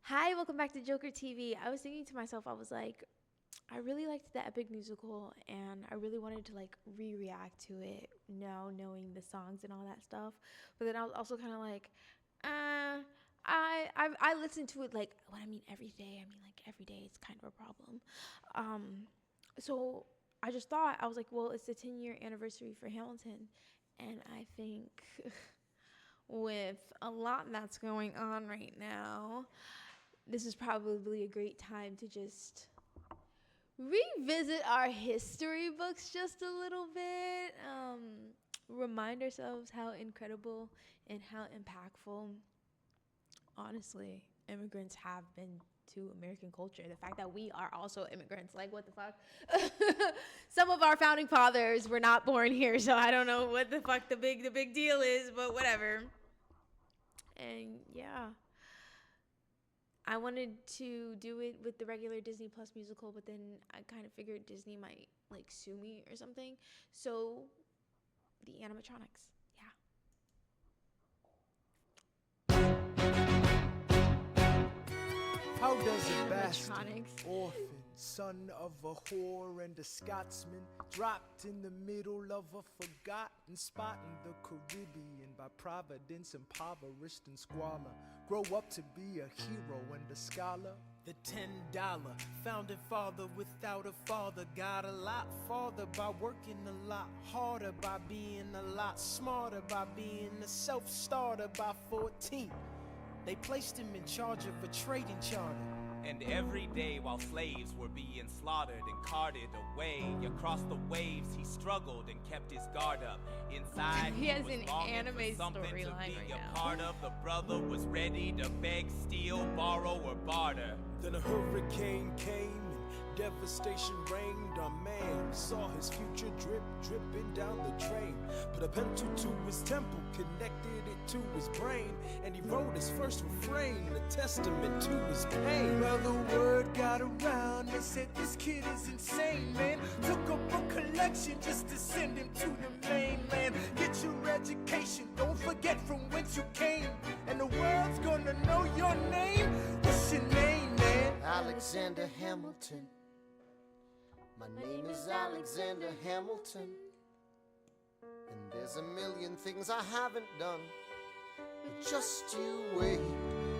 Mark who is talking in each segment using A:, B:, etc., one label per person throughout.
A: Hi, welcome back to Joker TV. I was thinking to myself, I was like, I really liked the epic musical and I really wanted to like re-react to it now knowing the songs and all that stuff. But then I was also kind of like, I listen to it like when I mean every day. I mean like every day it's kind of a problem. So I just thought I was like, well, it's the 10-year anniversary for Hamilton, and I think with a lot that's going on right now, this is probably a great time to just revisit our history books just a little bit, remind ourselves how incredible and how impactful, honestly, immigrants have been to American culture. The fact that we are also immigrants, like what the fuck? Some of our founding fathers were not born here, so I don't know what the fuck the big deal is, but whatever. And yeah, I wanted to do it with the regular Disney Plus musical, but then I kind of figured Disney might like sue me or something. So the animatronics, yeah.
B: How does a bastard,
A: Animatronics.
B: orphan, son of a whore and a Scotsman, dropped in the middle of a forgotten spot in the Caribbean by providence, impoverished and squalor, grow up to be a hero and a scholar? The $10 founding father without a father got a lot farther by working a lot harder, by being a lot smarter, by being a self-starter. By 14 they placed him in charge of a trading charter.
C: And every day while slaves were being slaughtered and carted away across the waves, he struggled and kept his guard up. Inside
A: He has
C: was
A: an
C: longing
A: anime
C: for something to
A: storyline
C: be
A: right
C: a
A: now.
C: part of. The brother was ready to beg, steal, borrow, or barter.
B: Then a hurricane came and devastation reigned. Our man saw his future dripping down the drain. Put a pencil to his temple, connected it to his brain, and he wrote his first refrain, a testament to his pain. Well, the word got around, they said this kid is insane, man. Took up a collection just to send him to the mainland. Get your education, don't forget from whence you came, and the world's gonna know your name. What's your name, man?
D: Alexander Hamilton. My name is Alexander Hamilton. And there's a million things I haven't done. But just you wait,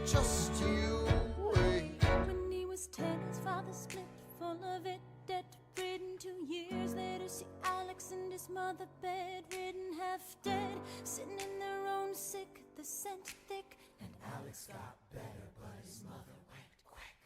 D: just you wait.
E: When he was 10, his father split, full of it, debt-ridden. 2 years later, see Alex and his mother bedridden, half dead, sitting in their own sick, the scent thick. And Alex got better, but his mother went quick.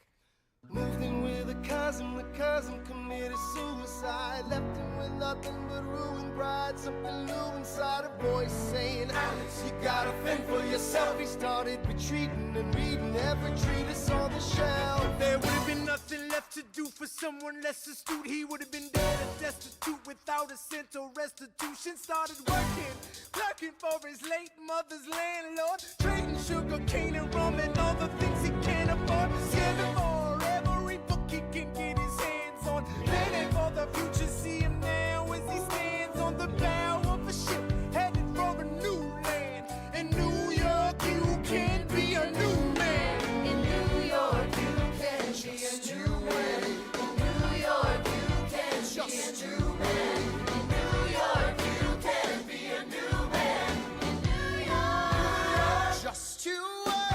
D: Moved in with the cousin committed suicide. Left him with nothing but ruined pride. Something new inside a voice saying, Alex, you gotta fend for yourself. He started retreating and reading every treatise on the shelf.
B: There would have been nothing left to do for someone less astute. He would have been dead and destitute without a cent or restitution. Started working, clerking for his late mother's landlord, trading sugar cane and rum and all the things he can't afford. Scamming for every book he can get his hands on. Planning for the future, see him now as he stands on the bow of a ship headed for a new land. In New York you can be a new man.
E: In New York, you can be a new man. In New York, you can be a new man. In New York, you can be a new man. In New York,
D: Just you wait.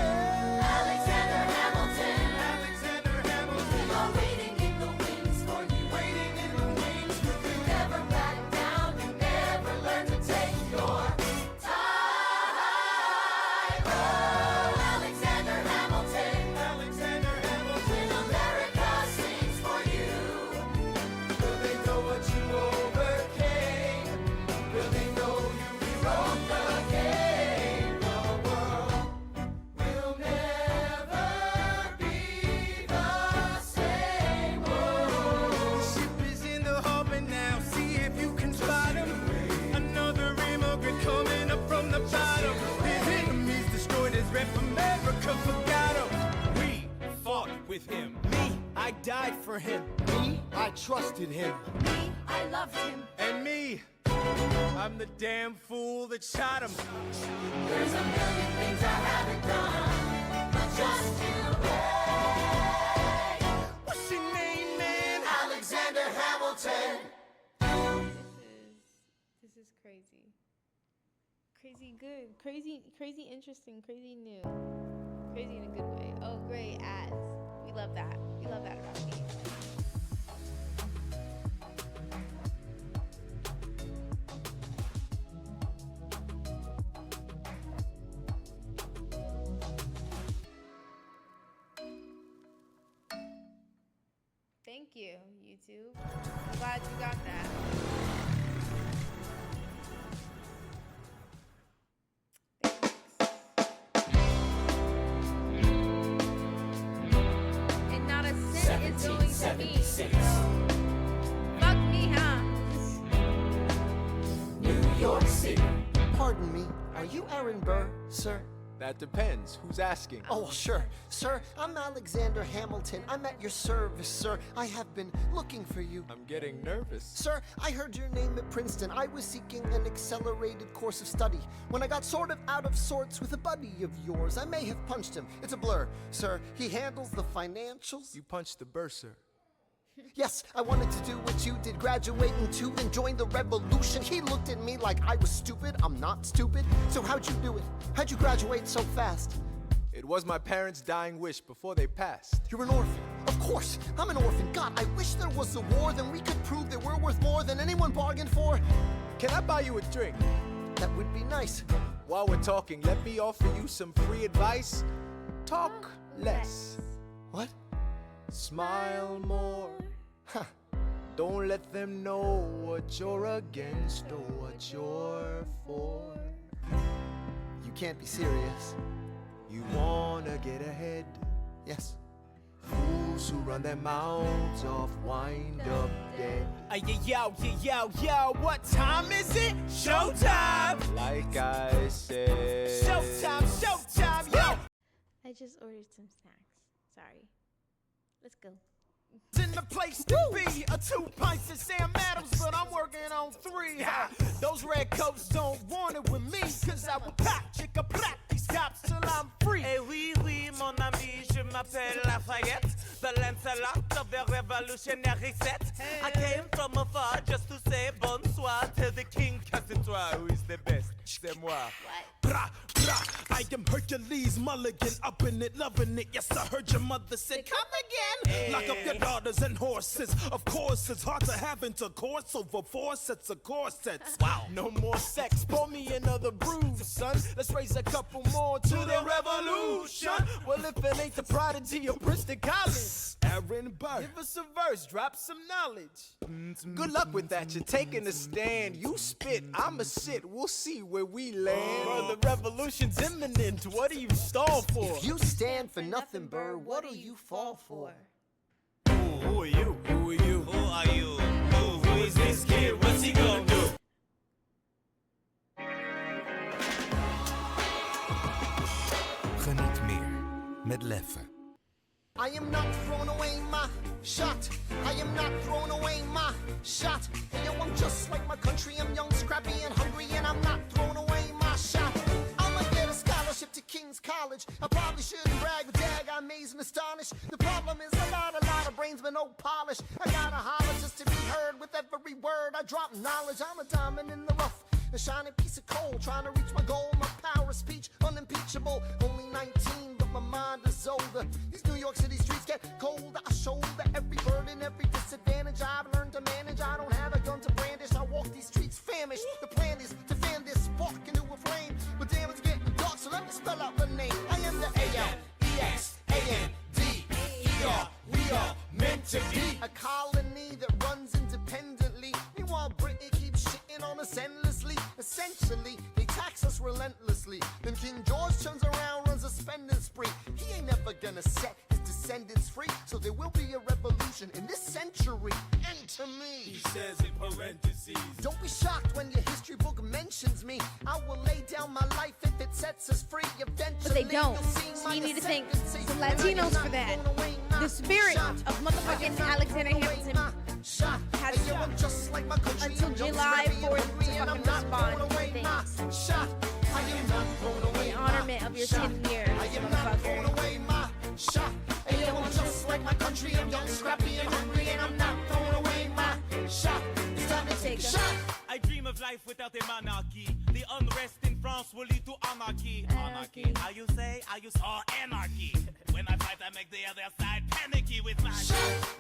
E: Alexander Hamilton.
B: Alexander Hamilton,
E: We are waiting in the wings for you.
B: waiting in the wings for
E: You
B: you.
E: never back down. You never learn to take your time. Oh, Alexander Hamilton.
B: Alexander Hamilton,
E: When America sings for you.
B: will they know what you overcame? Will they know you rewrote the game? The world will never be the same. Oh, the ship is in the harbor now. See if you can spot him. Another immigrant coming up from the bottom. His enemies destroyed his rep. America forgot him. We fought with him. Me, I died for him.
D: Me, I trusted him.
E: Me, I loved him.
B: And me, I'm the damn fool that shot him.
E: There's a million things I haven't done, but just you wait.
A: crazy. Crazy good. Crazy interesting. Crazy new. Crazy in a good way. Oh, great. Ads. We love that. We love that about me. Thank you, YouTube. I'm glad you got that. And not a cent is going to me. So fuck me, huh?
D: New York City. Pardon me, are you Aaron Burr, sir?
B: That depends. Who's asking?
D: Oh, sure. Sir, I'm Alexander Hamilton. I'm at your service, sir. I have been looking for you.
B: I'm getting nervous.
D: Sir, I heard your name at Princeton. I was seeking an accelerated course of study. When I got sort of out of sorts with a buddy of yours, I may have punched him. It's a blur, sir. He handles the financials.
B: You punched the bursar.
D: Yes, I wanted to do what you did, graduating to and join the revolution. He looked at me like I was stupid. I'm not stupid. So how'd you do it? How'd you graduate so fast?
B: It was my parents' dying wish before they passed.
D: You're an orphan. Of course, I'm an orphan. God, I wish there was a war, then we could prove that we're worth more than anyone bargained for.
B: Can I buy you a drink?
D: That would be nice.
B: While we're talking, let me offer you some free advice. Talk less.
D: What?
B: Smile more.
D: Huh.
B: Don't let them know what you're against or what you're for.
D: You can't be serious.
B: You wanna get ahead.
D: Yes.
B: Fools who run their mouths off wind up dead.
C: Yo, what time is it? Showtime!
B: Like I said.
C: Showtime, yo!
A: I just ordered some snacks. Sorry. Let's go.
C: In the place to be, 2 pints of Sam Adams, but I'm working on 3. Those red coats don't want it with me, cause I will pop, chicka, pop these cops till I'm free.
F: Eh oui, oui, mon ami, je m'appelle Lafayette, the Lancelot of the revolutionary set. I came from afar just to say bonsoir to the king, cause it's who is the best, c'est moi.
B: Bra, bra, I am Hercules Mulligan, up in it, loving it. Yes, I heard your mother say, come again. Lock up your daughters and horses. Of course, it's hard to have intercourse over 4 sets of corsets. Wow.
C: No more sex, pour me another brew, son. Let's raise a couple more to the revolution. Well, if it ain't the prodigy of Princeton College,
B: Aaron Burr.
C: give us a verse, drop some knowledge.
B: Good luck with that. You're taking a stand. You spit, I'ma sit. We'll see where we land.
C: Bro, the revolution's imminent. What do you stall for?
D: If you stand for nothing, Burr, what do you fall for?
C: Who are you?
B: Who are you?
F: Who are you? Who is this kid? What's he gonna do?
G: Geniet meer met Leffe.
D: I am not throwing away my shot. I am not throwing away my shot. Hey, yo, I'm just like my country. I'm young, scrappy, and hungry, and I'm not throwing away my shot. I'ma get a scholarship to King's College. I probably shouldn't brag, but dag, I amaze and astonish. The problem is a lot of brains, but no polish. I gotta holler just to be heard with every word. I drop knowledge. I'm a diamond in the rough, a shining piece of coal, trying to reach my goal. My power of speech, unimpeachable. Only 19, but my mind is older. These New York City streets get colder. I shoulder every burden, every disadvantage I've learned to manage. I don't have a gun to brandish. I walk these streets famished. The plan is to fan this spark into a flame. But damn, it's getting dark, so let me spell out the name. I am the A-L-E-X-A-N-D-E-R. We are meant to be a colony that runs independently. Meanwhile, Britain keeps shitting on us endlessly. Essentially, they tax us relentlessly. Then King George turns around, runs a spending spree. He ain't never gonna set his descendants free. So there will be a revolution in this century. Enter me.
C: He says in parentheses.
D: Don't be shocked when your history book mentions me. I will lay down my life if it sets us free. Eventually,
A: But they don't.
D: you'll see
A: So
D: my
A: you need to thank
D: descendants.
A: the Latinos for that. The spirit of motherfucking Alexander Hamilton has until July 4th to fucking respond to things. In honorment of your 10th year, motherfucker.
D: And yo, I'm just like my country. I'm young, scrappy, and hungry, and I'm not throwing away my shot. It's time to take a shot.
F: I dream of life without a monarchy. The unrest in France will lead to anarchy. Anarchy. How you say? Anarchy. When I fight, I make the other side panicky with my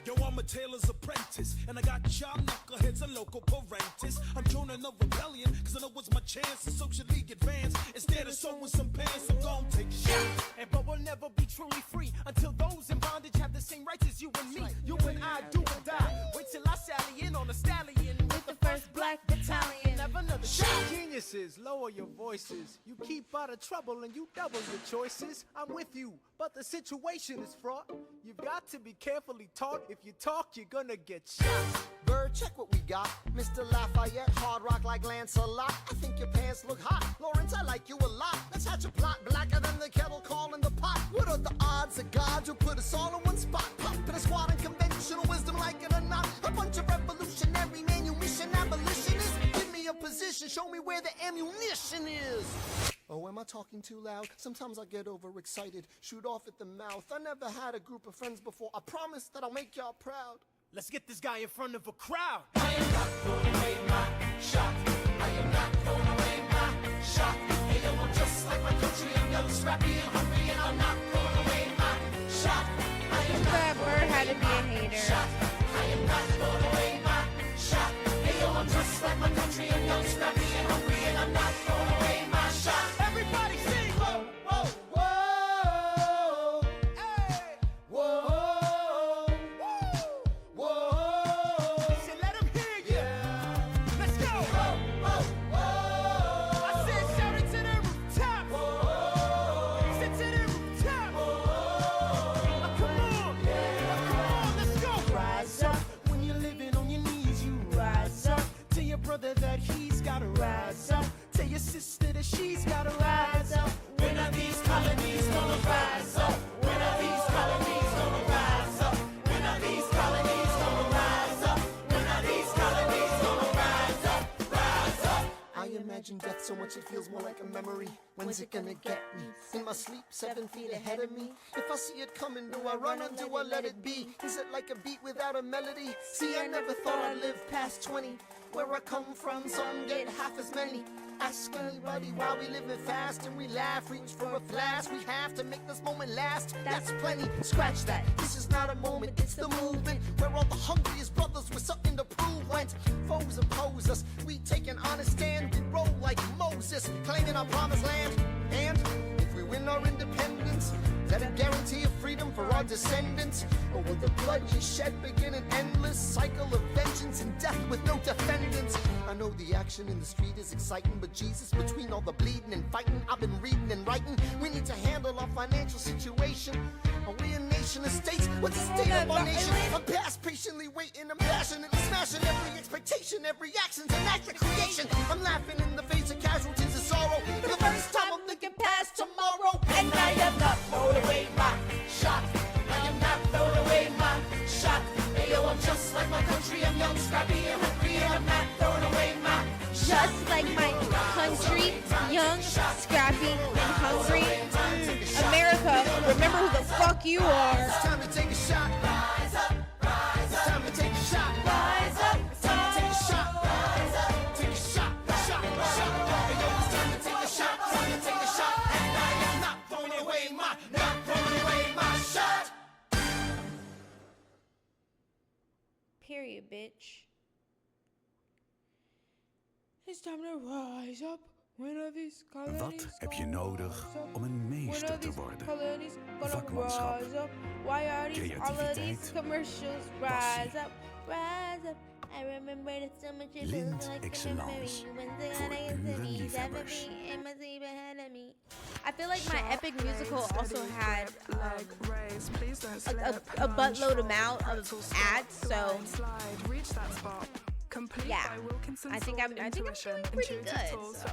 B: Yo, I'm a tailor's apprentice, and I got y'all knuckleheads and local parentis. I'm joining a rebellion, cause I know it's my chance to socially advance. Instead of sewing some pants, I'm gon' take a shot.
C: But we'll never be truly free until those in bondage have the same rights as you and me. You and I do or die. Wait till I sally in on a stallion with the first black battalion. Have another shot.
H: Geniuses, lower your voices. You keep out of trouble and you double your choices. I'm with you, but the situation is fraught. You've got to be carefully taught. If you talk, you're gonna get shot.
D: Bird, check what we got. Mr. Lafayette, hard rock like Lancelot. I think your pants look hot. Lawrence, I like you a lot. Let's hatch a plot blacker than the kettle calling the pot. What are the odds of God will put us all in one spot? Pop in a squad of conventional wisdom like it or not. A bunch of revolutionary manumission abolitionists. Give me a position, show me where the ammunition is. Oh, am I talking too loud? Sometimes I get overexcited, shoot off at the mouth. I never had a group of friends before. I promise that I'll make y'all proud.
C: Let's get this guy in front of a crowd.
D: I am not throwing away my shot. I am not throwing away my shot. Hey, yo, I'm just like my country. I'm young, scrappy, and hungry, and I'm not throwing away my shot. I am not
A: That bird had to be a hater.
D: shot. I am not throwing away my shot. Hey, yo, I'm just like my country. I'm young, scrappy, and hungry, and I'm not throwing away my shot.
C: Everybody sing.
D: Whoa, whoa, whoa.
C: Hey.
D: Whoa. Whoa.
C: So let him hear you. Let's go. I said shout it to the rooftop. Sit to the rooftop. Come on. Come on. Let's go.
D: Rise up when you're living on your knees. You rise up.
C: Tell your brother that he's gotta rise up. Tell your sister that she's gotta rise up.
D: When are these colonies gonna rise up? When are these colonies gonna rise up? When are these colonies gonna rise up? When are these colonies gonna rise up? Rise up. I imagine death so much it feels more like a memory. When's it gonna get me? In my sleep, 7 feet ahead of me. If I see it coming, do I run or do I let it be? Is it like a beat without a melody? See, I never thought I'd live past 20. Where I come from, some get half as many. Ask anybody why we living fast and we laugh, reach for a flash. We have to make this moment last. That's plenty. Scratch that. This is not a moment, it's the movement. Where all the hungriest brothers with something to prove went. Foes oppose us. We take an honest stand. We roll like Moses, claiming our promised land. And if we win our independence, that a guarantee of freedom for our descendants? Or will the blood you shed begin an endless cycle of vengeance and death with no defendants? I know the action in the street is exciting, but Jesus, between all the bleeding and fighting, I've been reading and writing. We need to handle our financial situation. Are we a nation of states? What's the state of our nation? I'm past patiently waiting, I'm passionately smashing every expectation, every action's an act of creation. I'm laughing in the face of casualties of sorrow. For the first time I'm looking past tomorrow. And I am not thrown away my shot. I am not thrown away my shot. Hey, yo, I'm just like my country. I'm young, scrappy, and hungry, and I'm not throwing away my shot.
A: Just like my country, young, scrappy, and hungry. America, remember who the fuck you are.
D: It's time to take a shot. Rise up, rise up. It's time to take a shot. Rise up. It's time to take a shot. Rise up. Take a shot, shot, shot. Hey, yo, it's time to take a shot. Time to take a shot. And I am not throwing away my shot.
A: Period, bitch. It's time to rise up.
G: Wat heb je nodig om een meester te worden? Vakmanschap, creativiteit, passie. Lint Excellence voor urenliefhebbers.
A: I feel like my epic musical also had a buttload amount of ads, so yeah, I think I'm doing pretty good. So.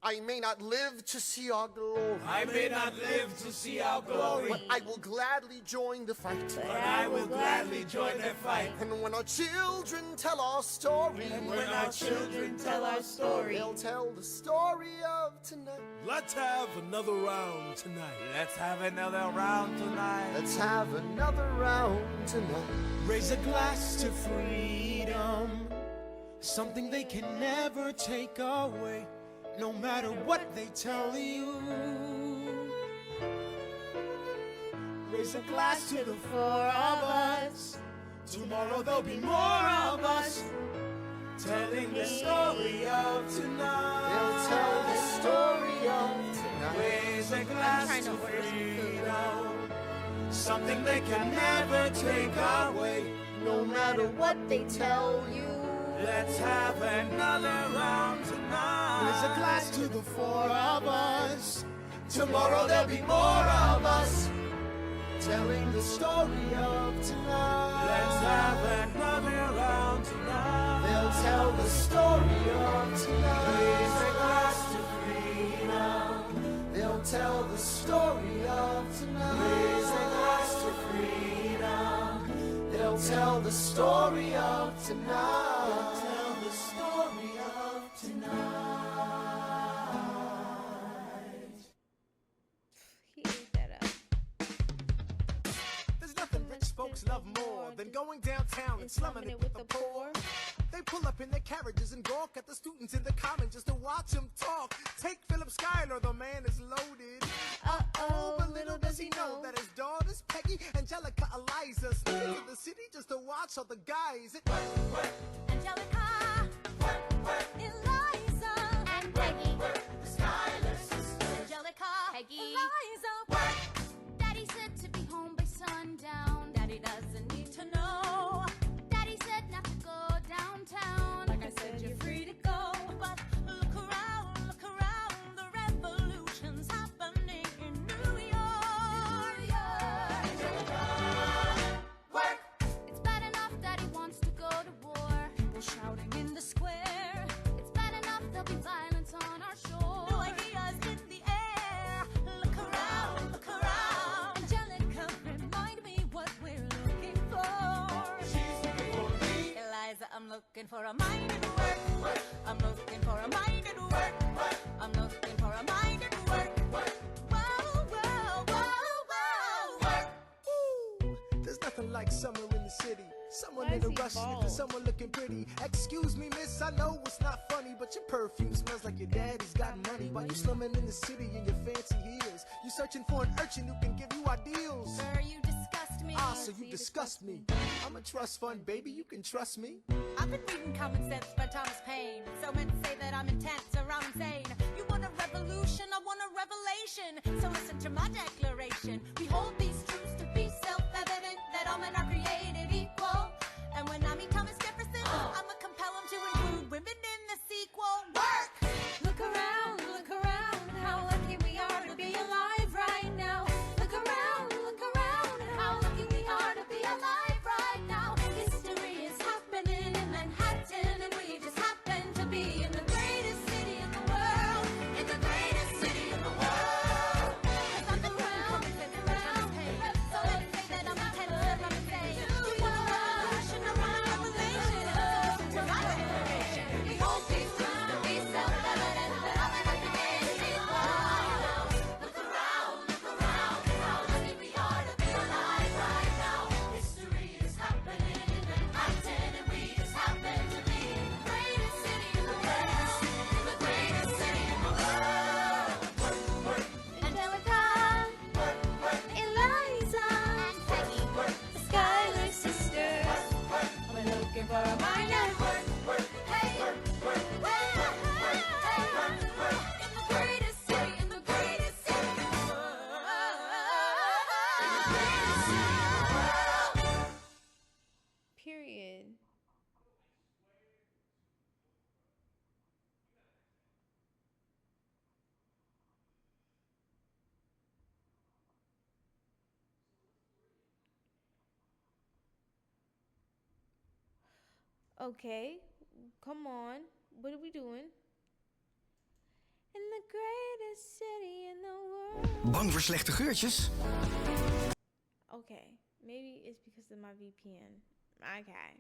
D: I may not live to see our glory.
C: I may not live to see our glory.
D: But I will gladly join the fight.
C: But I will gladly join the fight.
D: And when our children tell our story,
C: And when our children tell our story,
D: they'll tell the story of tonight.
B: Let's have another round tonight.
F: Let's have another round tonight.
D: Let's have another round tonight.
C: raise a glass to freedom. something they can never take away, no matter what they tell you. Raise a glass to the four of us. Tomorrow there'll be more of us, telling the story of tonight.
D: They'll tell the story of tonight.
C: Raise a glass to freedom, something they can never take away,
D: No matter what they tell you.
C: let's have another round tonight. Raise a glass to the four of us. Tomorrow there'll be more of us,
D: Telling the story of tonight.
C: let's have another round tonight.
D: They'll tell the story of tonight.
C: Raise a glass to freedom.
D: They'll tell the story of tonight.
C: Raise a glass to freedom.
D: They'll tell the story of tonight.
C: They'll tell the story of tonight.
A: He ate that up.
H: There's nothing rich folks love more than going downtown and slumming it with the poor. They pull up in their carriages and gawk at the students in the common just to watch them talk. Take Philip Schuyler, the man is loaded. Uh-oh, but little does he know that his daughters, Peggy, Angelica, Eliza, sneak into the city just to watch all the guys.
E: Angelica, Eliza,
A: And Peggy.
E: the Schuyler sisters. Angelica,
A: Peggy.
E: Eliza, Daddy said to be home by sundown. Daddy doesn't need to know. Daddy said not to go downtown. Like I said, you're free to go. But look around, the revolution's happening in New York.
C: Work.
E: It's bad enough Daddy wants to go to war. People shouting in the square. It's bad enough there'll be violence on our shore. No ideas in the air. Look around, Angelica, remind me what we're looking for.
C: She's looking for me.
E: Eliza, I'm looking for a mind at work. I'm looking for a mind at work. I'm looking for a mind at work. Whoa, whoa, whoa, whoa.
H: Ooh, there's nothing like summer in the city. Someone
A: Why
H: in a
A: is he
H: rush
A: bald?
H: looking, someone looking pretty. Excuse me, miss, I know it's not funny, but your perfume smells like your daddy's got money. While you slumming in the city in your fancy heels, you searching for an urchin who can give you ideals.
E: Sir, you disgust me.
H: Ah, so you disgust me. I'm a trust fund, baby, you can trust me.
E: I've been reading Common Sense by Thomas Paine. So men say that I'm intense or I'm insane. You want a revolution, I want a revelation. So listen to my declaration. We hold these truths to be self-evident, that all men are created equal. And when I meet Thomas Jefferson, I'ma compel him to include women in the sequel. Work! Look around, how lucky we are to be alive right now. Look around, how lucky we are to be alive right now. History is happening in Manhattan, and we just happen to be in the greatest city in the world. In the greatest city in the world. 'Cause I'm the crown, so let's say that I'm intense and I'm insane. We want a revolution, I want a revelation. To my declaration, we hold these truths to be self-evident, that all men are created equal. Look around, how lucky we are to be alive right now. History is happening in Manhattan, and we just happen to be in the greatest city in the world. In the greatest city in the world. Angelica, Eliza, and Peggy, the Schuyler sisters. We're looking for a mind at work. Hey, in the greatest city, in the greatest city in the world.
A: Period. Okay, come on. What are we doing? In the greatest city in the world.
G: Bang voor slechte geurtjes?
A: Okay, maybe it's because of my VPN. Okay,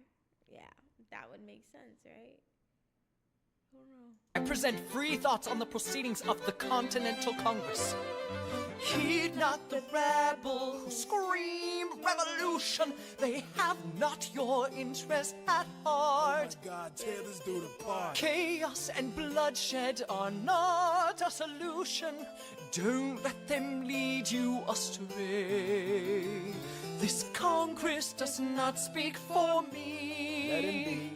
A: yeah, that would make sense, right?
C: I present free thoughts on the proceedings of the Continental Congress. Heed not the rabble who scream revolution. They have not your interest at heart.
B: God, tear this dude apart.
C: Chaos and bloodshed are not a solution. Don't let them lead you astray. This Congress does not speak for me.
B: Let him be.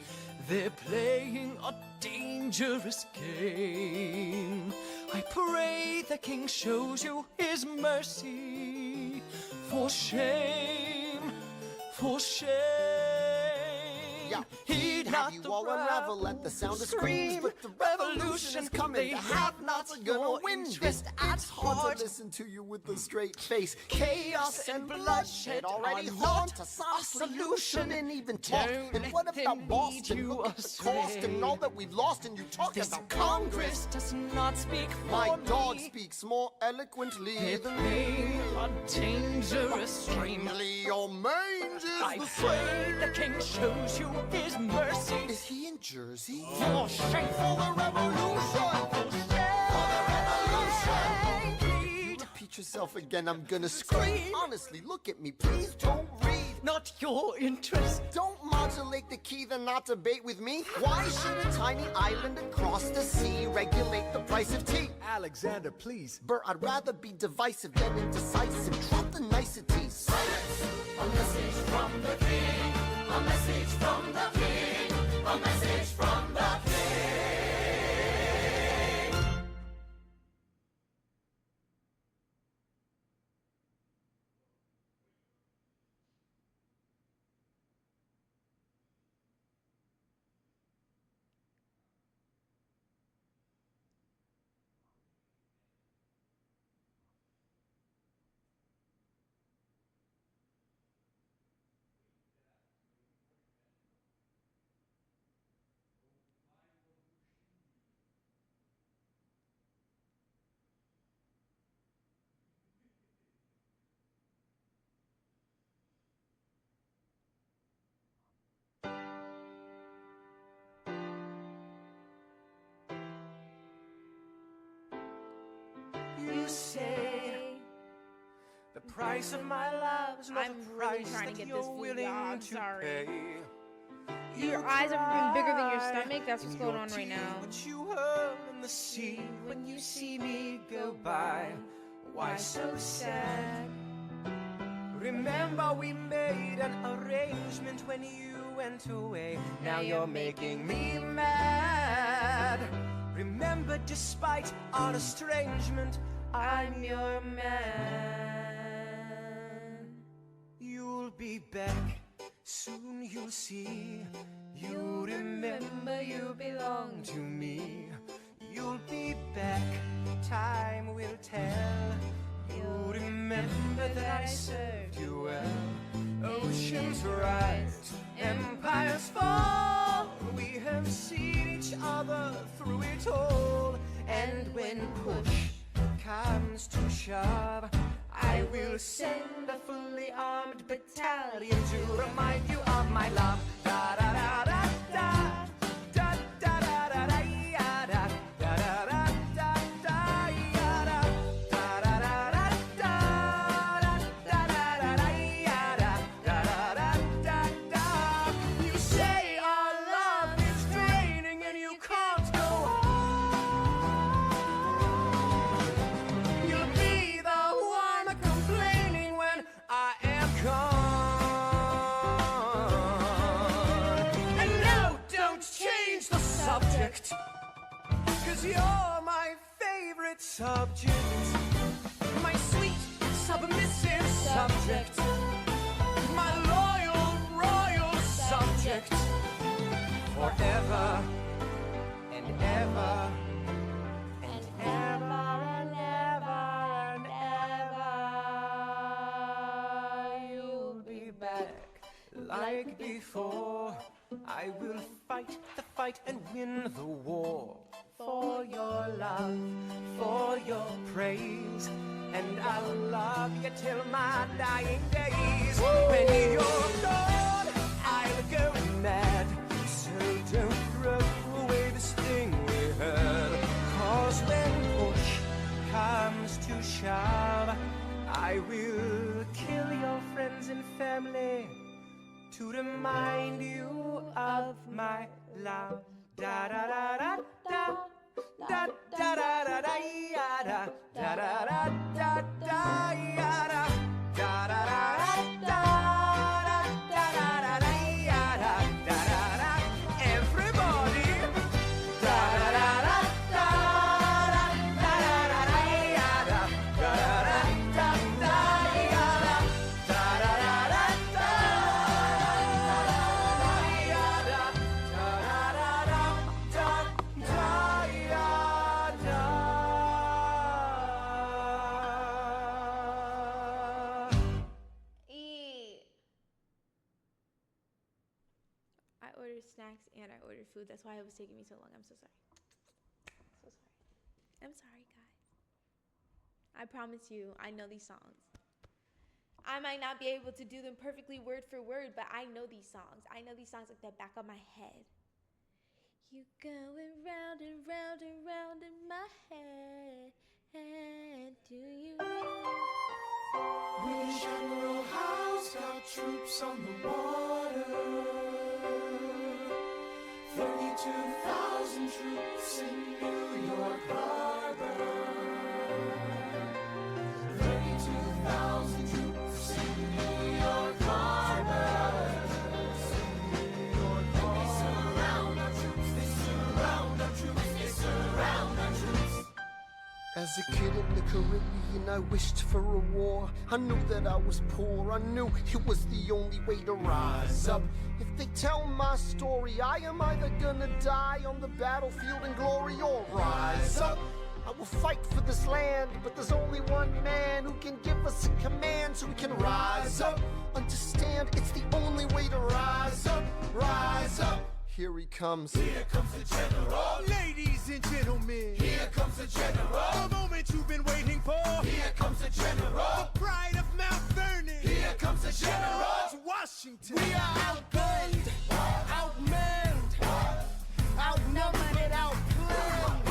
C: They're playing a dangerous game. I pray the king shows you his mercy. For shame, for shame.
D: Yeah.
C: Heed
D: Have
C: not
D: you
C: the
D: all unravel at the sound of screams, but the revolution is coming.
C: They
D: The
C: have not
D: have-nots are gonna
C: your
D: win this.
C: interest at
D: It's hard
C: heart.
D: to listen to you with a straight face.
C: Chaos and bloodshed
D: already
C: are
D: haunt
C: not
D: us.
C: a
D: Honestly, you
C: solution.
D: shouldn't even talk.
C: Don't
D: And
C: let
D: what
C: them
D: about
C: lead
D: Boston?
C: you
D: Look at the cost
C: astray.
D: and all that we've lost, and you talk
C: This
D: about
C: Congress does not speak for
D: My
C: me.
D: dog speaks more eloquently
C: They're
D: than
C: playing a dangerous game.
D: Mainly your mange is
C: I
D: the
C: pray
D: same.
C: the king shows you his mercy.
D: Is he in Jersey?
C: For shame,
D: For the revolution!
C: for shame.
D: Repeat yourself again, I'm gonna scream. Honestly, look at me, please don't read.
C: Not your interest.
D: Don't modulate the key, then not debate with me. Why should a tiny island across the sea regulate the price of tea?
B: Alexander, please.
D: Bert, I'd rather be divisive than indecisive. Drop the niceties.
I: A message from the king. A message from the king. A message from the king.
C: You say the price of my love is not
A: I'm
C: a
A: really
C: price
A: trying to
C: that
A: get
C: you're
A: this food,
C: willing
A: y'all. I'm
C: to
A: sorry.
C: pay.
A: Your eyes are being bigger than your
C: cry
A: stomach. That's what's
C: in
A: going
C: your
A: on right
C: teeth,
A: now.
C: But you hurl in the sea when you see me go by. Why so sad? Remember we made an arrangement when you went away. Now you're making me mad. Remember, despite our estrangement, I'm your man. You'll be back, soon you'll see. You remember you belong to me. You'll be back, time will tell. You remember that I served you well. Oceans rise, empires fall. We have seen each other through it all. And when push comes to shove, I will send a fully armed battalion to remind you of my love. Da da da da da. Da da da da da ya da. Da da da da da ya da. Da da da da da. Da da da da ya da. Da da da da da. You say our love is draining and you can't go on. You'll be the one complaining when I am gone. And no, don't change the subject, 'cause you're my favorite subject. My sweet, submissive subject. My loyal, royal subject. Forever and ever and ever and ever and ever. You'll be back like before. I will fight the fight and win the war. For your love, for your praise. And I'll love you till my dying days. When you're gone, I'll go mad. So don't throw away this thing child. I will kill your friends and family to remind you of my love. Da da da da da. Da da da da da yada. Da da da da da yada. Da da da da da. Da da da da yada. Da da da. Everybody. Da da da da da. Da da da da yada. Da da da da da yada. Da da da da da. Yada. Da da da da da yada.
A: I ordered snacks and I ordered food. That's why it was taking me so long. I'm so sorry. So sorry. I'm sorry, guys. I promise you, I know these songs. I might not be able to do them perfectly word for word, but I know these songs. I know these songs like the back of my head. You going round and round and round in my head. Do you
B: We General House got troops on the water. 32,000 troops in New York Harbor. 32,000 troops in New York Harbor. They surround our troops, they surround our troops, they surround our troops.
D: As a kid in the Caribbean, I wished for a war. I knew that I was poor, I knew it was the only way to rise up. If they tell my story, I am either gonna die on the battlefield in glory or rise up. I will fight for this land, but there's only one man who can give us a command so we can rise up. Understand, it's the only way to rise up, rise up. Here he comes.
B: Here comes the general.
C: Ladies and gentlemen,
B: Here comes the general.
C: the moment you've been waiting for.
B: Here comes the general.
C: The pride of Mount Vernon.
B: Here comes the general.
C: George Washington.
D: We are outgunned, outmanned, outnumbered and outplanned.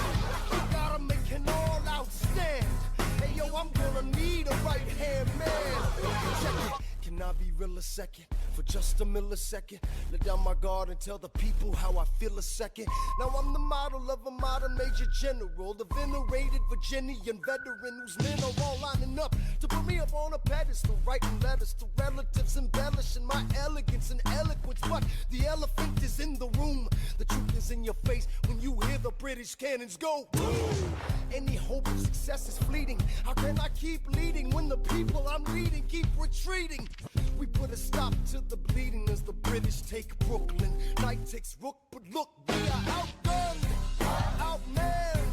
D: We gotta make an all-out stand. Hey yo, I'm gonna need a right-hand man. Check it. Can I be real a second? For just a millisecond, let down my guard and tell the people how I feel a second. Now I'm the model of a modern major general, the venerated Virginian veteran whose men are all lining up to put me up on a pedestal, writing letters to relatives, embellishing my elegance and eloquence. But the elephant is in the room, the truth is in your face when you hear the British cannons go boom. Any hope of success is fleeting. How can I keep leading when the people I'm leading keep retreating? We put a stop to the bleeding as the British take Brooklyn. Night takes Rook, but look, we are outgunned, outmanned,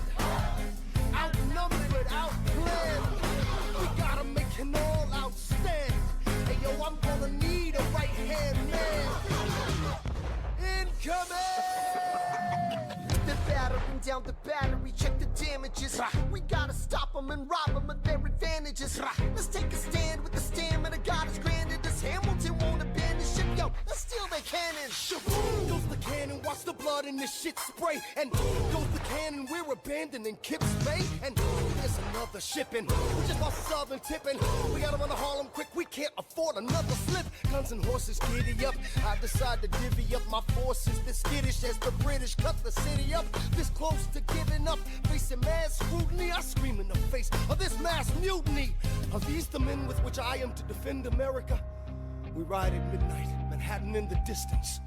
D: outnumbered, outplanned. We gotta make an all-out stand. Hey yo, I'm gonna need a right-hand man. Incoming! The battering down the battery, check the damages. We gotta stop them and rob them of their advantages. Let's take a stand with the stamina God has granted us. Hamilton won't abandon ship, yo, let's steal their cannon. Goes the cannon, watch the blood in this shit spray. And goes the cannon, we're abandoning Kips Bay. And there's another shipping, we just lost Southern tipping. We gotta run to Harlem quick, we can't afford another slip. Guns and horses giddy up, I decide to divvy up my forces. This skittish as the British cut the city up. This close to giving up, facing mass scrutiny. I scream in the face of this mass mutiny. Are these the men with which I am to defend America? We ride at midnight, Manhattan in the distance.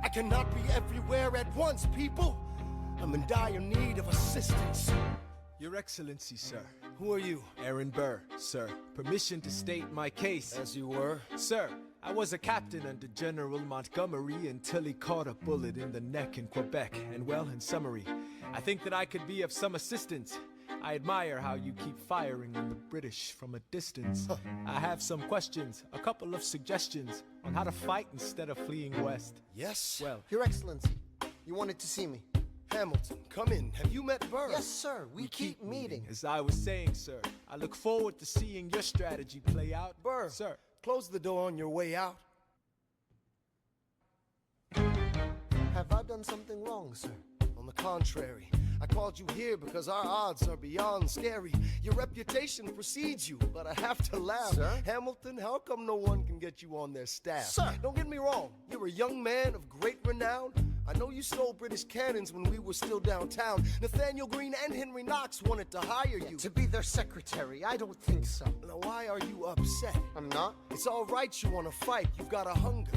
D: I cannot be everywhere at once, people. I'm in dire need of assistance.
B: Your Excellency, sir.
D: Who are you?
B: Aaron Burr, sir. Permission to state my case.
D: As you were.
B: Sir, I was a captain under General Montgomery until he caught a bullet in the neck in Quebec. And well, in summary, I think that I could be of some assistance. I admire how you keep firing on the British from a distance. I have some questions, a couple of suggestions on how to fight instead of fleeing west.
D: Yes?
B: Well,
D: Your Excellency, you wanted to see me. Hamilton, come in. Have you met Burr? Yes, sir. We keep meeting.
B: As I was saying, sir, I look forward to seeing your strategy play out.
D: Burr,
B: Sir.
D: close the door on your way out. Have I done something wrong, sir? On the contrary, I called you here because our odds are beyond scary. Your reputation precedes you, but I have to laugh.
C: Sir?
D: Hamilton, how come no one can get you on their staff?
C: Sir!
D: Don't get me wrong, you're a young man of great renown. I know you stole British cannons when we were still downtown. Nathaniel Greene and Henry Knox wanted to hire you.
C: To be their secretary, I don't think so.
D: Now why are you upset?
C: I'm not?
D: It's all right you want to fight, you've got a hunger.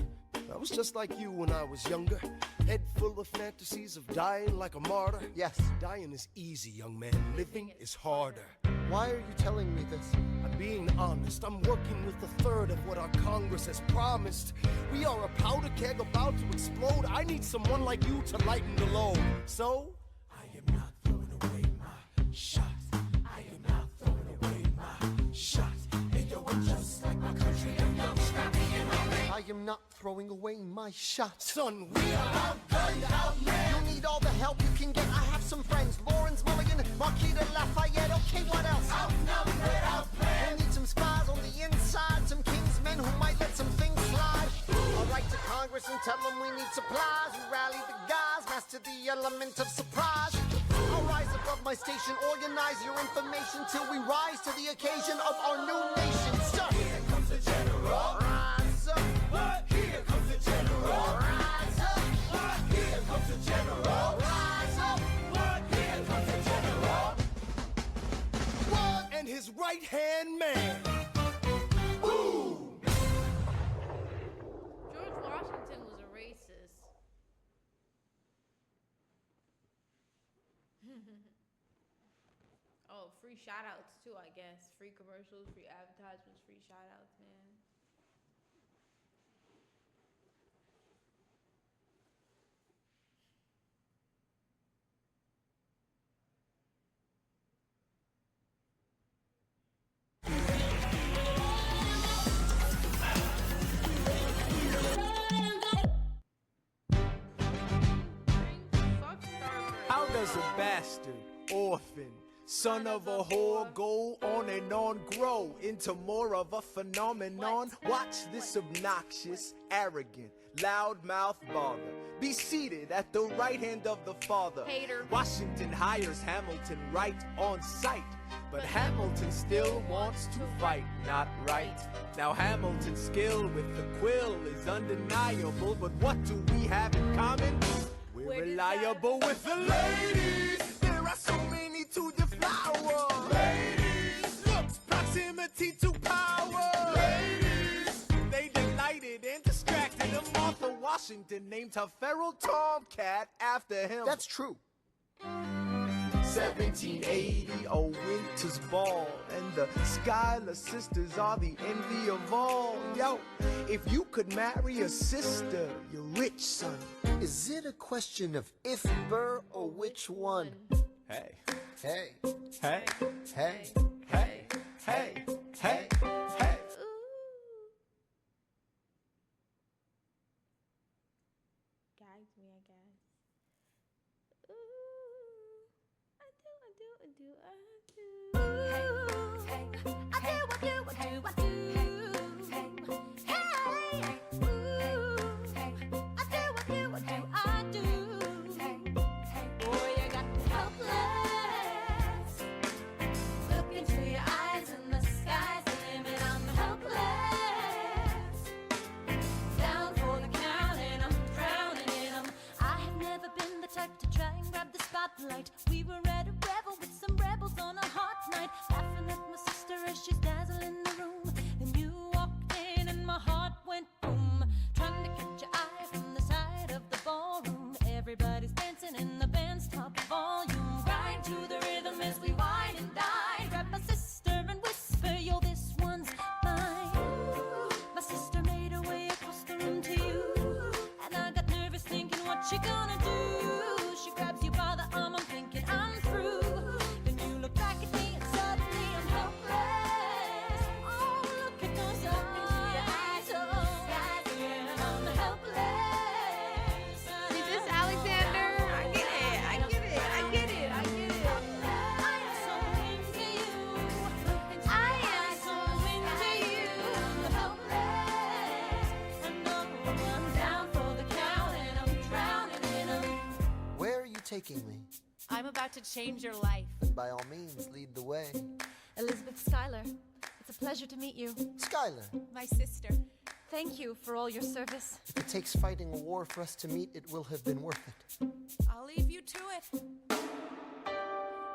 D: I was just like you when I was younger. Head full of fantasies of dying like a martyr.
C: Yes.
D: Dying is easy, young man. Living is harder.
C: Why are you telling me this?
D: I'm being honest. I'm working with a third of what our Congress has promised. We are a powder keg about to explode. I need someone like you to lighten the load. So,
B: I am not throwing away my shot. I am not throwing away my shot. And yo, I'm just like my country. I'm young, scrappy, and hungry.
C: I am not throwing away my shot.
D: son, we are outgunned, outmanned.
C: You'll need all the help you can get. I have some friends. Lawrence Mulligan, Marquis de Lafayette. Okay, what else?
B: Outnumbered, outplanned.
C: We'll need some spies on the inside. Some kingsmen who might let some things slide. I'll write to Congress and tell them we need supplies. We rally the guys, master the element of surprise. I'll rise above my station, organize your information till we rise to the occasion of our new nation. So,
B: Here comes the general.
C: rise up.
B: What? Here comes the general.
C: Rise up.
B: What? Here comes the general.
C: Rise up.
B: What? Here comes the general.
D: and his right-hand man.
B: Ooh!
A: George Washington was a racist. Oh, free shout-outs too, I guess. Free commercials, free advertisements, free shout-outs, man.
H: How does a bastard, orphan, son of a whore go on and on, grow into more of a phenomenon? Watch this obnoxious, arrogant, loudmouth bother be seated at the right hand of the father.
A: Hater.
H: Washington hires Hamilton right on sight, but Hamilton still wants to fight, not right. Now Hamilton's skill with the quill is undeniable, but what do we have in common? We're reliable with the ladies. There are so many to deflower. Ladies, looks, proximity to power. Ladies, they delighted and distracted. And Martha Washington named her feral tomcat after him.
C: That's true.
H: 1780, a winter's ball, and the Schuyler sisters are the envy of all. Yo, if you could marry a sister, you're rich, son.
C: Is it a question of if, Burr, or which one?
H: Hey,
C: Hey,
H: hey,
C: hey.
H: hey, hey, hey, hey.
A: Gags me, I guess. Ooh, I do.
E: Boy, you got me helpless. Look into your eyes and the sky's the limit. I'm helpless. Down for the count and I'm drowning in 'em. I have never been the type to try and grab the spotlight. We were at a revel with some rebels on a hot night, laughing at my sister as she's dazzling the room. Then you walked in and my heart went boom, trying to catch your eye from the side of the ballroom. Everybody's dancing in the band's top volume. Grind to the rhythm as we wine and dine. Grab my sister and whisper, yo, this one's mine. My sister made her way across the room to you, and I got nervous thinking, what she gonna do? She grabs you by the arm, I'm thinking I'm through. Then you look back at me and suddenly I'm helpless. Oh, look at those eyes, oh, yeah, I'm helpless.
A: See this, Alexander? I get it.
E: I am so into you. I am so into you. I'm helpless. I know I'm down for the count and I'm drowning in 'em.
C: Where are you taking me?
J: I'm about to change your life.
D: Then by all means, lead the way.
J: Elizabeth Schuyler, it's a pleasure to meet you.
D: Schuyler,
J: My sister. Thank you for all your service.
D: if it takes fighting a war for us to meet, it will have been worth it.
J: I'll leave you to it.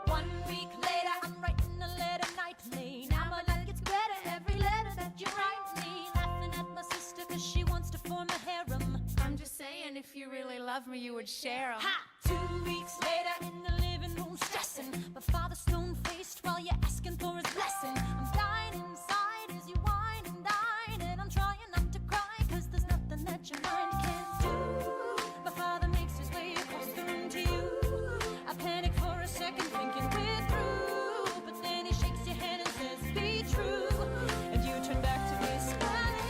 E: 1 week later, I'm writing a letter nightly. Now my life gets better every letter that you write me. Laughing at my sister cause she wants to form a harem.
J: I'm just saying, if you really love me, you would share 'em.
E: Ha! 2 weeks later, in the living room stressing. My father stone-faced while you're asking for his blessing. I'm dying inside as you whine and dine. And I'm trying not to cry cause there's nothing that your mind can't do. My father makes his way across the room to you. I panic for a second thinking we're through. But then he shakes your hand and says, be true. And you turn back to me smiling.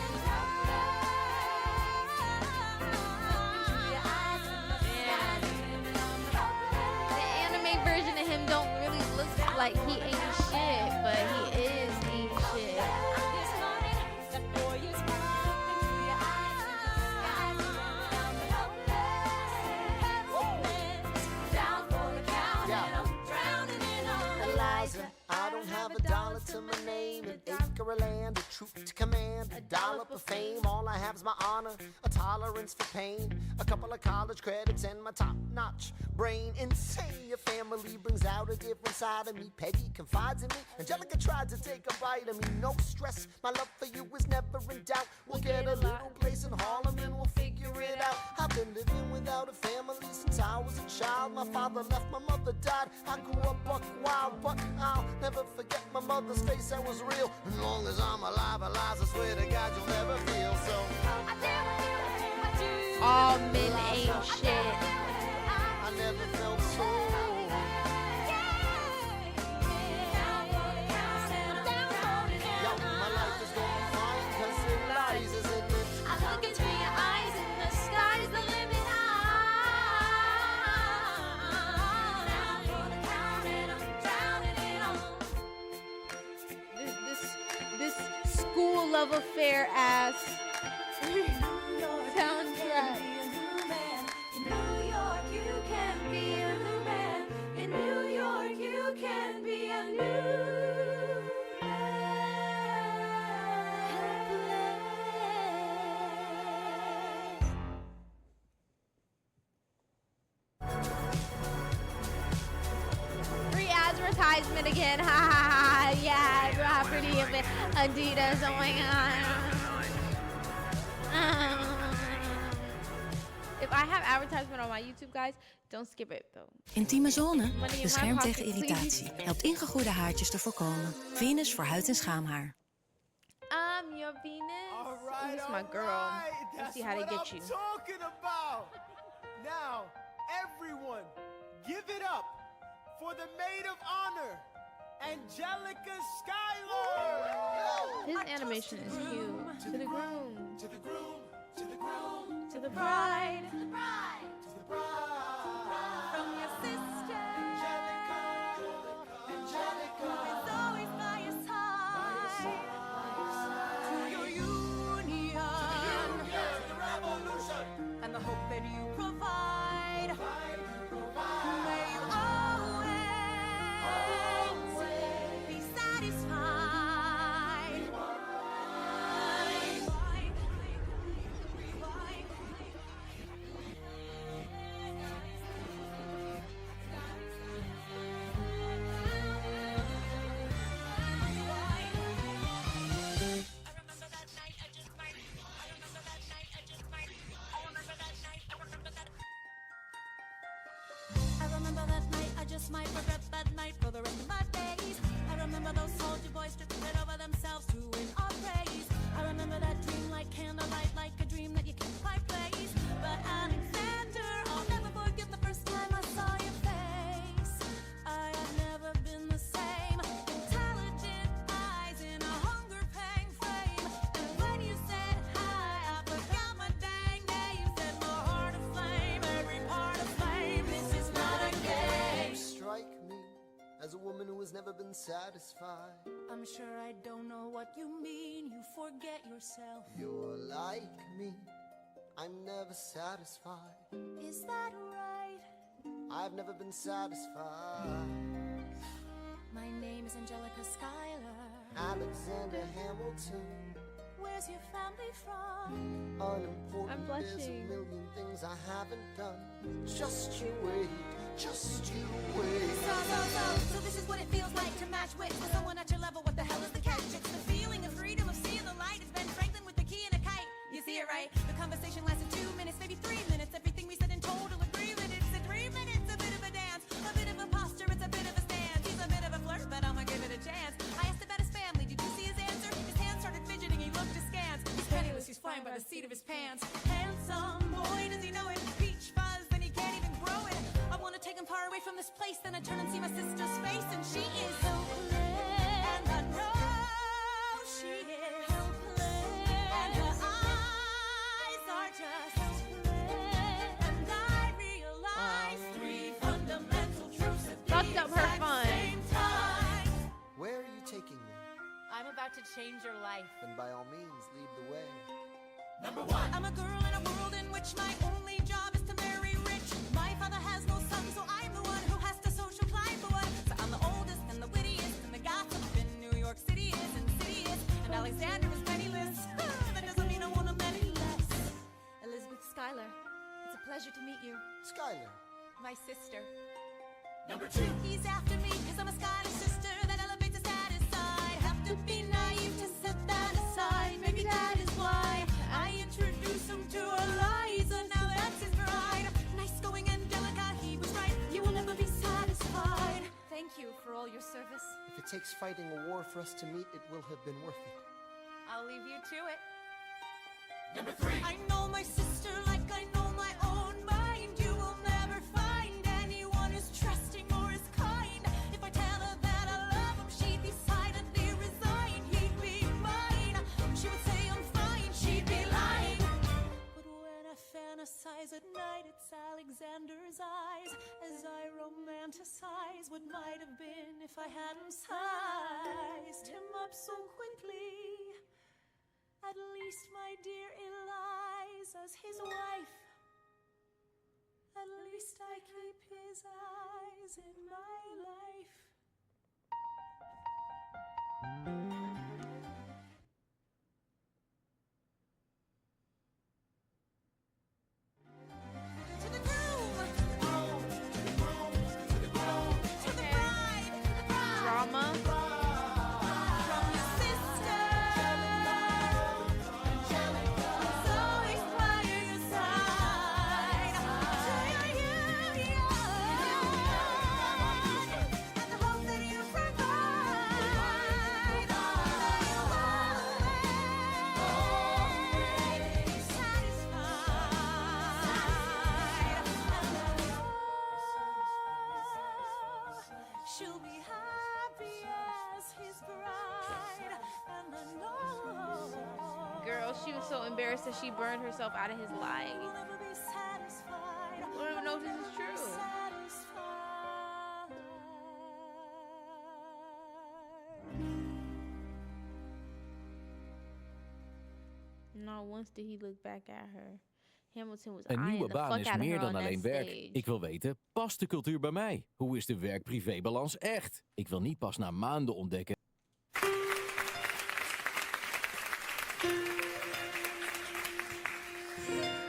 A: The anime version of him don't really look like he ain't shit, but he is ain't shit.
D: Eliza, I don't have a dollar to my name, an acre of land, a troop to command, a dollop of fame. All I have is my honor, a tolerance for pain, a couple of college credits, and my top-notch brain. Insane, your family brings out a different side of me. Peggy confides in me, Angelica tried to take a bite of me. No stress, my love for you is never in doubt. We'll get a little place in Harlem and we'll figure it out. I've been living without a family since I was a child. My father left, my mother died. I grew up buck wild, but I'll never forget my mother's face, that was real. As long as I'm alive, Eliza, swear to God you'll never feel so.
A: All men ain't shit.
D: I never felt so. Yo, my life is going fine, cause Eliza's in it.
E: I look into your eyes and the sky's the limit.
A: This school love affair ass soundtrack.
E: In New York, you can be a new man. In New York, you can be a new
A: Free advertisement again. Ha ha ha. Yeah, property of it. Adidas. Oh my god. If I have advertisement on my YouTube, guys, don't skip it though.
K: Intieme zone.
A: Money in my
K: Beschermt
A: pocket,
K: tegen
A: please.
K: irritatie. Helpt ingegroeide haartjes te voorkomen. Venus voor huid- en schaamhaar.
A: I'm your Venus.
C: Alright,
A: This is my girl. Let's
C: That's
A: see how they
C: what
A: get
C: I'm
A: you.
C: talking about. Now, everyone, give it up for the maid of honor, Angelica Schuyler.
A: His animation is huge. To the groom.
C: To the groom, to the groom,
A: To the bride.
C: to the bride.
E: from your sister.
C: Angelica.
E: It's always by your side. To your union.
C: The revolution.
E: And the hope that you provide. May you always be satisfied. I remember that night, I just might regret that night for the rest of my days. I remember those soldier boys stripping it over themselves to win our praise. I remember that dream like candlelight, like a dream that you can't quite place. But Alexander, I'll never forget the first time I saw your face. I had never been the same. Intelligent eyes in a hunger pang frame. And when you said hi, I forgot my dang name. Set my heart aflame, every part aflame. This is not a game.
D: You strike me as a woman who has never been satisfied.
E: I'm sure I don't know what you mean. You forget yourself.
D: You're like me, I'm never satisfied.
E: Is that right?
D: I've never been satisfied.
E: My name is Angelica Schuyler.
D: Alexander Hamilton.
E: Where's your family from?
D: Unimportant.
A: I'm
D: There's a
A: blushing.
D: million things I haven't done. Just you wait, just you wait.
E: So this is what it feels like to match wits with someone at your level. What the hell is the catch? It's the feeling of freedom, of seeing the light. It's Ben Franklin with the key and a kite. You see it, right? The conversation lasted 2 minutes, maybe 3 minutes. Everything we said in total agreement. It's a 3 minutes, a bit of a dance, a bit of a posture, it's a bit of a stance. He's a bit of a flirt, but I'ma give it a chance. I asked about his family. Did you see his answer? His hands started fidgeting. He looked askance. He's penniless. He's flying by the seat of his pants. Handsome boy, does he know it? Peach fuzz, and he can't even grow it. I wanna take him far away from this place. Then I turn and see my sister's face, and she is helpless. And I know she is helpless. And her eyes are just helpless. And I realize 3 fundamental truths at
A: Fucked up her
E: the
A: fun.
E: same time.
D: Where are you taking me?
J: I'm about to change your life.
D: Then by all means, lead the way.
C: Number 1.
E: I'm a girl in a world in which my only job is to marry rich. My father has no son, so I'm the one who has to social climb for one. So I'm the oldest and the wittiest and the gossip in New York City is insidious. And Alexander is penniless. That doesn't mean I want him any less. Elizabeth Schuyler, it's a pleasure to meet you.
D: Schuyler.
E: My sister.
C: Number 2.
E: He's after me because I'm a Schuyler sister that elevates the status side. Have to be naive to set that aside. Maybe that is why I introduced him to Eliza. Now that's his bride. Nice going, Angelica. He was right. You will never be satisfied.
J: Thank you for all your service.
D: If it takes fighting a war for us to meet, it will have been worth it.
J: I'll leave you to it.
C: Number 3.
E: I know my sister like I know my own mind. You will never find anyone who's trusting or as kind. If I tell her that I love him, she'd be silently resigned. He'd be mine. She would say I'm fine. She'd be lying. But when I fantasize at night, it's Alexander's eyes as I romanticize what might have been if I hadn't sized him up so quickly. At least, my dear Eliza's his wife. At least I keep his eyes in my life. To the groom, to the bride,
A: Drama.
E: from your sister. So inspire your side to your union, and the hope that you provide. Always satisfied. She'll be happy as his bride, and I know.
A: Girl, she was so embarrassed that she burned herself out of his life.
E: We'll never be satisfied.
A: I don't even know if this is true.
E: Satisfied.
A: Not once did he look back at her. Hamilton was
G: Een
A: eyeing
G: nieuwe
A: the
G: baan
A: fuck
G: is
A: out of
G: meer
A: her
G: dan
A: on that
G: alleen werk.
A: stage.
G: Ik wil weten, past de cultuur bij mij? Hoe is de werk-privé-balans echt? Ik wil niet pas na maanden ontdekken.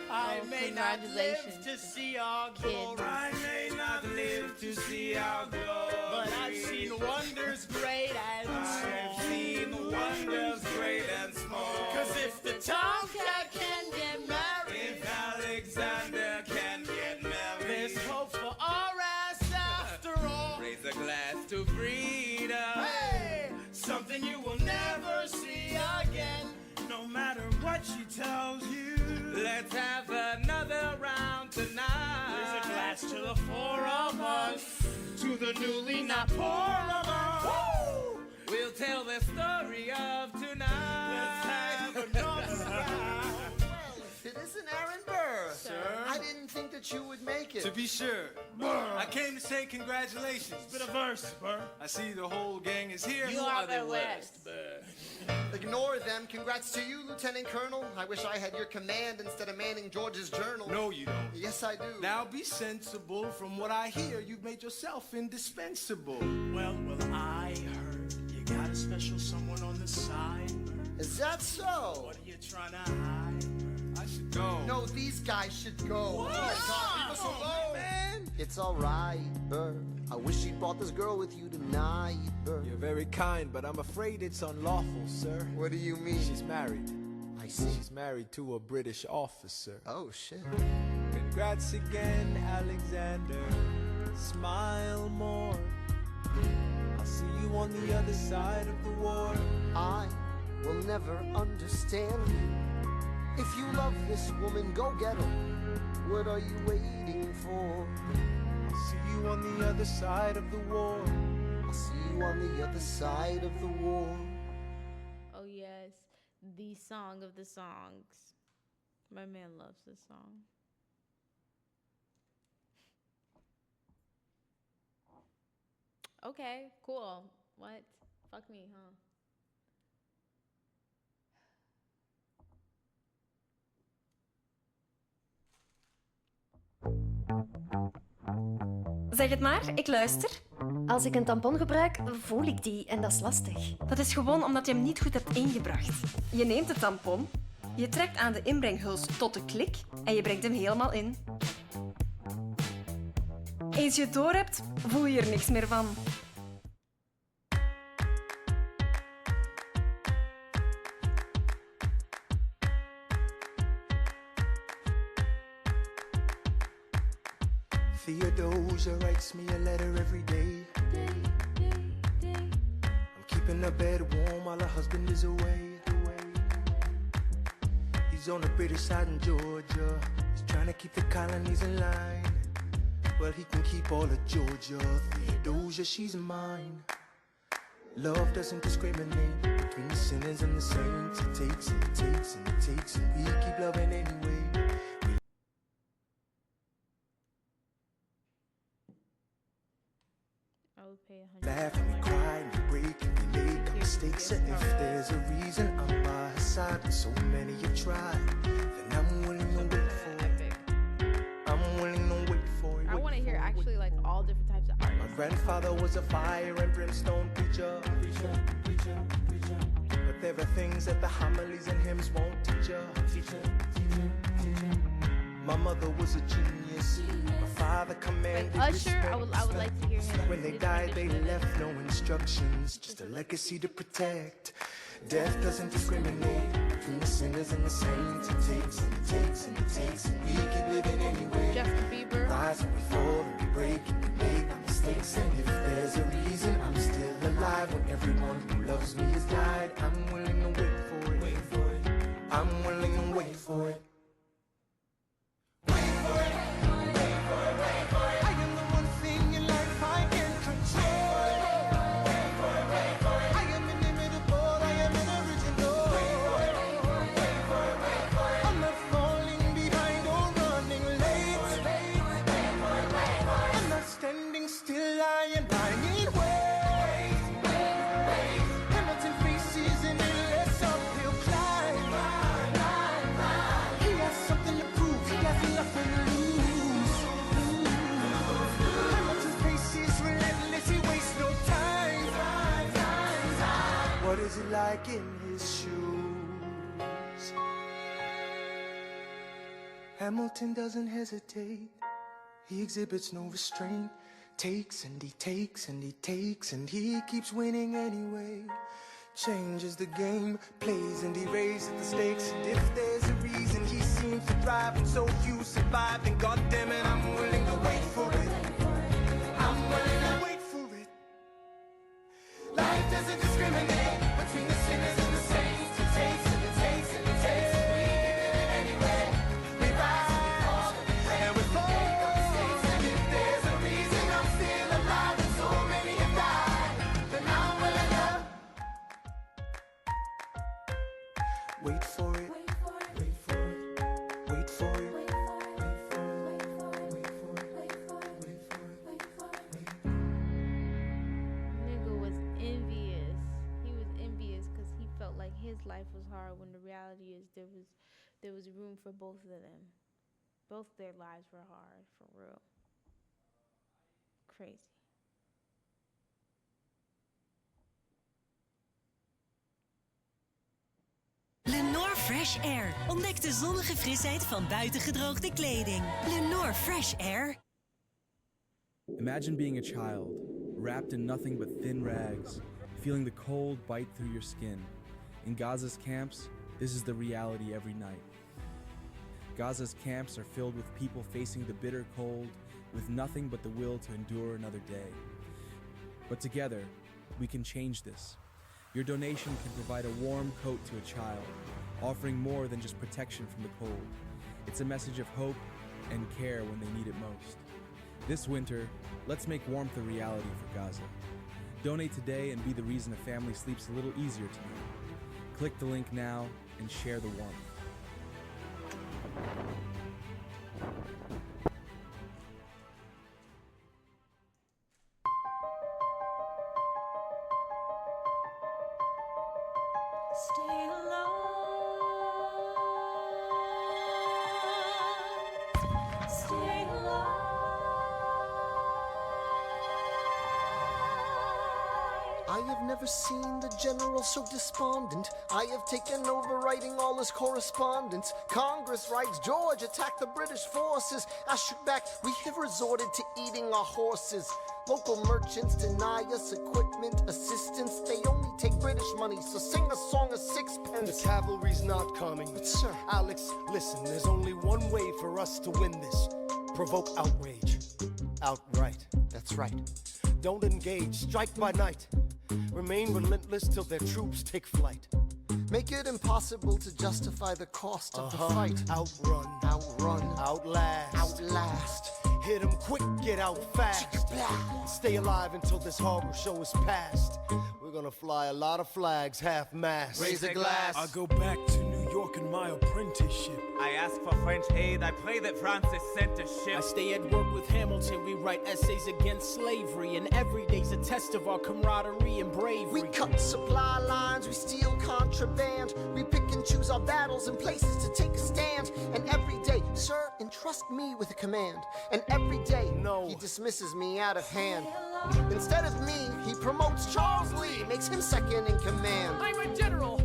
C: I may not live
A: congratulations,
C: to see our
A: kid.
C: glory. I may not live to see our glory. But I've seen wonders great and small. I've seen wonders great and small. 'Cause if the tomcat can get married, if Alexander can get married, there's hope for our ass after all. Raise a glass to freedom. Hey, something you will never see again. No matter what she tells you. Let's have another round tonight. There's a glass to the 4 of us, to the newly not poor of us. Woo! We'll tell the story of tonight. Let's have another round.
D: Well, if it isn't Aaron Burr,
C: Sir?
D: I didn't think that you would make it.
L: To be sure. I came to say congratulations.
M: Spit a verse, Burr.
L: I see the whole gang is here.
M: You
L: Who
M: are
L: the
M: the
L: West?
D: Ignore them. Congrats to you, Lieutenant Colonel. I wish I had your command instead of manning George's journal.
L: No, you don't.
D: Yes, I do.
L: Now be sensible. From what I hear, you've made yourself indispensable.
M: Well, I heard you got a special someone on the side, Burr.
D: Is that so?
M: What are you trying to hide,
L: I should go.
D: No, these guys should go.
M: Whoa.
D: Oh my God, leave us alone, man. It's all right, Burr. I wish you'd brought this girl with you tonight, Burr.
B: You're very kind, but I'm afraid it's unlawful, sir.
D: What do you mean?
B: She's married.
D: I see.
B: She's married to a British officer.
D: Oh, shit.
B: Congrats again, Alexander. Smile more. I'll see you on the other side of the war.
D: I will never understand you. If you love this woman, go get her. What are you waiting for?
B: I'll see you on the other side of the war.
D: I'll see you on the other side of the war.
A: Oh yes, the song of the songs. My man loves this song. Okay, cool. What? Fuck me, huh?
J: Zeg het maar, ik luister.
N: Als ik een tampon gebruik, voel ik die en dat is lastig.
J: Dat is gewoon omdat je hem niet goed hebt ingebracht. Je neemt de tampon, je trekt aan de inbrenghuls tot de klik en je brengt hem helemaal in. Eens je het door hebt, voel je er niks meer van.
C: Theodosia writes me a letter every day. I'm keeping her bed warm while her husband is away. He's on the British side in Georgia. He's trying to keep the colonies in line. Well, he can keep all of Georgia. Theodosia, she's mine. Love doesn't discriminate between the sinners and the saints. It takes and it takes and it takes, and we keep loving anyway. Laugh and we cry and we break and we make our mistakes. And if there's a reason I'm by her side, and so many have tried, then I'm willing to wait for it. I'm willing to wait for it.
A: I want to hear actually like all different types of artists.
C: My grandfather was a fire and brimstone preacher. But there are things that the homilies and hymns won't teach you. My mother was a genius. My father commanded
A: Like Usher,
C: respect.
A: I would like to hear him.
C: When they died, they left no instructions, just a legacy to protect. Death doesn't discriminate between the sinners and the saints. It takes and it takes and it takes, and we keep living anyway.
A: Justin Bieber.
C: Rise and we fall and we break and we make our mistakes. And if there's a reason I'm still alive, when everyone who loves me has died, I'm willing to wait for it. I'm willing to wait for it. What is it like in his shoes? Hamilton doesn't hesitate. He exhibits no restraint. Takes and he takes and he takes and he keeps winning anyway. Changes the game, plays and he raises the stakes. And if there's a reason he seems to thrive and so few survive, then goddamn it, I'm willing to wait for it. I'm willing to wait for it. Life doesn't discriminate between the sinners and the saints. It takes and it takes and it takes, and we keep living anyway. We rise and we fall and we pray and we make our mistakes. And if there's a reason I'm still alive and so many have died, then I'm willing to wait for it. Wait for it. Wait for it. Wait for it.
A: reality is there was room for both of them. Both their lives were hard, for real. Crazy.
K: Lenore Fresh Air. Ontdek de zonnige frisheid van buitengedroogde kleding. Lenore Fresh Air.
O: Imagine being a child, wrapped in nothing but thin rags, feeling the cold bite through your skin. In Gaza's camps, this is the reality every night. Gaza's camps are filled with people facing the bitter cold with nothing but the will to endure another day. But together, we can change this. Your donation can provide a warm coat to a child, offering more than just protection from the cold. It's a message of hope and care when they need it most. This winter, let's make warmth a reality for Gaza. Donate today and be the reason a family sleeps a little easier tonight. Click the link now and share the warmth.
E: Stay alive. Stay alive.
D: I have never seen the general so despondent. I have taken over writing all his correspondence. Congress writes, George attacked the British forces. I shoot back, we have resorted to eating our horses. Local merchants deny us equipment, assistance. They only take British money, so sing a song of sixpence.
L: The cavalry's not coming.
D: But sir,
L: Alex, listen, there's only one way for us to win this. Provoke outrage. Outright.
D: that's right.
L: Don't engage, strike by night. Remain relentless till their troops take flight.
D: Make it impossible to justify the cost of the fight.
L: Outrun.
D: Outrun.
L: Outlast.
D: Outlast.
L: Hit 'em quick, get out fast. Stay alive until this horror show is past. We're gonna fly a lot of flags, half-mast.
F: Raise a glass.
B: I go back to New York in my apprenticeship.
F: I ask for French aid, I pray that France is sent a ship.
C: I stay at work with Hamilton, we write essays against slavery, and every day's a test of our camaraderie and bravery.
D: We cut supply lines, we steal contraband. We pick and choose our battles and places to take a stand. And every day, sir, entrust me with a command. And every day, he dismisses me out of hand. Instead of me, he promotes Charles Lee, makes him second in command.
C: I'm a general.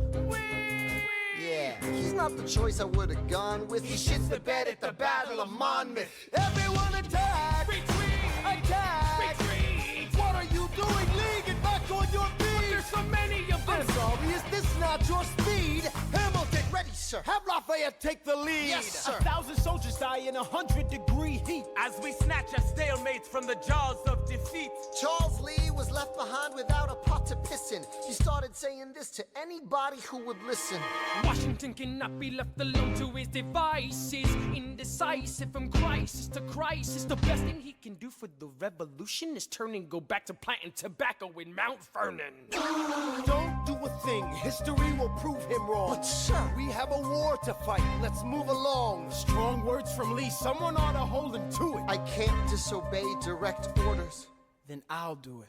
D: Yeah, he's not the choice I would have gone with. He shits the bed at the Battle of Monmouth. Everyone attack!
C: Retreat!
D: Attack!
C: Retreat!
L: What are you doing? Lee, get back on your feet!
C: But there's so many of them!
L: I'm sorry, is this not your speed?
D: Hamilton, ready, sir.
L: Have Lafayette take the lead!
D: Yes, sir.
C: 1,000 soldiers die in 100-degree heat.
F: As we snatch a stalemate from the jaws of defeat.
D: Charles Lee was left behind without a pot to piss in. He started saying this to anybody who would listen.
C: Washington cannot be left alone to his devices. Indecisive from crisis to crisis. The best thing he can do for the revolution is turn and go back to planting tobacco in Mount Vernon.
L: Don't do a thing, history will prove him wrong.
D: But sir,
L: we have a war to fight, let's move along. Strong words from Lee, someone ought to hold him to it.
D: I can't disobey direct orders.
C: Then I'll do it.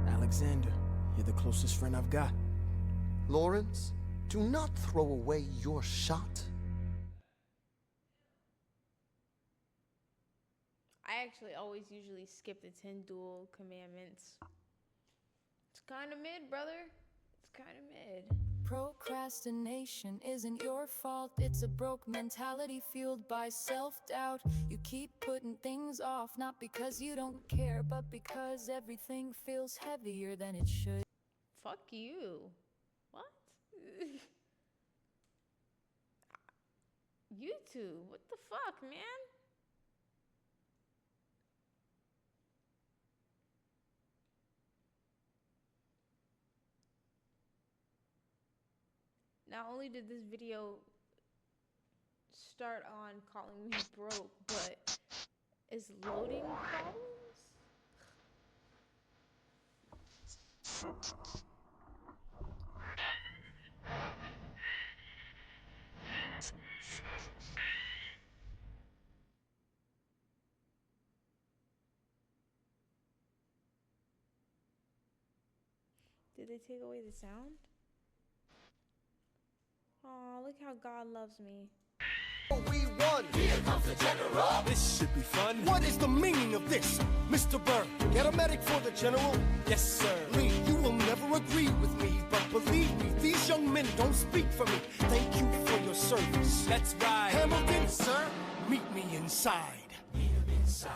C: Alexander, you're the closest friend I've got.
D: Lawrence, do not throw away your shot.
A: I actually always usually skip the 10 dual commandments. It's kind of mid, brother. It's kind of mid.
E: Procrastination isn't your fault. It's a broke mentality fueled by self-doubt. You keep putting things off, not because you don't care, but because everything feels heavier than it should.
A: Fuck you. What? You two, what the fuck, man? Not only did this video start on calling me broke, but it's loading problems? Did they take away the sound? look how God loves me.
L: We won.
I: Here comes the general.
L: This should be fun. What is the meaning of this, Mr. Burr? Get a medic for the general. Yes, sir. Lee, you will never agree with me, but believe me, these young men don't speak for me. Thank you for your service. That's right. Hamilton, sir, meet me inside.
I: Meet him inside.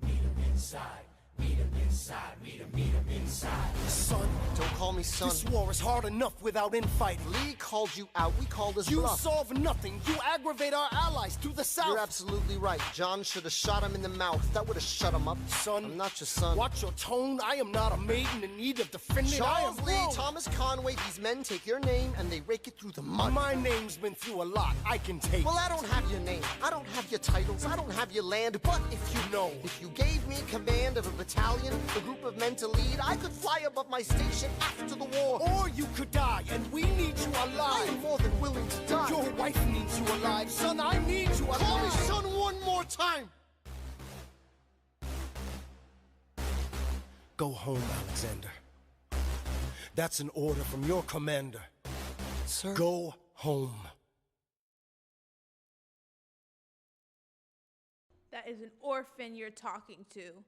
I: Meet him inside. Meet him inside. Meet him inside.
L: Son,
P: don't call me son.
L: This war is hard enough without infighting.
P: Lee called you out. We called his
L: You
P: bluff.
L: solve nothing. You aggravate our allies to the south.
P: You're absolutely right. John should have shot him in the mouth. That would have shut him up.
L: Son,
P: I'm not your son.
L: Watch your tone. I am not a maiden in need of defending. I am
P: Charles Lee,
L: wrong.
P: Thomas Conway, these men take your name and they rake it through the mud.
L: My name's been through a lot. I can take.
P: Well, I don't have your name. I don't have your titles. I don't have your land. But if you know, if you gave me command of a battalion, a group of men to lead, I could fly above my station after the war.
L: Or you could die, and we need you alive.
P: I am more than willing to die.
L: Your wife needs you alive. Son, I need you alive.
P: Call me son one more time.
L: Go home, Alexander. That's an order from your commander.
P: Sir?
L: Go home.
A: That is an orphan you're talking to.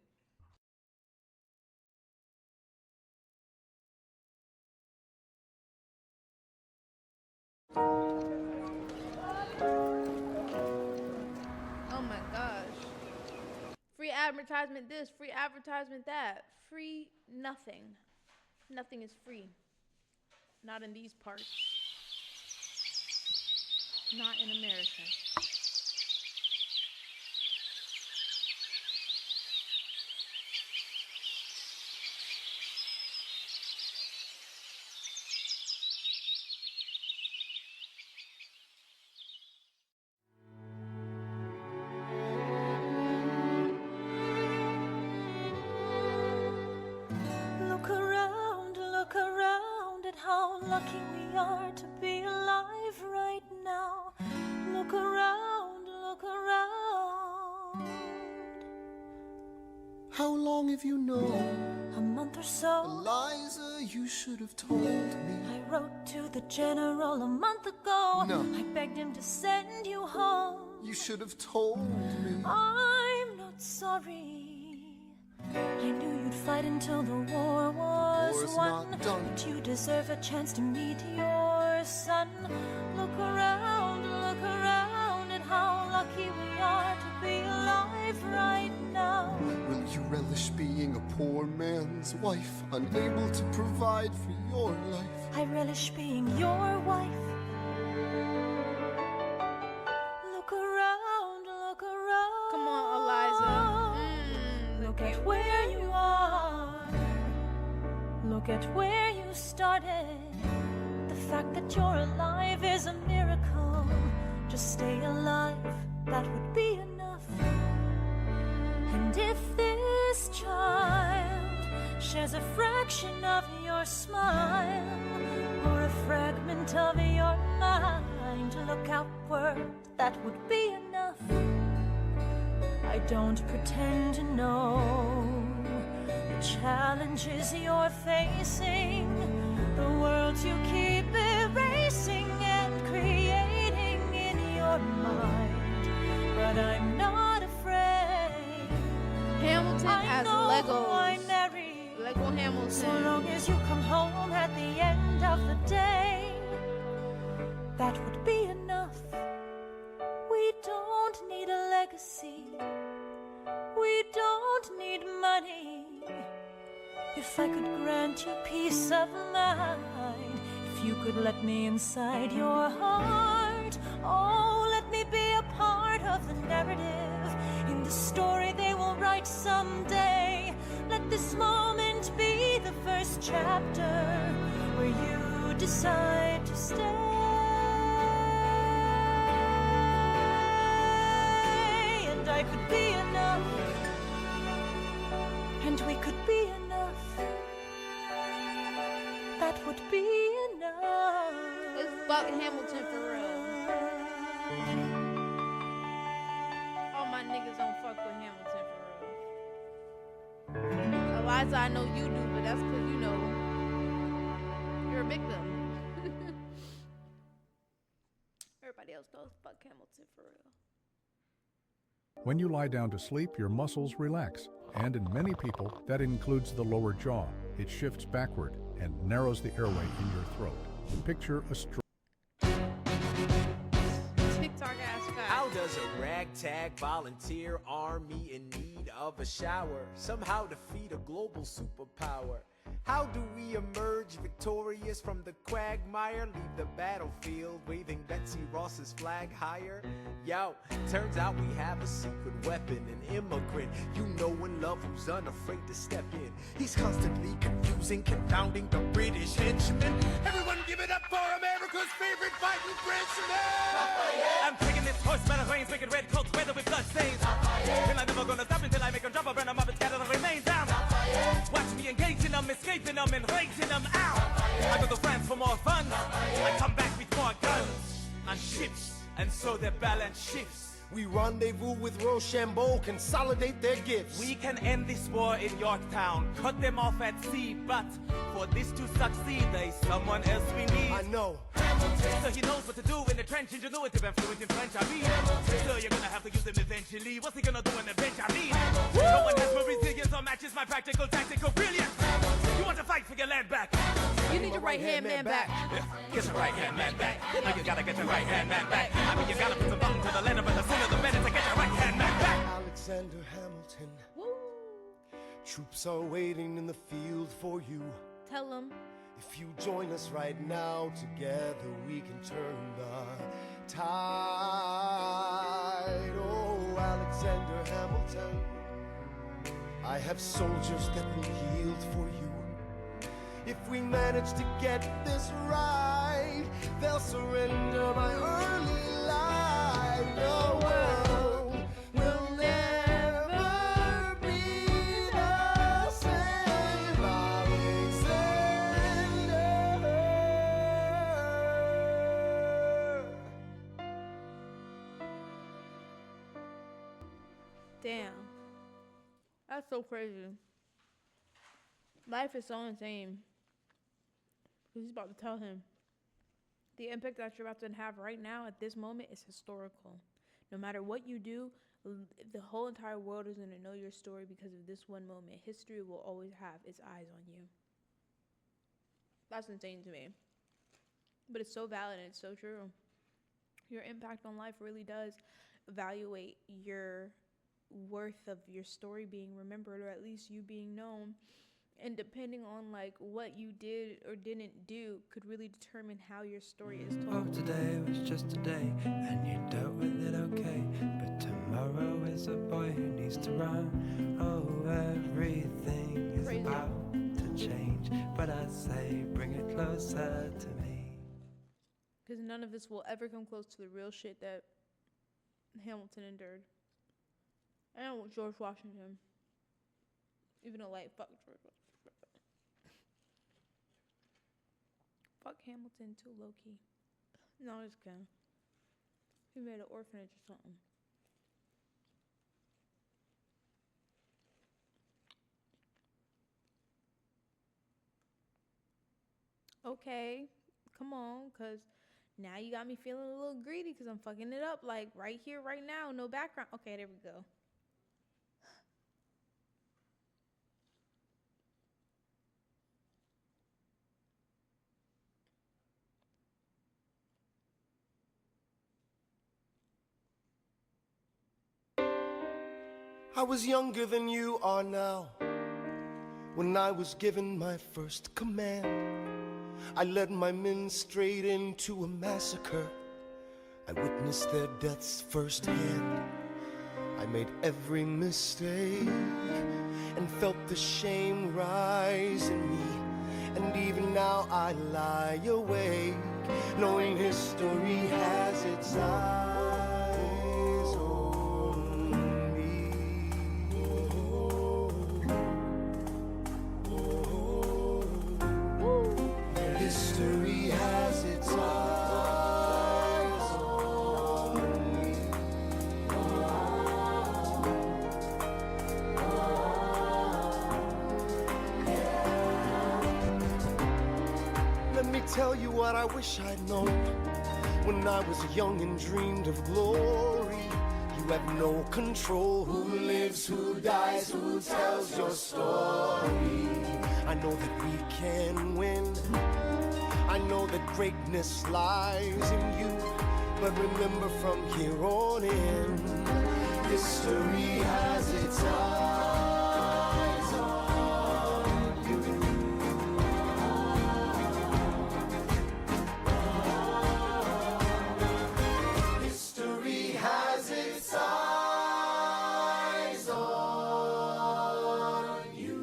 A: Oh my gosh. Free advertisement this, free advertisement that. Free nothing. Nothing is free. Not in these parts. Not in America.
E: Look around at how lucky we are to be alive right now. Look around, look around.
P: How long have you known?
E: A month or so.
P: Eliza, you should have told me.
E: I wrote to the general a month ago.
P: No.
E: I begged him to send you home.
P: You should have told me.
E: I'm not sorry. I knew you'd fight until the war was
P: War's
E: won.
P: not done.
E: But you deserve a chance to meet your son. Look around at how lucky we are to be alive right now.
P: Will you relish being a poor man's wife, unable to provide for your life?
E: I relish being your wife. Look around.
A: Come on, Eliza.
E: Look at where you are. Look at where you started. The fact that you're alive is a miracle. Just stay alive, that would be enough. And if this child shares a fraction of your smile, or a fragment of your mind, look outward, that would be enough. I don't pretend to know the challenges you're facing, the worlds you keep erasing and creating in your mind. But I'm not afraid.
A: Hamilton as Legos.
E: I marry.
A: Lego Hamilton.
E: So long as you come home at the end of the day, that would be enough. We don't need a legacy. We don't need money. If I could grant you peace of mind, if you could let me inside your heart, oh, let me be a part of the narrative in the story they will write someday. Let this moment be the first chapter where you decide to stay. And I could be enough, and we could be enough. That would be enough.
A: Let's fuck Hamilton for real. All my niggas don't fuck with Hamilton for real. Eliza, I know you do, but that's because you know you're a victim. everybody else goes, fuck Hamilton for real.
Q: When you lie down to sleep, your muscles relax, and in many people, that includes the lower jaw. It shifts backward and narrows the airway in your throat. Picture a stroke.
A: TikTok ass guy.
C: How does a ragtag volunteer army in need of a shower somehow defeat a global superpower? How do we emerge victorious from the quagmire? Leave the battlefield waving Betsy Ross's flag higher? Yo, turns out we have a secret weapon, an immigrant you know and love who's unafraid to step in. He's constantly confusing, confounding the British henchmen. Everyone give it up for America's favorite fighting Frenchman!
F: I'm taking this horse by the reins, making red coats weather with blood stains. And I'm never gonna stop until I make them drop, burn them up and scatter the remains down. Watch me engaging them, escaping them, and raising them out. I go to France for more fun. I come back with more guns and ships, and so their balance shifts.
L: We rendezvous with Rochambeau, consolidate their gifts.
F: We can end this war in Yorktown, cut them off at sea, but for this to succeed, there's someone else we need.
L: I know.
F: So he knows what to do in the trench, ingenuitive and fluent in French, I mean. So you're gonna have to use him eventually. What's he gonna do in the bench, I mean? No one has more resilience or matches my practical, tactical brilliance. You want to fight for your land back?
A: You need your right-hand man back.
F: Get your right-hand man back. Now you gotta get your right-hand man back. I mean, you gotta put some bone to the letter, but the sooner the better to get your right-hand man back.
L: Alexander Hamilton. Troops are waiting in the field for you.
A: Tell them.
L: If you join us right now, together we can turn the tide. Oh, Alexander Hamilton, I have soldiers that will yield for you. If we manage to get this right, they'll surrender my early life. The world will never be the same.
A: Damn. That's so crazy. Life is so insane. He's about to tell him the impact that you're about to have right now at this moment is historical. No matter what you do, the whole entire world is going to know your story because of this one moment. History will always have its eyes on you. That's insane to me. But it's so valid and it's so true. Your impact on life really does evaluate your worth of your story being remembered, or at least you being known. And depending on like what you did or didn't do could really determine how your story is told.
R: Oh, today was just a day and you dealt with it okay, but tomorrow is a boy who needs to run. Oh, everything is
A: Crazy.
R: About to change, but I say bring it closer to me.
A: Because none of this will ever come close to the real shit that Hamilton endured. And George Washington. Even though, like, fuck George Washington. Fuck Hamilton too, low-key. No, I'm just kidding. He made an orphanage or something. Okay, come on, because now you got me feeling a little greedy because I'm fucking it up, like, right here, right now, no background. Okay, there we go.
L: I was younger than you are now. When I was given my first command, I led my men straight into a massacre. I witnessed their deaths firsthand. I made every mistake and felt the shame rise in me. And even now I lie awake, knowing history has its eyes on me. History has its eyes on me. Let me tell you what I wish I'd known when I was young and dreamed of glory. You have no control. Who lives, who dies, who tells your story? I know that we can win. I know that greatness lies in you. But remember, from here on in, history has its eyes on you. History has its eyes on you.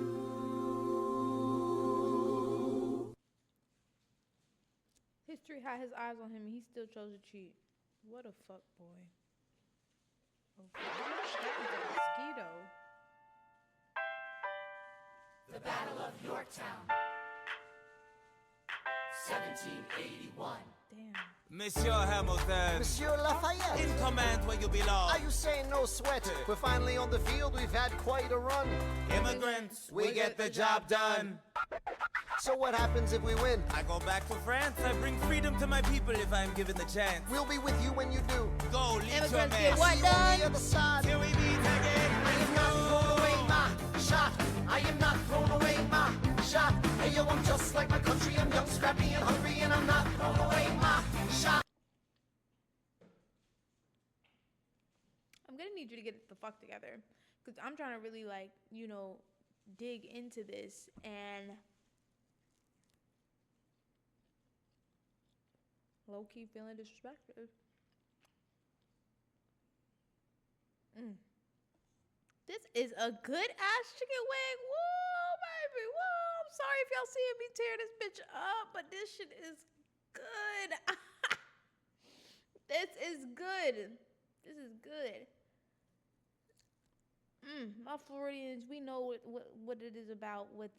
A: History had his eyes on him and he still chose to cheat. What a fuck boy. Okay. That was a mosquito.
I: The Battle of Yorktown, 1781.
A: Damn.
F: Monsieur Hamilton.
P: Monsieur Lafayette.
F: In command where you belong.
P: Are you saying no sweat? We're finally on the field, we've had quite a run.
F: Immigrants, we get the job done.
P: So what happens if we win?
F: I go back to France. I bring freedom to my people if I'm given the chance.
P: We'll be with you when you do.
F: Go, lead your
A: Immigrants
F: man.
A: get what
P: See you on
A: done?
P: the other side.
F: Till we meet again.
P: I am not throwing away my shot. I am not throwing away my shot. Hey yo, I'm just like my country. I'm young, scrappy, and hungry, and I'm not throwing away my shot.
A: I'm gonna need you to get the fuck together. Because I'm trying to really, like, you know, dig into this. And low-key feeling disrespected. This is a good ass chicken wing. Whoa, baby. Whoa. I'm sorry if y'all seeing me tear this bitch up, but this shit is good. This is good. This is good. My Floridians, we know what it is about with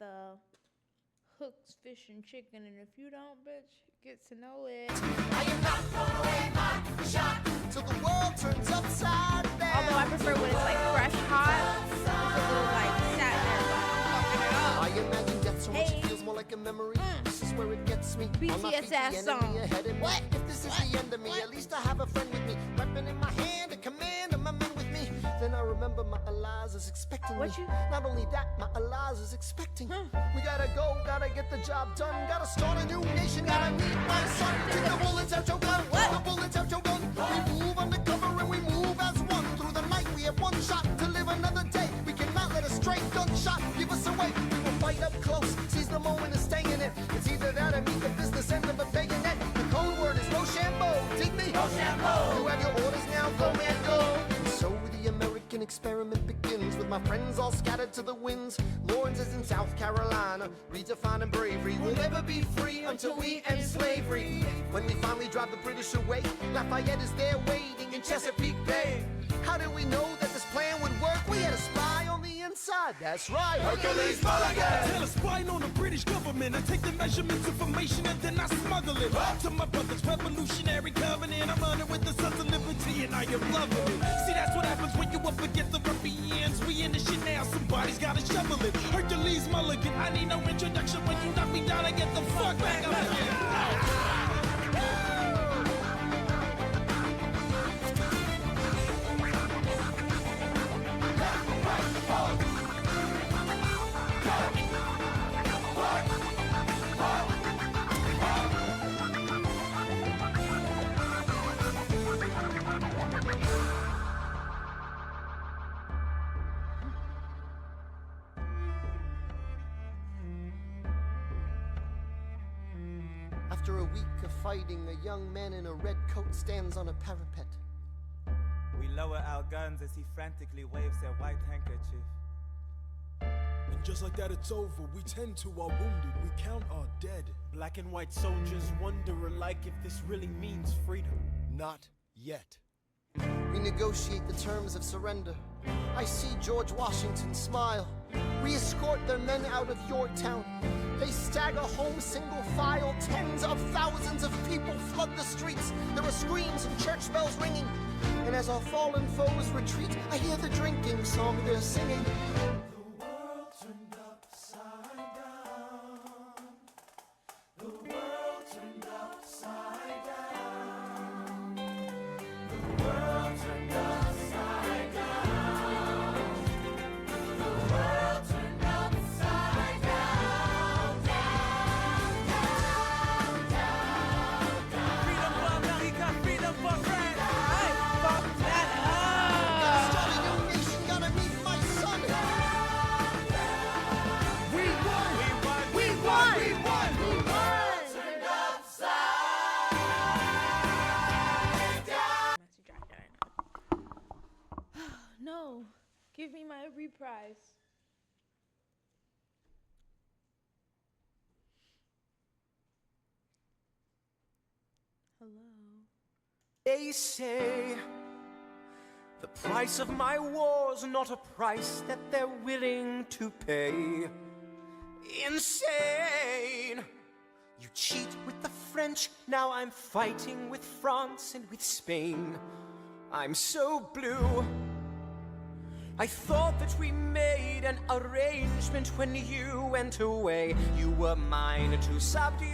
A: hooks, fish, and chicken. And if you don't, bitch, get to know it.
P: I am not throwing away my shot till the world turns upside down.
A: Although I prefer when it's like fresh hot. It's a little like sat there, but I'm fucking it up.
P: I imagine death so much it feels more like a memory. This is where it gets me. On my feet, the
A: BTS
P: enemy
A: song.
P: ahead of me.
A: What?
P: If this is the end of me, at least I have a friend with me. Weapon in my hand, a command, and my men with me. Then I remember my Eliza is expecting me. Not only that, my Eliza is expecting. We gotta go, gotta get the job done. Gotta start a new nation, gotta meet my son. Take the bullets out your gun, the bullets out your gun. We move undercover and we move as one. Through the night we have one shot to live another day. We cannot let a stray gunshot give us away. We will fight up close, seize the moment and stay in it. It's either that or meet the business end of a bayonet. The code word is Rochambeau, dig me? Rochambeau. You have your orders now, go man, go. And so the American experiment begins with my friends all scattered to the winds. Lawrence is in South Carolina, redefining bravery. We'll never be free until we end slavery. When we finally drive the British away, Lafayette is there waiting in Chesapeake Bay. How did we know that this plan would work? We had a spy on the inside, that's right. Hercules Mulligan!
B: Tell a spy on the British government. I take the measurements, information, and then I smuggle it to my brother's revolutionary covenant. I'm running with the Sons of Liberty, and I am loving it. See, that's what happens when you up against the Ruffians. We in the shit now, somebody's gotta shovel it. Hercules Mulligan, I need no introduction. When you knock me down, I get the fuck back up again.
P: After a week of fighting, a young man in a red coat stands on a parapet.
F: We lower our guns as he frantically waves their white handkerchief.
B: And just like that, it's over. We tend to our wounded. We count our dead.
C: Black and white soldiers wonder alike if this really means freedom.
B: Not yet.
P: We negotiate the terms of surrender. I see George Washington smile. We escort their men out of Yorktown. They stagger home single file. Tens of thousands of people flood the streets. There are screams and church bells ringing. And as our fallen foes retreat, I hear the drinking song they're singing.
I: The world turned upside down. The world turned upside down.
A: Give me my reprise. Hello.
C: They say the price of my war's not a price that they're willing to pay. Insane! You cheat with the French, now I'm fighting with France and with Spain. I'm so blue. I thought that we made an arrangement when you went away. You were mine to subdue.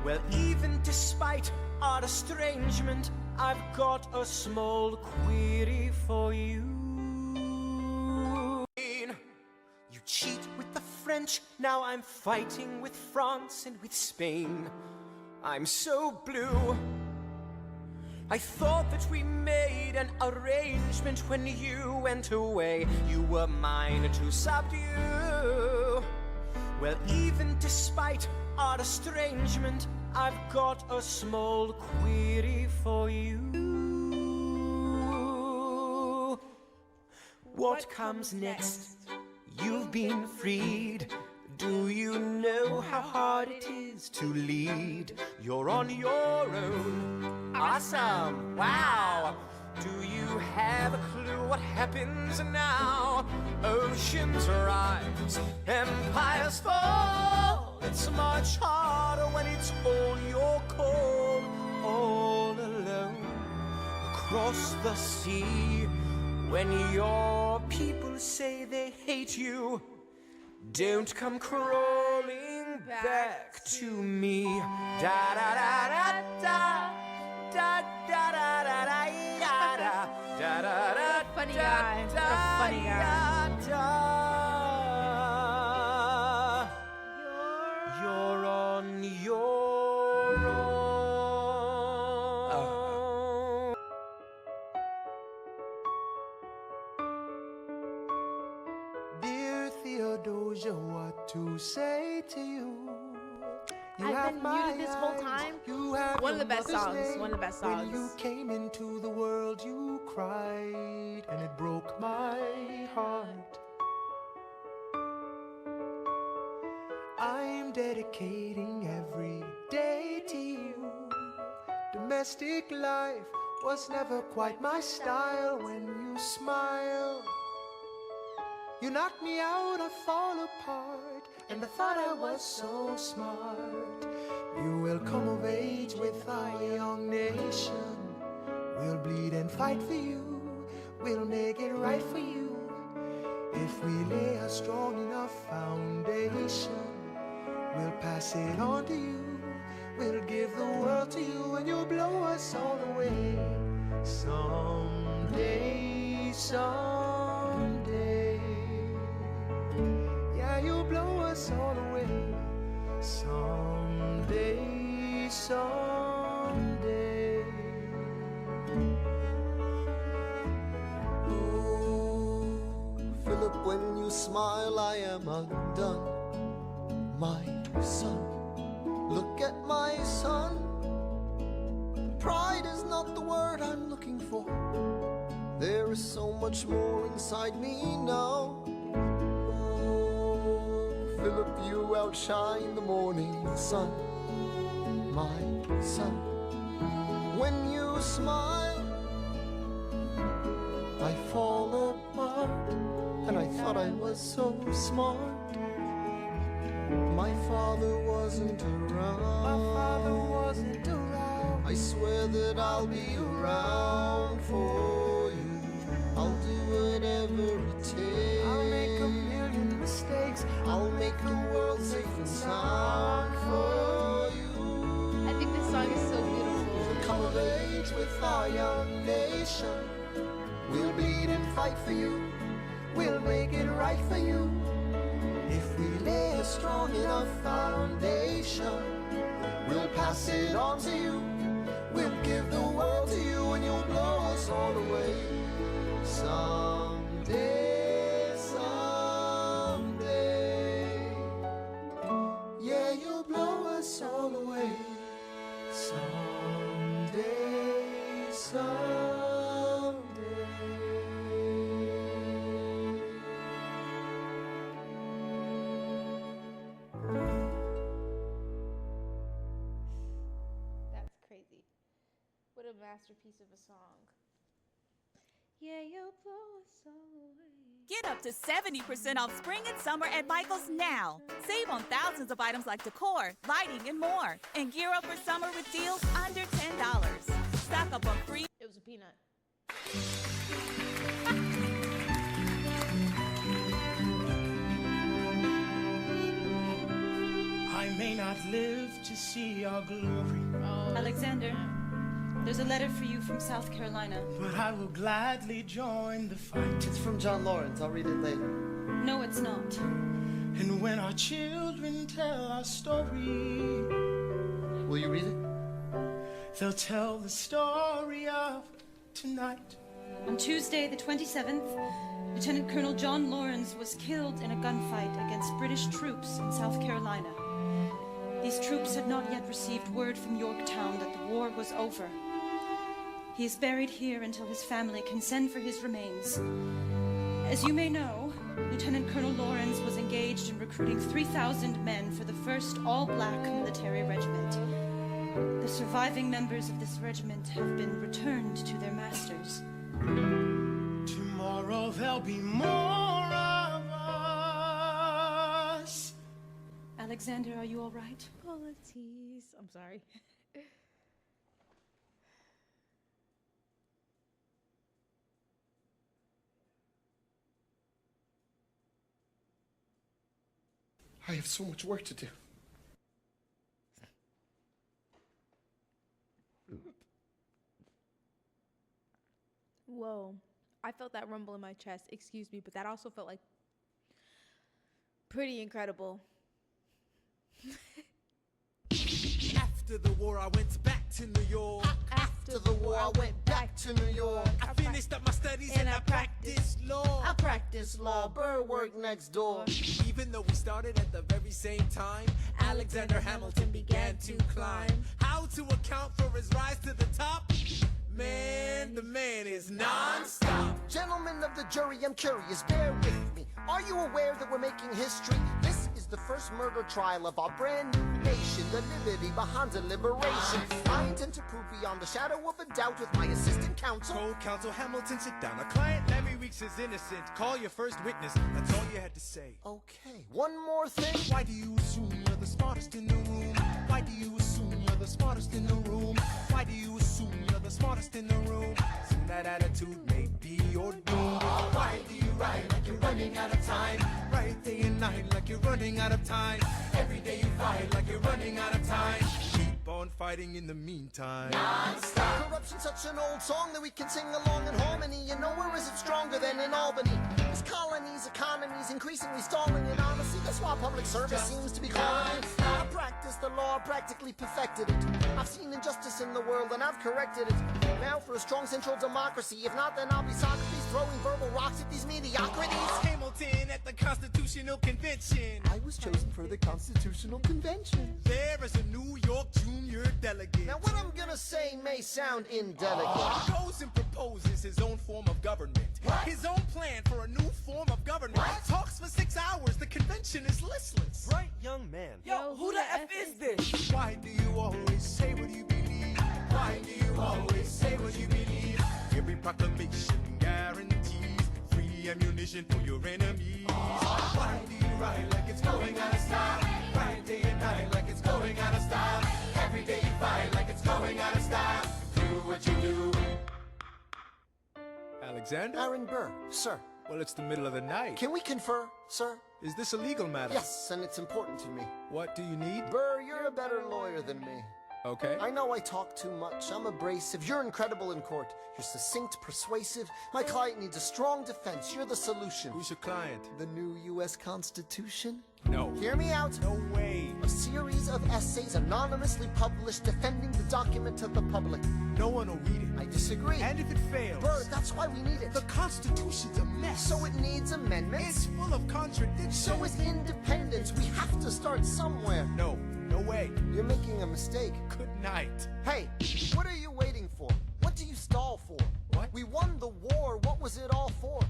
C: Well, even despite our estrangement, I've got a small query for you. You cheat with the French, now I'm fighting with France and with Spain. I'm so blue. I thought that we made an arrangement when you went away. You were mine to subdue. Well, even despite our estrangement, I've got a small query for you. What comes next? You've been freed. Do you know how hard it is to lead? You're on your own. Awesome! Wow! Do you have a clue what happens now? Oceans rise, empires fall. It's much harder when it's all your call. All alone across the sea. When your people say they hate you, don't come crawling back to me. Da da da da da da da da da da da da da da.
A: Funny guy. What a funny guy.
C: You're on your own.
D: Dear Theodosia, what to say to you?
A: I've been muted this whole time. One of the best songs. One of the best songs.
D: When you came into the world, you cried, and it broke my heart. I'm dedicating every day to you. Domestic life was never quite my style. When you smile, you knock me out, I fall apart, and I thought I was so smart. You will come of age with our young nation. We'll bleed and fight for you. We'll make it right for you. If we lay a strong enough foundation, we'll pass it on to you. We'll give the world to you, and you'll blow us all away. Someday, someday. Yeah, you'll blow us all away. Someday, someday.
P: Oh, Philip, when you smile, I am undone. My son, look at my son. Pride is not the word I'm looking for. There is so much more inside me now. Philip, you outshine the morning sun, my son. When you smile, I fall apart, and I thought I was so smart. My father wasn't around.
D: My father wasn't around.
P: I swear that I'll be around for you. I'll do whatever it takes.
D: I'll make a million mistakes.
P: I'll make the world safe and sound for you.
A: I think this song is so beautiful.
P: We'll come of age with our young nation. We'll bleed and fight for you.
D: We'll make it right for you.
P: If we lay a strong enough foundation, we'll pass it on to you. We'll give the world to you, and you'll blow us all away. Someday, someday.
D: Yeah, you'll blow us all away. Someday, someday.
A: What a masterpiece of a song. Yeah, you'll blow us all away.
S: Get up to 70% off spring and summer at Michael's now. Save on thousands of items like decor, lighting, and more. And gear up for summer with deals under $10. Stock up on free.
A: It was a peanut.
M: I may not live to see your glory.
T: Alexander, there's a letter for you from South Carolina.
M: But I will gladly join the fight.
P: It's from John Lawrence. I'll read it later.
T: No, it's not.
M: And when our children tell our story,
P: will you read it?
M: They'll tell the story of tonight.
T: On Tuesday, the 27th, Lieutenant Colonel John Lawrence was killed in a gunfight against British troops in South Carolina. These troops had not yet received word from Yorktown that the war was over. He is buried here until his family can send for his remains. As you may know, Lieutenant Colonel Lawrence was engaged in recruiting 3,000 men for the 1st all-black military regiment. The surviving members of this regiment have been returned to their masters.
M: Tomorrow there'll be more of us.
T: Alexander, are you all right?
A: Apologies. I'm sorry.
L: I have so much work to do.
A: Whoa. I felt that rumble in my chest. Excuse me, but that also felt like pretty incredible.
B: After the war, I went back to New York.
P: After the war, I went back to New York.
B: I finished up my studies and I practiced law.
P: I practiced law. Burr worked next door.
B: Even though we started at the very same time, Alexander Hamilton began to climb. How to account for his rise to the top? Man, the man is non-stop.
P: Gentlemen of the jury, I'm curious, bear with me. Are you aware that we're making history? This is the first murder trial of our brand new nation, the liberty behind the liberation. I intend to prove beyond the shadow of a doubt with my assistant counsel.
B: Co-counsel Hamilton, sit down. Our client Larry Weeks is innocent. Call your first witness. That's all you had to say.
P: Okay, one more thing.
B: Why do you assume you're the smartest in the room? Why do you assume you're the smartest in the room? Why do you assume you're the smartest in the room? Soon that attitude may be your doom. Why do you write like you're running out of time? Write day and night like you're running out of time. Every day you fight like you're running out of time. Keep on fighting in the meantime.
P: Non-stop. Corruption's such an old song that we can sing along in harmony. You know, where is it stronger than in Albany? As colonies, economies increasingly stalling, and honestly, that's why public service seems to be calling me. I practiced the law, practically perfected it. I've seen injustice in the world and I've corrected it. Now for a strong central democracy. If not, then I'll be Socrates throwing verbal rocks at these mediocrities.
B: Hamilton at the Constitutional Convention.
P: I was chosen for the Constitutional Convention.
B: There is a New York junior delegate.
P: Now what I'm gonna say may sound indelicate.
B: He goes and proposes his own form of government. His own plan for a new form of government. Talks for 6 hours. The convention is listless.
F: Right, young man.
A: Yo, who the F is this?
B: Why do you always say what you believe? Why do you always say what you believe? Every proclamation guarantees free ammunition for your enemies. Why do you write like it's going out of style? Write day and night like it's going out of style. Every day you fight like it's going out of style. Do what you do. Alexander?
P: Aaron Burr, sir.
B: Well, it's the middle of the night.
P: Can we confer, sir?
B: Is this a legal matter?
P: Yes, and it's important to me.
B: What do you need?
P: Burr, you're a better lawyer than me.
B: Okay.
P: I know I talk too much. I'm abrasive. You're incredible in court. You're succinct, persuasive. My client needs a strong defense. You're the solution.
B: Who's your client?
P: The new U.S. Constitution?
B: No.
P: Hear me out.
B: No way.
P: A series of essays anonymously published defending the document to the public.
B: No one will read it.
P: I disagree.
B: And if it fails?
P: Burr, that's why we need it.
B: The Constitution's a mess.
P: So it needs amendments?
B: It's full of contradictions.
P: So is independence. We have to start somewhere.
B: No. No way.
P: You're making a mistake.
B: Good night.
P: Hey, what are you waiting for? What do you stall for?
B: What?
P: We won the war. What was it all for?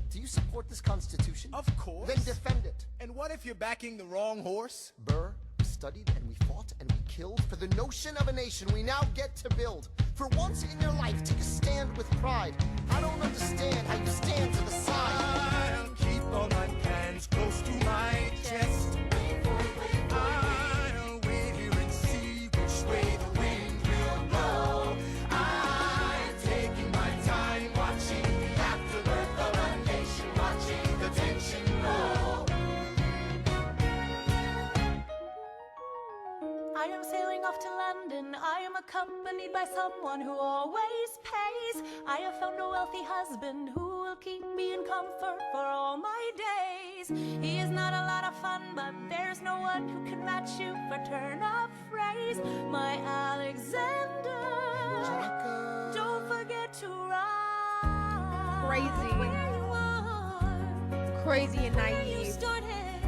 P: Do you support this Constitution?
B: Of course.
P: Then defend it.
B: And what if you're backing the wrong horse?
P: Burr, we studied and we fought and we killed for the notion of a nation we now get to build. For once in your life, take a stand with pride. I don't understand how you stand to the side.
C: I'll keep all my plans close to my chest. I'll wait here and see which way the wind will blow. I'm taking my time, watching the afterbirth of a nation, watching the tension grow.
E: I am sailing off to London. I am accompanied by someone who always pays. I have found a wealthy husband who will keep me in comfort for all my days. He is not a lot of fun, but there's no one who can match you for turn of phrase. My Alexander, don't forget to ride.
A: Crazy.
E: Where you are.
A: Crazy and
E: Where you
A: naive.
E: started.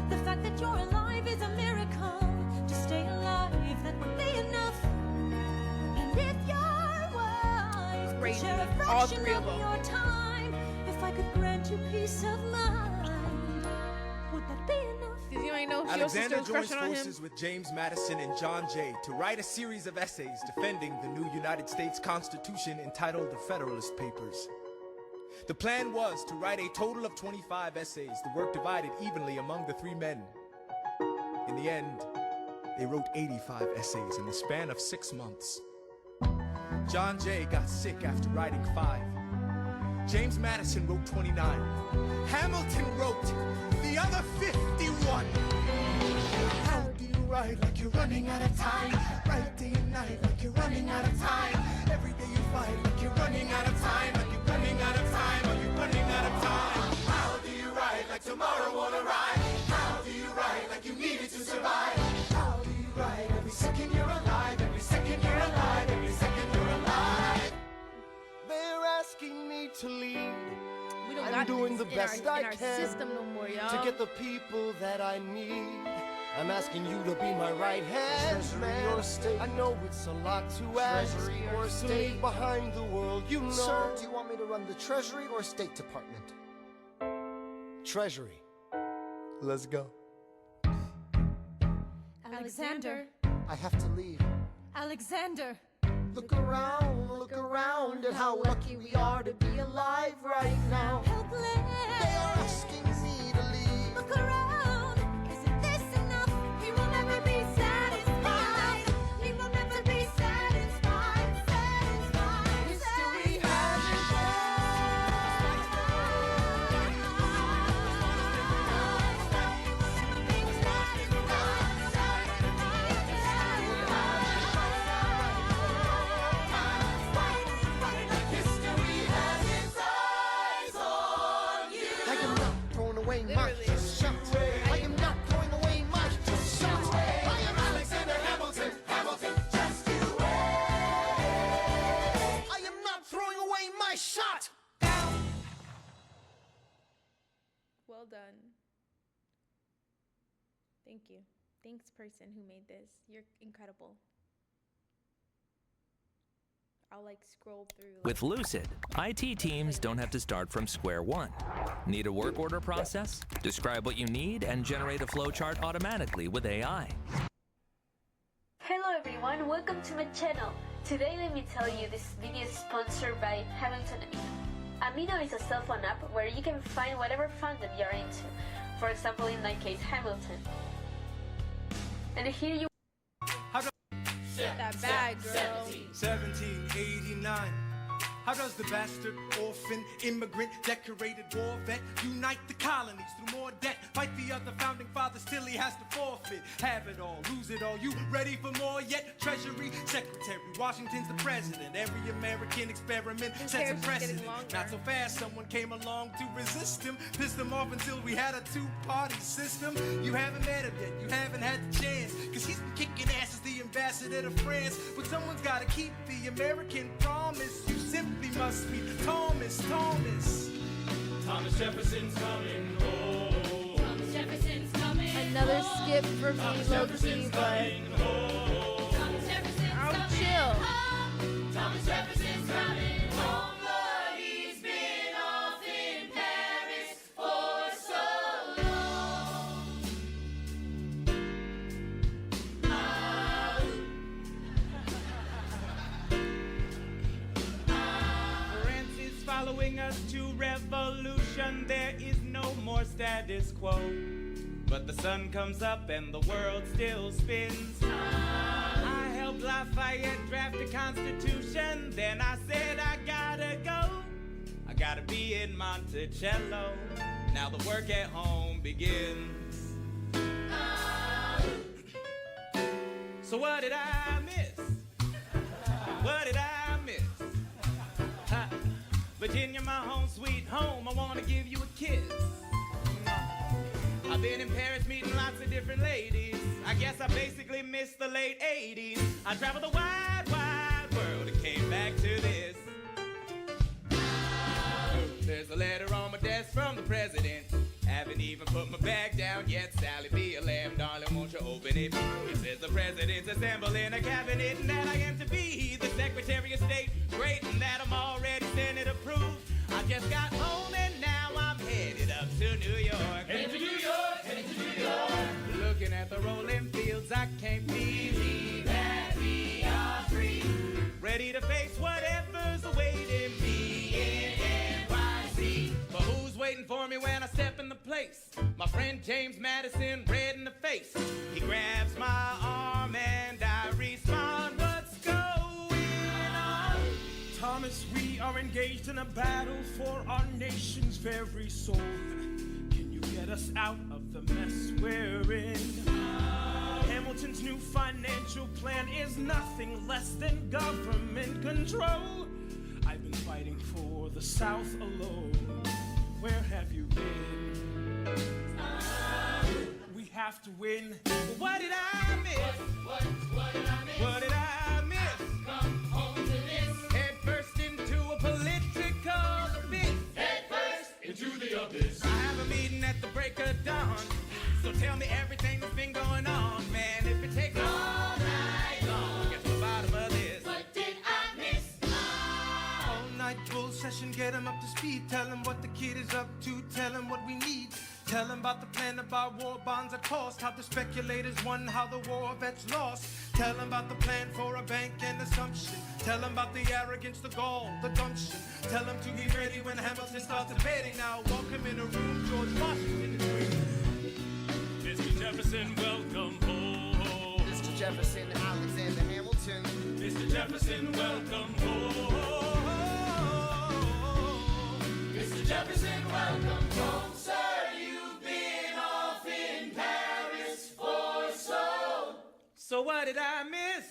E: The fact that you're alive is a miracle. To stay alive, that would be enough. And if you're wise, could
A: Crazy.
E: share a
A: All
E: fraction
A: three of
E: of
A: them.
E: your time. If I could grant you peace of mind, would that be enough?
A: Did you ain't know she also
C: Alexander
A: still
C: joins
A: crushing on him?
C: forces with James Madison and John Jay to write a series of essays defending the new United States Constitution entitled the Federalist Papers. The plan was to write a total of 25 essays, the work divided evenly among the three men. In the end, they wrote 85 essays in the span of 6 months. John Jay got sick after writing 5. James Madison wrote 29. Hamilton wrote the other 51. How do you write like you're running out of time? Write day and night like you're running out of time. Every day you fight like you're running out of time. Like you're running out of time. Are you running out of time? How do you write like tomorrow won't arrive? How do you write like you need it to survive? How do you write every second you're alive? Every second you're alive. Every second you're alive.
D: They're asking me to lead.
A: We don't
D: I'm
A: got
D: doing
A: this
D: the best I
A: in our
D: can
A: system no more, y'all.
D: to get the people that I need. I'm asking you to be my right hand, man. Or state. I know it's a lot to ask.
P: Treasury or
D: To
P: state.
D: leave behind the world, you know.
P: Sir, do you want me to run the Treasury or State Department?
D: Treasury. Let's go.
E: Alexander,
P: I have to leave.
E: Alexander.
P: Look around at how lucky we are to be alive right now.
E: Helpless.
P: They are asking me to leave.
E: Look around. Isn't this enough? He will never be satisfied. He will never be satisfied. Satisfied.
P: History has its History has its eyes on you. I am not throwing away my shot. I am not throwing away my shot. I am Alexander Hamilton. Hamilton, just you wait. I am not throwing away my shot.
A: Well done. Thank you. Thanks, person who made this. You're incredible. I'll like scroll through.
U: With Lucid, IT teams don't have to start from square one. Need a work order process? Describe what you need and generate a flowchart automatically with AI.
V: Hello everyone, welcome to my channel. Today let me tell you this video is sponsored by Hamilton Amino. Amino is a cell phone app where you can find whatever fandom you're into. For example, in my case, Hamilton. And here you
A: Get that bag, girl.
C: 1789. How does the bastard, orphan, immigrant, decorated war vet unite the colonies through more debt? Fight the other founding fathers till he has to forfeit. Have it all, lose it all. You ready for more yet? Treasury Secretary, Washington's the president. Every American experiment sets a precedent. Not so fast, someone came along to resist him. Pissed him off until we had a two-party system. You haven't met him yet, you haven't had the chance. Cause he's been kicking ass as the ambassador to France. But someone's gotta keep the American promise. You simply must be Thomas. Thomas Jefferson's coming home.
V: Thomas Jefferson's coming.
A: Another skip for me, low-key, but I'll chill.
V: Thomas Jefferson's coming home, but he's been off in Paris for so long.
F: following us to revolution. There is no more status quo. But the sun comes up and the world still spins. I helped Lafayette draft a constitution. Then I said I gotta go. I gotta be in Monticello. Now the work at home begins. So what did I miss? What did I miss? Ha. Virginia, my home sweet home. I wanna give you a kiss. I've been in Paris meeting lots of different ladies. I guess I basically missed the late 80s. I traveled the wide, wide world and came back to this. There's a letter on my desk from the president. Haven't even put my bag down yet. Sally, be a lamb, darling, won't you open it? It says the president's assembling a cabinet and that I am to be the Secretary of State. Great, and that I'm already Senate approved. I just got home and now I'm headed up to New York. Headed to New York, headed to New York. Looking at the rolling fields, I can't believe that we are free. Ready to face whatever's awaiting me in NYC. But who's waiting for me when I step in the place? My friend James Madison, red in the face. He grabs my arm and I respond, what's going on?
B: Thomas, we are engaged in a battle for our nation's very soul. Can you get us out of the mess we're in? Hamilton's new financial plan is nothing less than government control. I've been fighting for the South alone. Where have you been? We have to win.
F: What did I miss?
I: What did I miss?
F: What did I miss?
I: Come home to this.
F: Head first into a political abyss.
I: Head first into the abyss.
F: I have a meeting at the break of dawn. So tell me everything that's been going on, man. If it takes all night long, get to the bottom of this.
I: What did I miss?
C: All night bull session, get him up to speed. Tell him what the kid is up to. Tell him what we need. Tell him about the plan to buy war bonds at cost. How the speculators won, how the war vets lost. Tell him about the plan for a bank and assumption. Tell him about the arrogance, the gall, the gumption. Tell him to be ready when Hamilton starts debating. Now welcome in the room, George Washington is waiting.
B: Mr. Jefferson, welcome home.
P: Mr. Jefferson, Alexander Hamilton.
B: Mr. Jefferson, welcome home.
I: Mr. Jefferson, welcome home, sir. You've been off in Paris for so.
F: So what did I miss?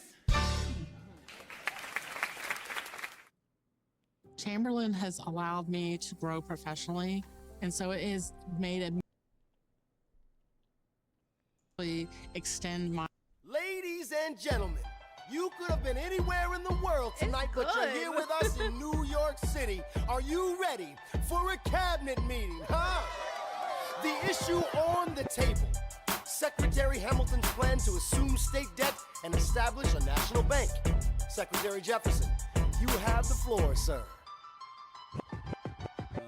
G: Chamberlain has allowed me to grow professionally, and so it has made it extend my.
L: Ladies and gentlemen, you could have been anywhere in the world tonight, but you're here with us in New York City. Are you ready for a cabinet meeting, huh? The issue on the table: Secretary Hamilton's plan to assume state debt and establish a national bank. Secretary Jefferson, you have the floor, sir.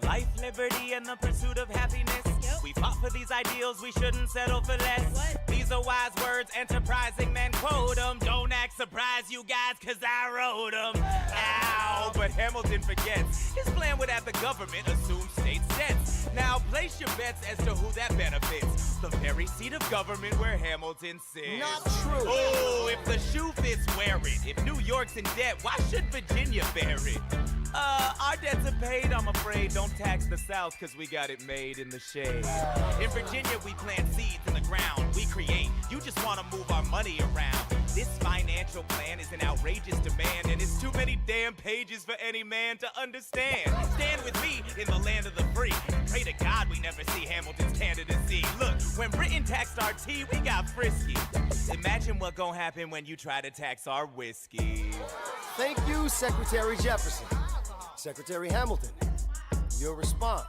F: Life, liberty, and the pursuit of happiness. We fought for these ideals, we shouldn't settle for less. These are wise words, enterprising men quote them. Don't act surprised, you guys, cause I wrote them. Ow, but Hamilton forgets. His plan would have the government assume state debts. Now place your bets as to who that benefits. The very seat of government where Hamilton sits.
L: Not true.
F: Oh, if the shoe fits, wear it. If New York's in debt, why should Virginia bear it? Our debts are paid, I'm afraid. Don't tax the South, cause we got it made in the shade. In Virginia, we plant seeds in the ground. We create. You just wanna move our money around. This financial plan is an outrageous demand, and it's too many damn pages for any man to understand. Stand with me in the land of the free. Pray to God we never see Hamilton's candidacy. Look, when Britain taxed our tea, we got frisky. Imagine what gon' happen when you try to tax our whiskey.
L: Thank you, Secretary Jefferson. Secretary Hamilton, your response.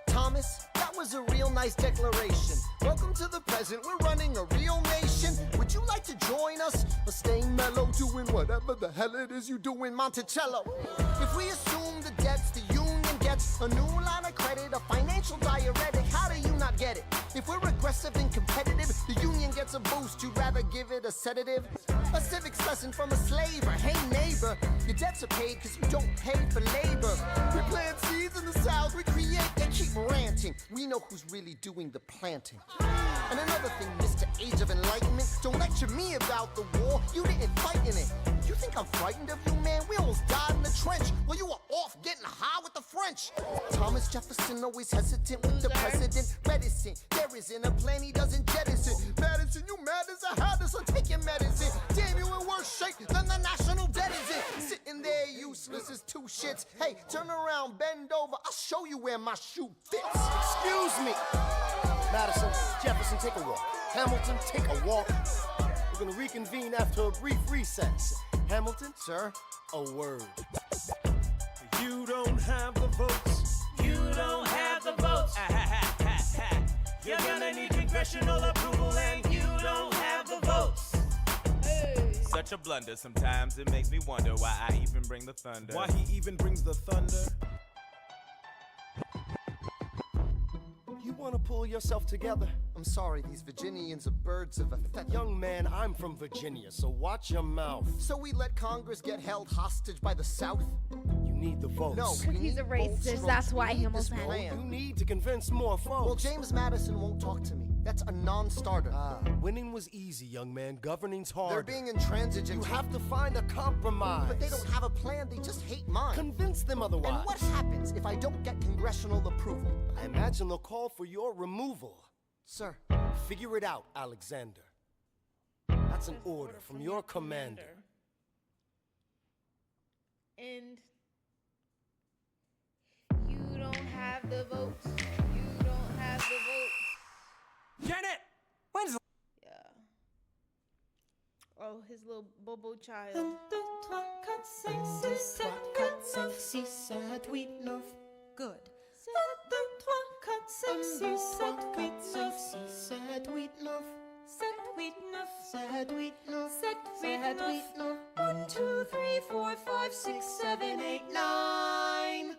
P: Thomas, that was a real nice declaration. Welcome to the present, we're running a real nation. Would you like to join us? Or stay mellow, doing whatever the hell it is you do in Monticello? If we assume the debts the union gets, a new line of credit, a financial diuretic, how do you not get it? If we're aggressive and competitive, the union gets a boost, you'd rather give it a sedative? A civics lesson from a slaver, hey neighbor, neighbor. Your debts are paid because you don't pay for labor. We plant seeds in the South, we create, they keep ranting. We know who's really doing the planting. And another thing, Mr. Age of Enlightenment, don't lecture me about the war, you didn't fight in it. You think I'm frightened of you, man? We almost died in the trench while you were off getting high with the French. Thomas Jefferson always hesitant with the president. Medicine, there isn't a plan he doesn't jettison. Madison, you mad as a hatter, so take your medicine. Damn, you in worse shape than the national debt is in. Sitting there useless as two shits. Hey, turn around, bend over, I'll show you where my shoe fits.
L: Excuse me. Madison, Jefferson, take a walk. Hamilton, take a walk. We're gonna reconvene after a brief recess. Hamilton, sir, a word.
B: You don't have the votes.
F: You don't have the votes. You're gonna need congressional approval, and you don't have the votes. Such a blunder. Sometimes it makes me wonder why I even bring the thunder.
B: Why he even brings the thunder?
L: You wanna pull yourself together?
P: I'm sorry, these Virginians are birds of a feather.
L: Young man, I'm from Virginia, so watch your mouth.
P: So we let Congress get held hostage by the South?
L: You need the votes.
P: No,
A: He's a racist, that's why Hamilton.
L: You need to convince more folks.
P: Well, James Madison won't talk to me. That's a non-starter.
L: Winning was easy, young man. Governing's hard.
P: They're being intransigent.
L: You have to find a compromise.
P: But they don't have a plan, they just hate mine.
L: Convince them otherwise.
P: And what happens if I don't get congressional approval?
L: I imagine they'll call for your removal.
P: Sir.
L: Figure it out, Alexander. That's an order from your commander.
A: And you don't have the votes. You don't have the votes.
F: Janet! When's
A: Yeah. Oh, his little Bobo child.
T: 1, 2, 3, 4, 5, 6, 7, 8, 9. 7, 8, 9. Good. 1, 2, 3, 4, 5, 6, 7, 8, 9. 7, 8, 9. 7, 8, 9. 7, 8, 9. 1, 2, 3, 4, 5, 6, 7, 8, 9.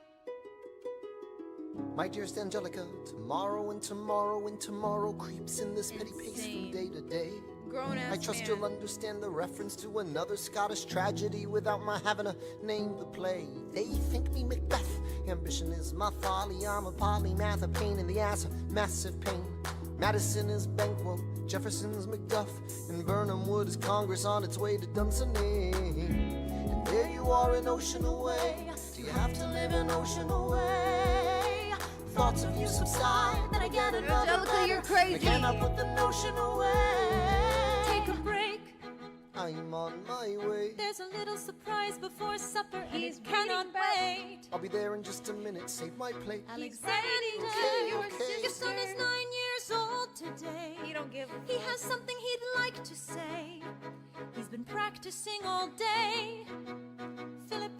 P: My dearest Angelica, tomorrow and tomorrow and tomorrow creeps in this petty pace from day to day.
A: Grown-ass
P: I trust
A: man.
P: you'll understand the reference to another Scottish tragedy without my having to name the play. They think me Macbeth, ambition is my folly. I'm a polymath, a pain in the ass, a massive pain. Madison is Banquo, Jefferson's Macduff, and Burnham Wood is Congress on its way to Dunsinane. And there you are an ocean away. Do you have to live an ocean away? Thoughts of you subside, then I get another
A: Angelica,
P: letter.
A: you're crazy.
P: Again I put the notion away.
T: Take a break.
P: I'm on my way.
T: There's a little surprise before supper.
A: He's
T: It cannot wait.
P: I'll be there in just a minute, save my plate.
T: Alexander,
P: your
T: your son is 9 years old today.
A: He don't give a
T: He has something he'd like to say. He's been practicing all day. Philip,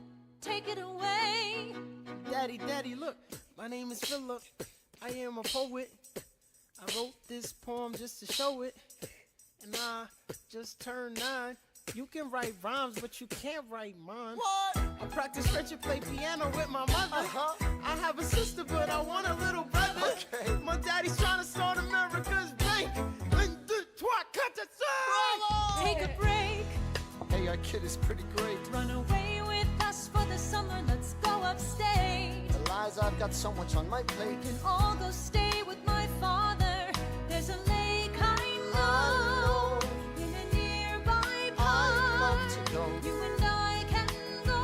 T: take it away.
C: Daddy, look, my name is Philip. I am a poet. I wrote this poem just to show it. And I just turned 9. You can write rhymes, but you can't write mine.
P: What?
C: I practice French and play piano with my mother. I have a sister, but I want a little brother.
P: Okay.
C: My daddy's trying to start America's bank. 1, 2, 3, 4,
T: Take a break.
P: Hey, our kid is pretty great.
T: Run away with us for the summer. Let's go upstate.
P: Lies, I've got so much on my plate.
T: We can all go stay with my father. There's a lake I know in a nearby park.
P: I'd love to go.
T: You and I can go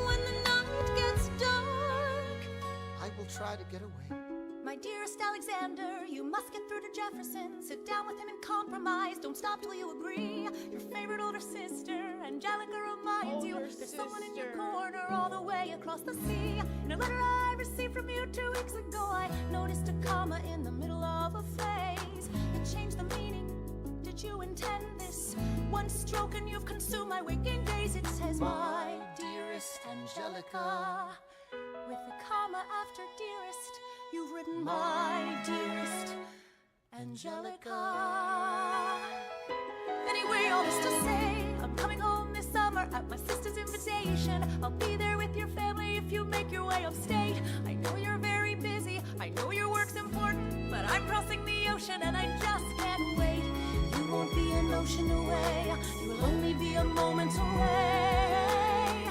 T: when the night gets dark.
P: I will try to get away.
E: My dearest Alexander, you must get through to Jefferson. Sit down with him and compromise. Don't stop till you agree. Your favorite older sister, Angelica, reminds you there's someone in your corner all the way across the sea. In a letter I received from you 2 weeks ago, I noticed a comma in the middle of a phrase. It changed the meaning. Did you intend this? One stroke and you've consumed my waking days. It says, my dearest Angelica. With a comma after dearest, you've written my dearest Angelica. Anyway, all this to say, I'm coming home this summer at my sister's invitation. I'll be there with your family if you make your way upstate. I know you're very busy, I know your work's important, but I'm crossing the ocean and I just can't wait. You won't be an ocean away, you will only be a moment away.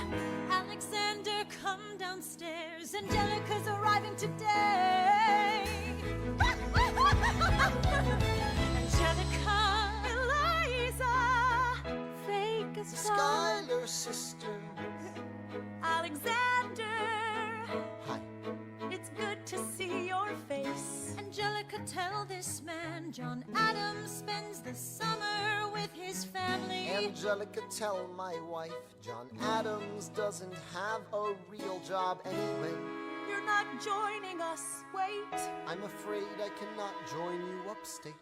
E: Angelica's arriving today. Angelica, Eliza, fake as
P: The
E: fuck.
P: Skylar sisters.
E: Alexander,
P: Hi.
E: it's good to see your face. Angelica, tell this man John Adams spends the summer with his family.
P: Angelica, tell my wife John Adams doesn't have a real job anyway.
E: You're not joining us, wait.
P: I'm afraid I cannot join you upstate.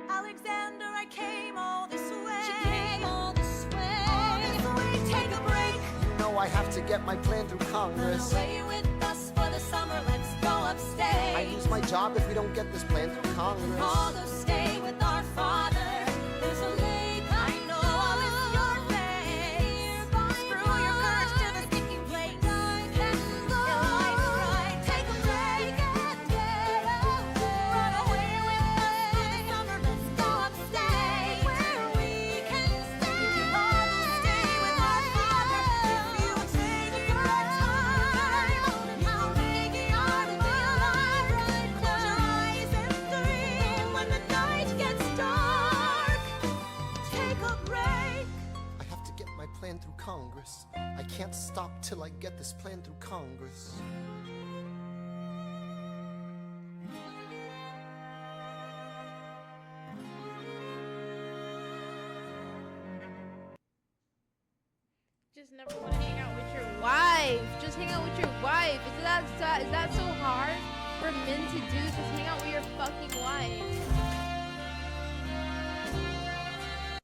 E: Alexander, I came all this way. She came all this way. All this way, take a break.
P: You know I have to get my plan through Congress.
E: Run away with us for the summer, let's go upstate.
P: I lose my job if we don't get this plan through Congress.
E: All go stay with our father. There's a lake, I know, I'll miss your face. Screw your courage to the sticky place. Eliza, right, take a break and get away. Run away with us for the summer, let's go upstate. Where we can stay. All go stay with our father. If you take your time, you'll make it hard to be alive. Close your eyes and dream when the night gets dark. Take a break.
P: I have to get my plan through Congress. I can't stop till I get this plan through Congress.
A: Just never want to hang out with your wife. Just hang out with your wife. Is that so hard for men to do? Just hang out with your fucking wife. Gosh.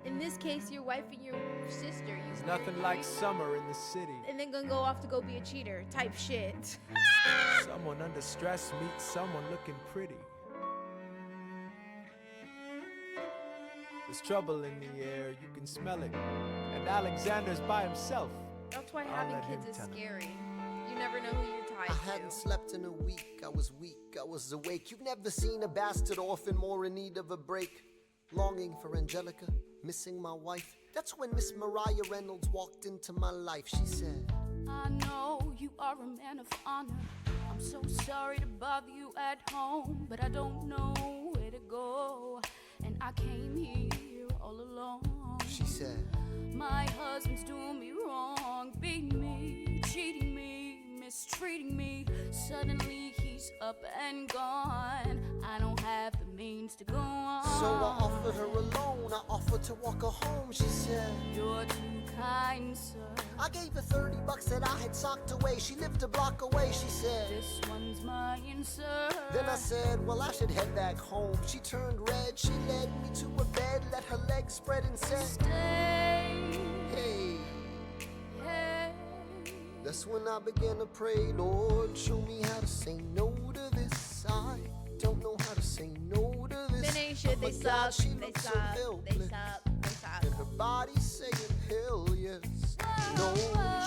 A: In this case, your wife and your sister.
B: There's nothing like summer in the city.
A: And then gonna go off to go be a cheater type shit.
B: Someone under stress meets someone looking pretty. There's trouble in the air, you can smell it. And Alexander's by himself.
A: That's why
B: I'll
A: having
B: let him
A: kids is
B: tell it.
A: scary. You never know who you're tied
P: I
A: to.
P: hadn't slept in a week, I was weak, I was awake. You've never seen a bastard orphan more in need of a break. Longing for Angelica, missing my wife. That's when Miss Mariah Reynolds walked into my life. She said,
E: I know you are a man of honor. I'm so sorry to bother you at home, but I don't know where to go. And I came here all alone.
P: She said,
E: my husband's doing me wrong, beating me, cheating me, mistreating me. Suddenly he's up and gone. I don't have the means to go on.
P: so I offered her a loan, I offered to walk her home. She said,
E: you're too kind, sir.
P: I gave her $30 that I had socked away. She lived a block away. She said,
E: this one's mine, sir.
P: Then I said, well, I should head back home. She turned red, she led me to a bed, let her legs spread and said,
E: stay.
P: Hey.
E: Hey.
P: That's when I began to pray, Lord, show me how to say no to this. I don't know how to say no to this.
A: Men ain't shit, they
P: Oh my God,
A: suck,
P: she
A: they
P: looks so
A: suck, they
P: helpless.
A: suck, they suck.
P: And her body saying, hell yes. No,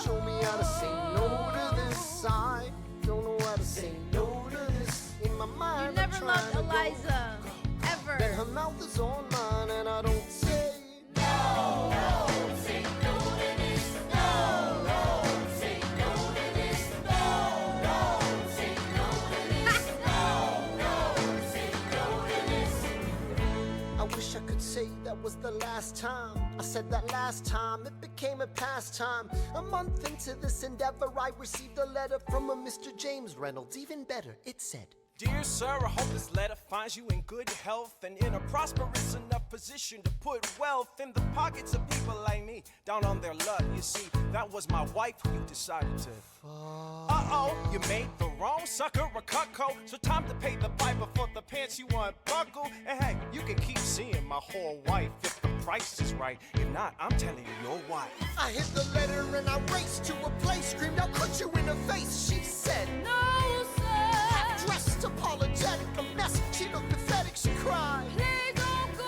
P: show me how to say no to this. I don't know how to say no to this. In my mind,
A: You
P: I'm
A: never
P: trying
A: loved
P: to go.
A: Eliza. Ever.
P: Then her mouth is on mine and I don't say
I: No, no, say no to this. No, no, say no to this. No, no, say no to this. No, no, say no to this.
P: I wish I could say that was the last time. I said that last time, it became a pastime. A month into this endeavor, I received a letter from a Mr. James Reynolds. Even better, it said,
B: Dear sir, I hope this letter finds you in good health and in a prosperous enough position to put wealth in the pockets of people like me, down on their luck. You see, that was my wife who you decided to. Uh-oh, you made the wrong sucker a cuckold, so time to pay the piper for the pants you unbuckle. And hey, you can keep seeing my whole wife if the price is right. If not, I'm telling you, your wife.
P: I hit the letter and I raced to a place, screamed, I'll cut you in the face. She said,
E: no, sir.
P: Dressed apologetic, a mess. She looked pathetic, she cried.
E: Please don't go,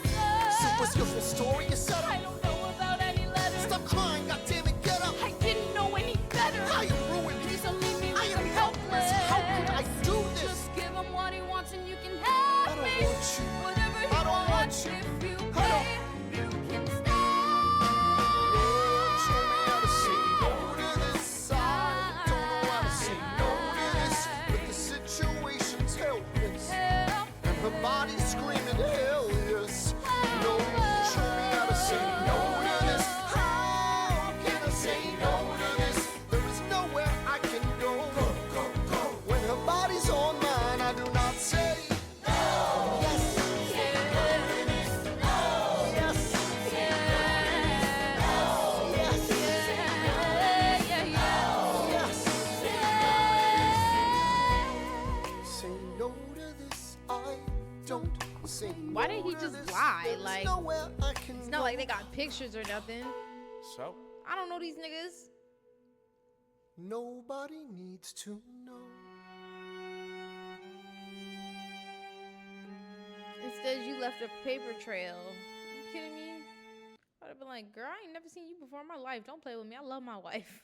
E: sir.
P: So what's your full story, you said?
E: I don't know about any letters.
P: Stop crying, goddammit, get up.
E: I didn't know any better.
P: How you ruined me?
E: Please don't leave me
P: I
E: with
P: am
E: him
P: helpless. How could I do this?
E: Just give him what he wants and you can have
P: I don't
E: me.
P: want you.
E: Whatever he
P: I don't want
E: wants,
P: you.
E: if you
P: I
E: pay, you can stay.
P: Lord, show me how to say no
A: Why didn't he just lie? Like,
P: nowhere I can
A: it's not like they got pictures or nothing.
B: So?
A: I don't know these niggas.
P: Nobody needs to know.
A: Instead, you left a paper trail. You kidding me? I'd have been like, girl, I ain't never seen you before in my life. Don't play with me. I love my wife.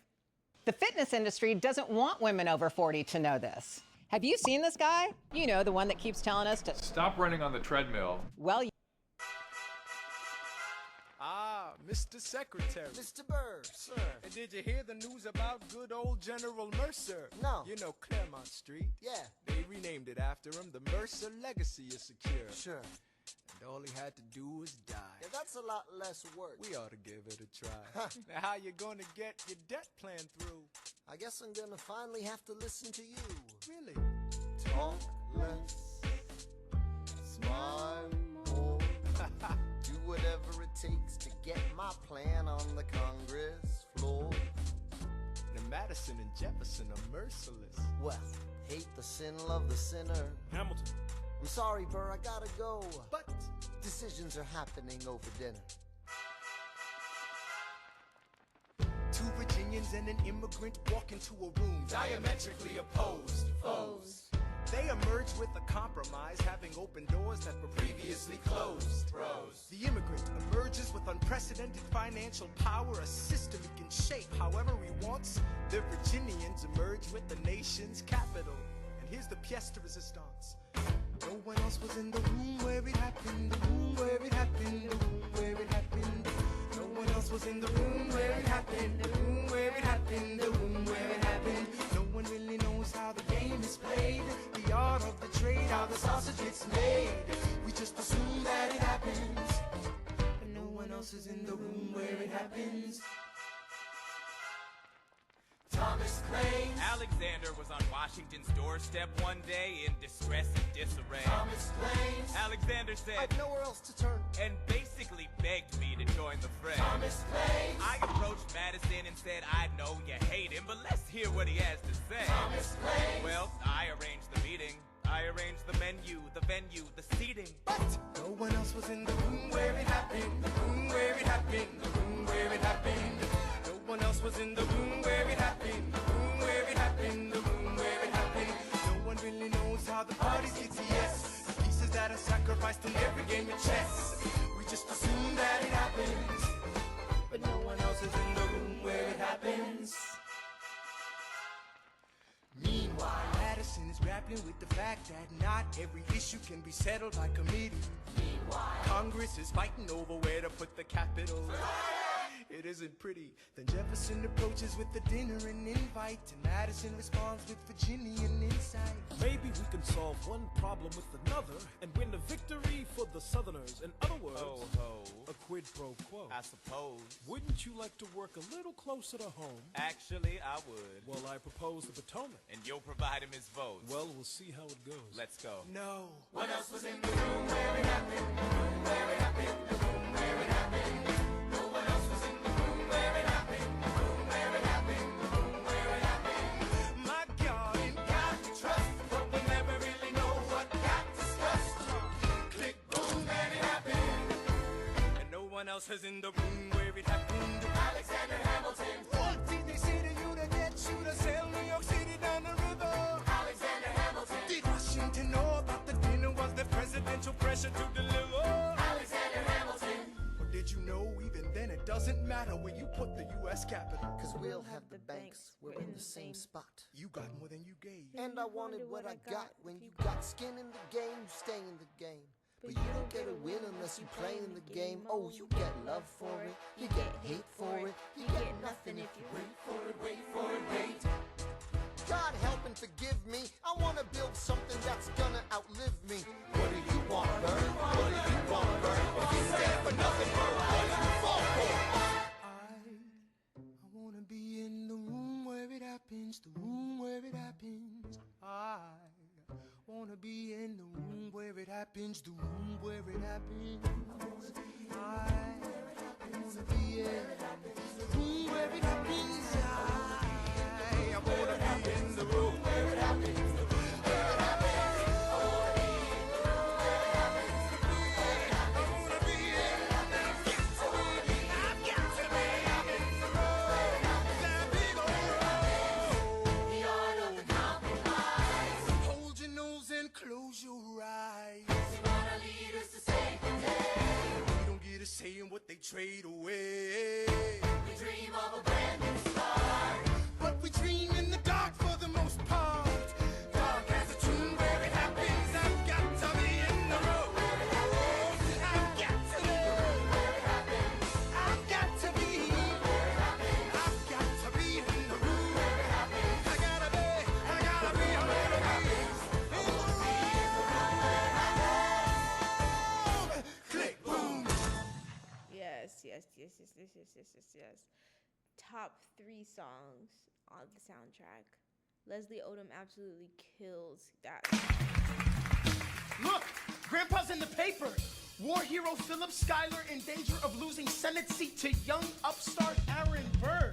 H: The fitness industry doesn't want women over 40 to know this. Have you seen this guy? You know, the one that keeps telling us to
N: stop running on the treadmill.
H: Well,
C: Ah, Mr. Secretary.
P: Mr. Burr, sir.
C: And did you hear the news about good old General Mercer?
P: No.
C: You know Claremont Street?
P: Yeah.
C: They renamed it after him. The Mercer legacy is secure.
P: Sure.
C: And all he had to do was die.
P: Yeah, that's a lot less work.
C: We ought to give it a try. Now, how you gonna get your debt plan through?
P: I guess I'm gonna finally have to listen to you.
C: Really?
P: Talk less, smile more. Do whatever it takes to get my plan on the Congress floor.
C: Now, Madison and Jefferson are merciless.
P: Well, hate the sin, love the sinner.
B: Hamilton.
P: I'm sorry, Burr, I gotta go.
C: But
P: decisions are happening over dinner.
C: Two Virginians and an immigrant walk into a room diametrically opposed foes. They emerge with a compromise, having opened doors that were previously closed. Bros. The immigrant emerges with unprecedented financial power, a system he can shape however he wants. The Virginians emerge with the nation's capital. And here's the pièce de résistance. No one else was in the room where it happened, the room where it happened, the room where it happened. No one else was in the room where it happened, the room where it happened, the room where it happened. No one really knows how the game is played, the art of the trade, how the sausage gets made. We just assume that it happens, but no one else is in the room where it happens. Thomas claims
F: Alexander was on Washington's doorstep one day in distress and disarray.
P: Thomas claims
F: Alexander said,
P: I've nowhere else to turn,
F: and basically begged me to join the fray.
P: Thomas claims
F: I approached Madison and said, I know you hate him, but let's hear what he has to say.
P: Thomas claims
F: Well, I arranged the meeting. I arranged the menu, the venue, the seating.
C: But no one else was in the room where it happened, the room where it happened, the room where it happened. No one else was in the room where it happened, the room where it happened, the room where it happened. No one really knows how the parties get to yes. The pieces that are sacrificed in every game of chess. We just assume that it happens, but no one else is in the room where it happens. Meanwhile, Madison is grappling with the fact that not every issue can be settled by committee. Meanwhile, Congress is fighting over where to put the capital. It isn't pretty. Then Jefferson approaches with the dinner and invite, and Madison responds with Virginian insight.
B: Maybe we can solve one problem with another and win a victory for the Southerners. In other words, a quid pro quo.
F: I suppose.
B: Wouldn't you like to work a little closer to home?
F: Actually, I would.
B: Well, I propose the Potomac.
F: And you'll provide him his votes.
B: Well, we'll see how it goes.
F: Let's go.
C: No. What else was in the room where it happened? The room where it happened. The room where it happened. No one else was in the room where it happened. The room where it happened. The room where it happened. My God, in God we trust, but we'll never really know what got discussed. Click, boom, and it happened. And no one else was in the room where it happened. Alexander Hamilton. What did they say to you to get you to sail New York City down the river? Alexander Hamilton. Did Washington know about the dinner? Was there presidential pressure to deliver? Alexander Hamilton. Or did you know even then it doesn't matter where you put the U.S. Capitol?
P: Cause we'll have the banks, we're in the same spot.
C: You got more than you gave.
P: And I wanted what I got. When you got skin in the game, you stay in the game. But you don't get a win unless you play in the game. Oh, you get love for it, you get hate for it, you get nothing if you wait for it, wait for it, wait. God help and forgive me, I wanna build something that's gonna outlive me. What do you want, Bird? What do you want, Bird? You stand for nothing, Bird. What do you fall for?
C: I wanna be in the room where it happens, the room where it happens. I wanna be in the room where it happens, the room where it happens. I wanna be in the room where it happens. I wanna be in the room where it happens, the room where it happens. I wanna be in the room where it happens, the room where it happens.
B: trade away.
I: We dream of a brand new start,
B: but we dream in the dark for the most part. Dark as a tomb where it happens. I've got to be in the room where it happens. I've got to be where it happens. I've got to be where it happens. I've got to be in the room where it happens. I gotta be where it happens. In the room where it happens. Click, boom.
A: Yes. Top 3 songs on the soundtrack. Leslie Odom absolutely kills that.
C: Look, Grandpa's in the paper. War hero Philip Schuyler in danger of losing Senate seat to young upstart Aaron Burr.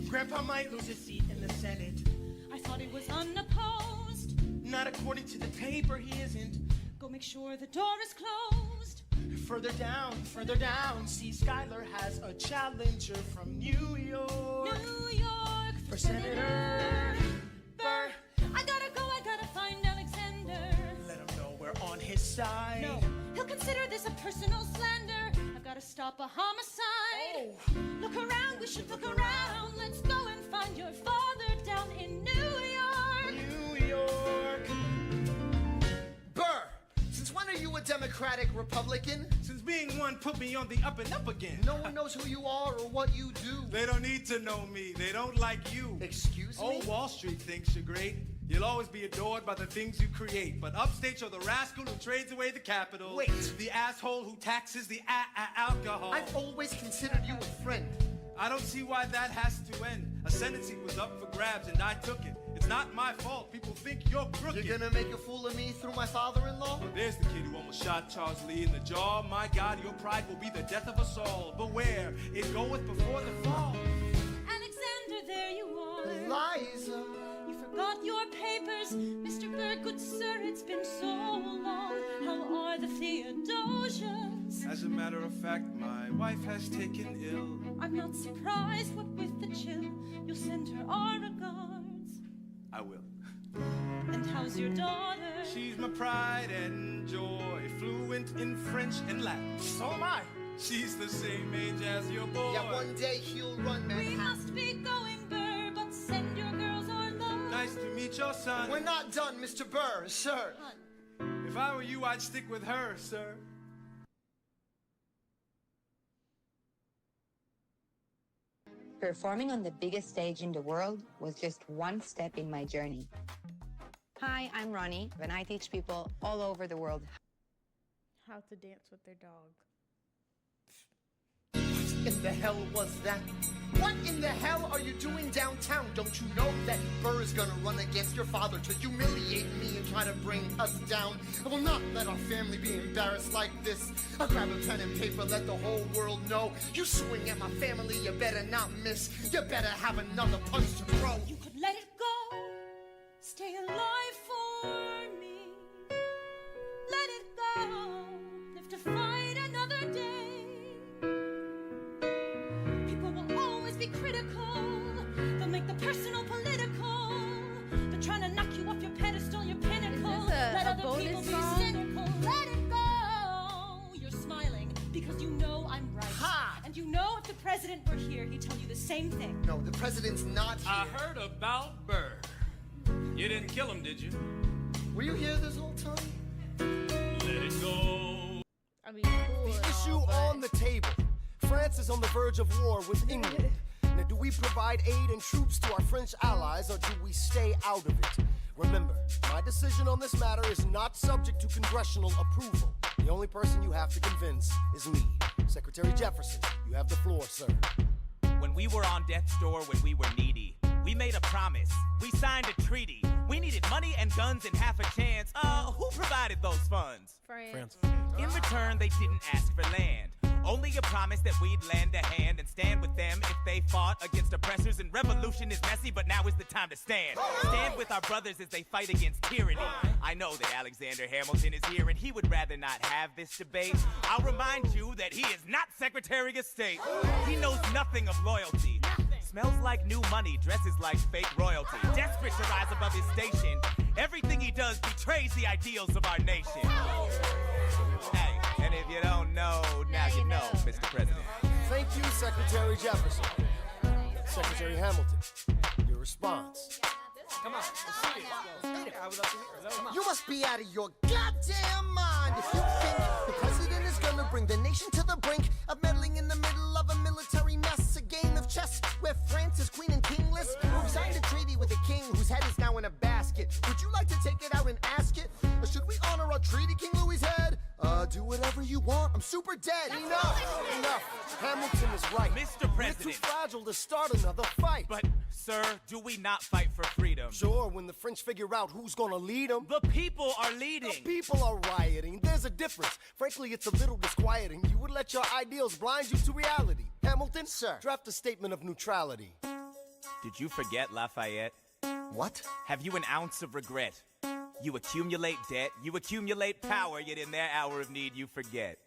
C: Grandpa might lose his seat in the Senate.
T: I thought he was unopposed.
C: Not according to the paper, he isn't.
T: Go make sure the door is closed.
C: Further down, see Schuyler has a challenger from New York.
T: New York
C: For Senator Burr.
T: I gotta find Alexander.
C: Let him know we're on his side.
T: No, he'll consider this a personal slander. I've gotta stop a homicide.
C: Oh.
T: Look around, we should look around. Let's go and find your father down in New York.
C: New York.
P: Burr, since when are you a Democratic Republican?
B: Since being one put me on the up and up again.
P: No one knows who you are or what you do.
B: They don't need to know me. They don't like you.
P: Excuse me?
B: Oh, Wall Street thinks you're great. You'll always be adored by the things you create. But upstate, you're the rascal who trades away the capital.
P: Wait.
B: The asshole who taxes the alcohol.
P: I've always considered you a friend.
B: I don't see why that has to end. A Senate seat was up for grabs and I took it. It's not my fault. People think you're crooked.
P: You're gonna make a fool of me through my father-in-law?
B: Well, there's the kid who almost shot Charles Lee in the jaw. My God, your pride will be the death of us all. Beware, it goeth before the fall.
T: Alexander, there you are.
P: Eliza.
T: You forgot your papers. Mr. Burr, good sir, it's been so long. How are the Theodosians?
B: As a matter of fact, my wife has taken ill.
T: I'm not surprised, what with the chill. You'll send her our regards.
B: I will.
T: And how's your daughter?
B: She's my pride and joy, fluent in French and Latin.
C: So am I.
B: She's the same age as your boy.
P: Yeah, one day he'll run Manhattan.
T: We must be going, Burr, but send your girls our love.
B: Nice to meet your son.
P: We're not done, Mr. Burr, sir.
B: If I were you, I'd stick with her, sir.
J: Performing on the biggest stage in the world was just one step in my journey. Hi, I'm Ronnie, and I teach people all over the world
A: How to dance with their dog.
P: What in the hell was that? What in the hell are you doing downtown? Don't you know that Burr is gonna run against your father to humiliate me and try to bring us down? I will not let our family be embarrassed like this. I'll grab a pen and paper, let the whole world know. You swing at my family, you better not miss. You better have another punch to throw.
T: You could let it go. Stay alive for me. Let it go. Live to fight another day. People will always be critical. They'll make the personal political. They're trying to knock you off your pedestal, your pinnacle. Let other people be cynical. Let it go. You're smiling because you know I'm right.
P: Ha!
T: And you know if the president were here, he'd tell you the same thing.
P: No, the president's not here.
F: I heard about Burr. You didn't kill him, did you?
P: Were you here this whole time?
F: Let it go.
A: I mean, cool.
L: The issue on the table. France is on the verge of war with England. Now, do we provide aid and troops to our French allies, or do we stay out of it? Remember, my decision on this matter is not subject to congressional approval. The only person you have to convince is me. Secretary Jefferson, you have the floor, sir.
F: When we were on death's door, when we were needy, we made a promise. We signed a treaty. We needed money and guns and half a chance. Who provided those funds?
A: France.
F: In return, they didn't ask for land. Only a promise that we'd lend a hand and stand with them if they fought against oppressors. And revolution is messy, but now is the time to stand. Stand with our brothers as they fight against tyranny. I know that Alexander Hamilton is here and he would rather not have this debate. I'll remind you that he is not Secretary of State. He knows nothing of loyalty. Smells like new money, dresses like fake royalty. Desperate to rise above his station. Everything he does betrays the ideals of our nation. Hey, And if you don't know, now you know, Mr. President.
L: Thank you, Secretary Jefferson. Secretary Hamilton, your response.
C: Come on, let's see it. I was up to here. You must be out of your goddamn mind if you think the president is gonna bring the nation to the brink of meddling in the middle of a military mess, a game of chess where France is queen and kingless. Who signed a treaty with a king whose head is now in a basket? Would you like to take it out and ask it? Or should we honor our treaty, King Louis's head? Do whatever you want. I'm super dead. Enough. Hamilton is right.
F: Mr. President.
C: We're too fragile to start another fight.
F: But, sir, do we not fight for freedom?
L: Sure, when the French figure out who's gonna lead them.
F: The people are leading.
L: The people are rioting. There's a difference. Frankly, it's a little disquieting. You would let your ideals blind you to reality. Hamilton,
C: sir,
L: draft a statement of neutrality.
F: Did you forget Lafayette?
C: What?
F: Have you an ounce of regret? You accumulate debt, you accumulate power, yet in their hour of need you forget.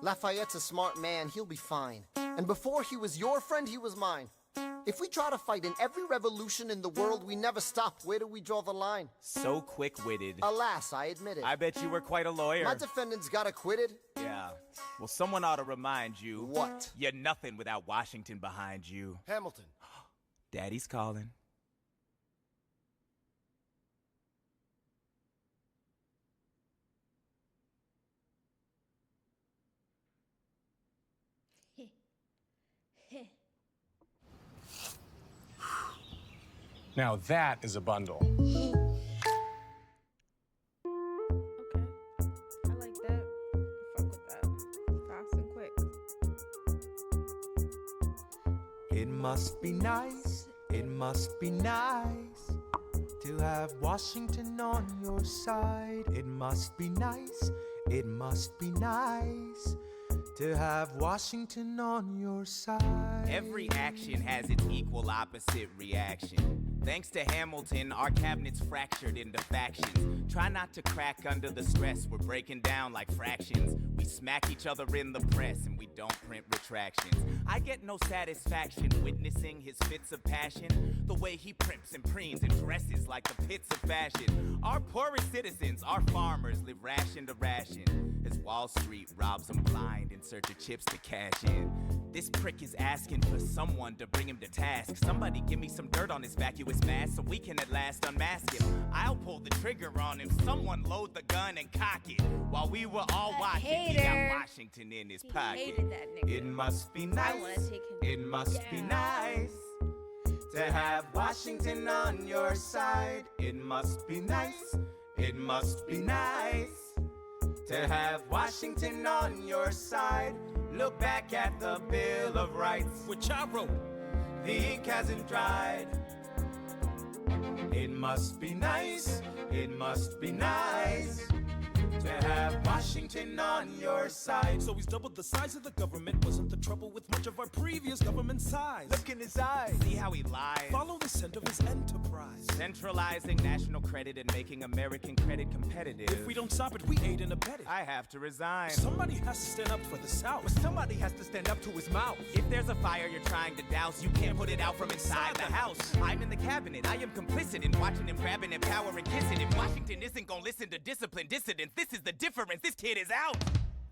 C: Lafayette's a smart man, he'll be fine. And before he was your friend, he was mine. If we try to fight in every revolution in the world, we never stop. Where do we draw the line?
F: So quick-witted.
C: Alas, I admit it.
F: I bet you were quite a lawyer.
C: My defendants got acquitted.
F: Yeah. Well, someone ought to remind you.
C: What?
F: You're nothing without Washington behind you.
L: Hamilton.
F: Daddy's calling.
K: Now that is a bundle.
A: Okay. I like that. Fuck with that. Fast and quick.
R: It must be nice, it must be nice to have Washington on your side. It must be nice, it must be nice to have Washington on your side.
F: Every action has its equal opposite reaction. Thanks to Hamilton, our cabinet's fractured into factions. Try not to crack under the stress, we're breaking down like fractions. We smack each other in the press and we don't print retractions. I get no satisfaction witnessing his fits of passion. The way he primps and preens and dresses like the pits of fashion. Our poorest citizens, our farmers, live ration to ration as Wall Street robs them blind in search of chips to cash in. This prick is asking for someone to bring him to task. Somebody give me some dirt on his vacuous mask so we can at last unmask him. I'll pull the trigger on him. Someone load the gun and cock it. While we were all watching, he got Washington in his pocket.
A: Hated that nigga.
F: It must be nice.
A: I wanna take him.
F: It must be nice to have Washington on your side. It must be nice. It must be nice to have Washington on your side. Look back at the Bill of Rights, which I wrote. The ink hasn't dried. It must be nice, it must be nice to have Washington on your side.
B: So he's doubled the size of the government. Wasn't the trouble with much of our previous government size?
F: Look in his eyes, see how he lies.
B: Follow the scent of his enterprise.
F: Centralizing national credit and making American credit competitive.
B: If we don't stop it, we aid and abet it.
F: I have to resign.
B: Somebody has to stand up for the South.
F: But somebody has to stand up to his mouth. If there's a fire you're trying to douse, you can't put it out from inside the house. I'm in the cabinet. I am complicit in watching him grabbing and power and kissing. If Washington isn't gonna listen to disciplined dissidents, this is the difference. This kid is out.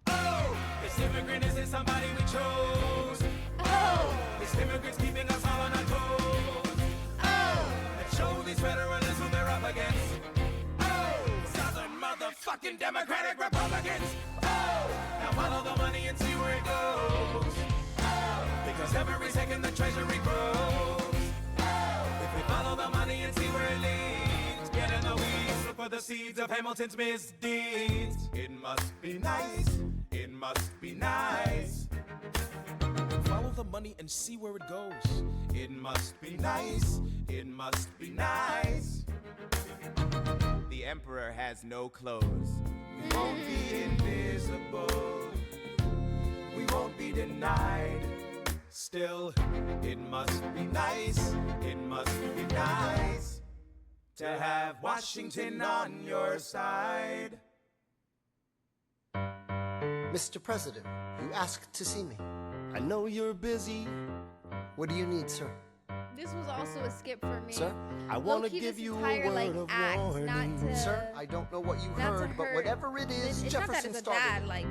F: Oh, this immigrant isn't somebody we chose. Oh, this immigrant's keeping us all on our toes. Oh, and show these federalists who they're up against. Oh, Southern motherfucking Democratic Republicans. Oh, now follow the money and see where it goes. Oh, because every second the treasury grows. Oh, if we follow the money and see where it leads, get in the weeds, look for the seeds of Hamilton's misdeeds. It must be nice. It must be nice.
B: Follow the money and see where it goes.
F: It must be nice. It must be nice. The emperor has no clothes. We won't be invisible. We won't be denied. Still, it must be nice. It must be nice to have Washington on your side.
C: Mr. President, you asked to see me. I know you're busy. What do you need, sir?
A: This was also a skip for me.
C: Sir, I want to give you a word of warning. Sir, I don't know what you heard, but whatever it is,
A: it's not that
C: Jefferson
A: it's a
C: started.
A: bad,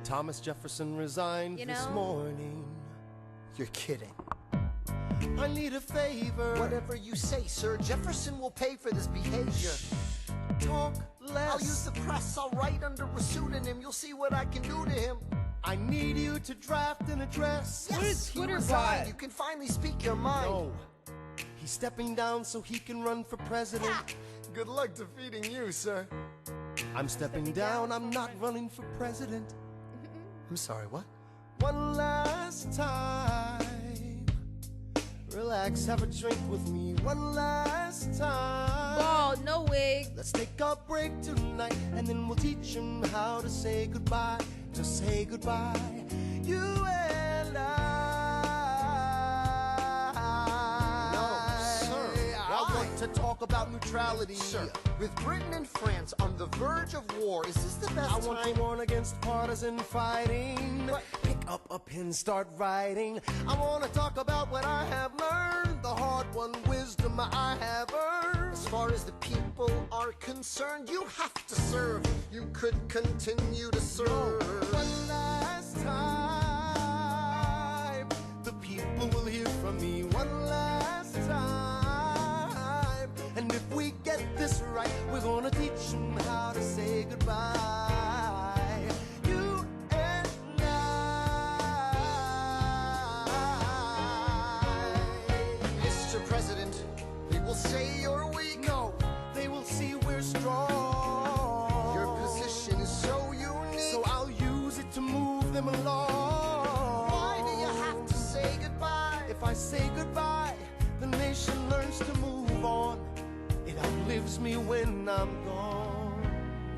L: Thomas Jefferson resigned
A: You
L: this
A: know?
L: morning.
P: You're kidding.
L: I need a favor.
P: Whatever you say, sir. Jefferson will pay for this behavior.
L: Talk less.
P: I'll use the press. I'll write under a pseudonym. You'll see what I can do to him.
L: I need you to draft an address.
P: Yes, he resigned. You can finally speak your mind.
L: No. He's stepping down so he can run for president.
P: Good luck defeating you, sir.
L: I'm stepping down. I'm not running for president.
P: I'm sorry, what?
L: One last time. Relax, have a drink with me. One last time.
A: Bald, no wig.
L: Let's take a break tonight, and then we'll teach him how to say goodbye. To say goodbye. You and I.
P: No, sir.
L: I want to talk about neutrality.
P: Sir, with Britain and France on the verge of war, is this the best
L: I want to warn against partisan fighting. Pick up a pen, start writing. I want to talk about what I have learned, the hard-won wisdom I have earned.
P: As far as the people are concerned, you have to serve. You could continue to serve.
L: One last time, the people will hear from me. One last time, and if we get this right, we're gonna teach them how to say goodbye. You and I.
P: Mr. President, they will say you're weak.
L: No, they will see we're strong.
P: Your position is so unique.
L: So I'll use it to move them along.
P: Why do you have to say goodbye?
L: If I say goodbye, the nation learns to move on. It outlives me when I'm gone.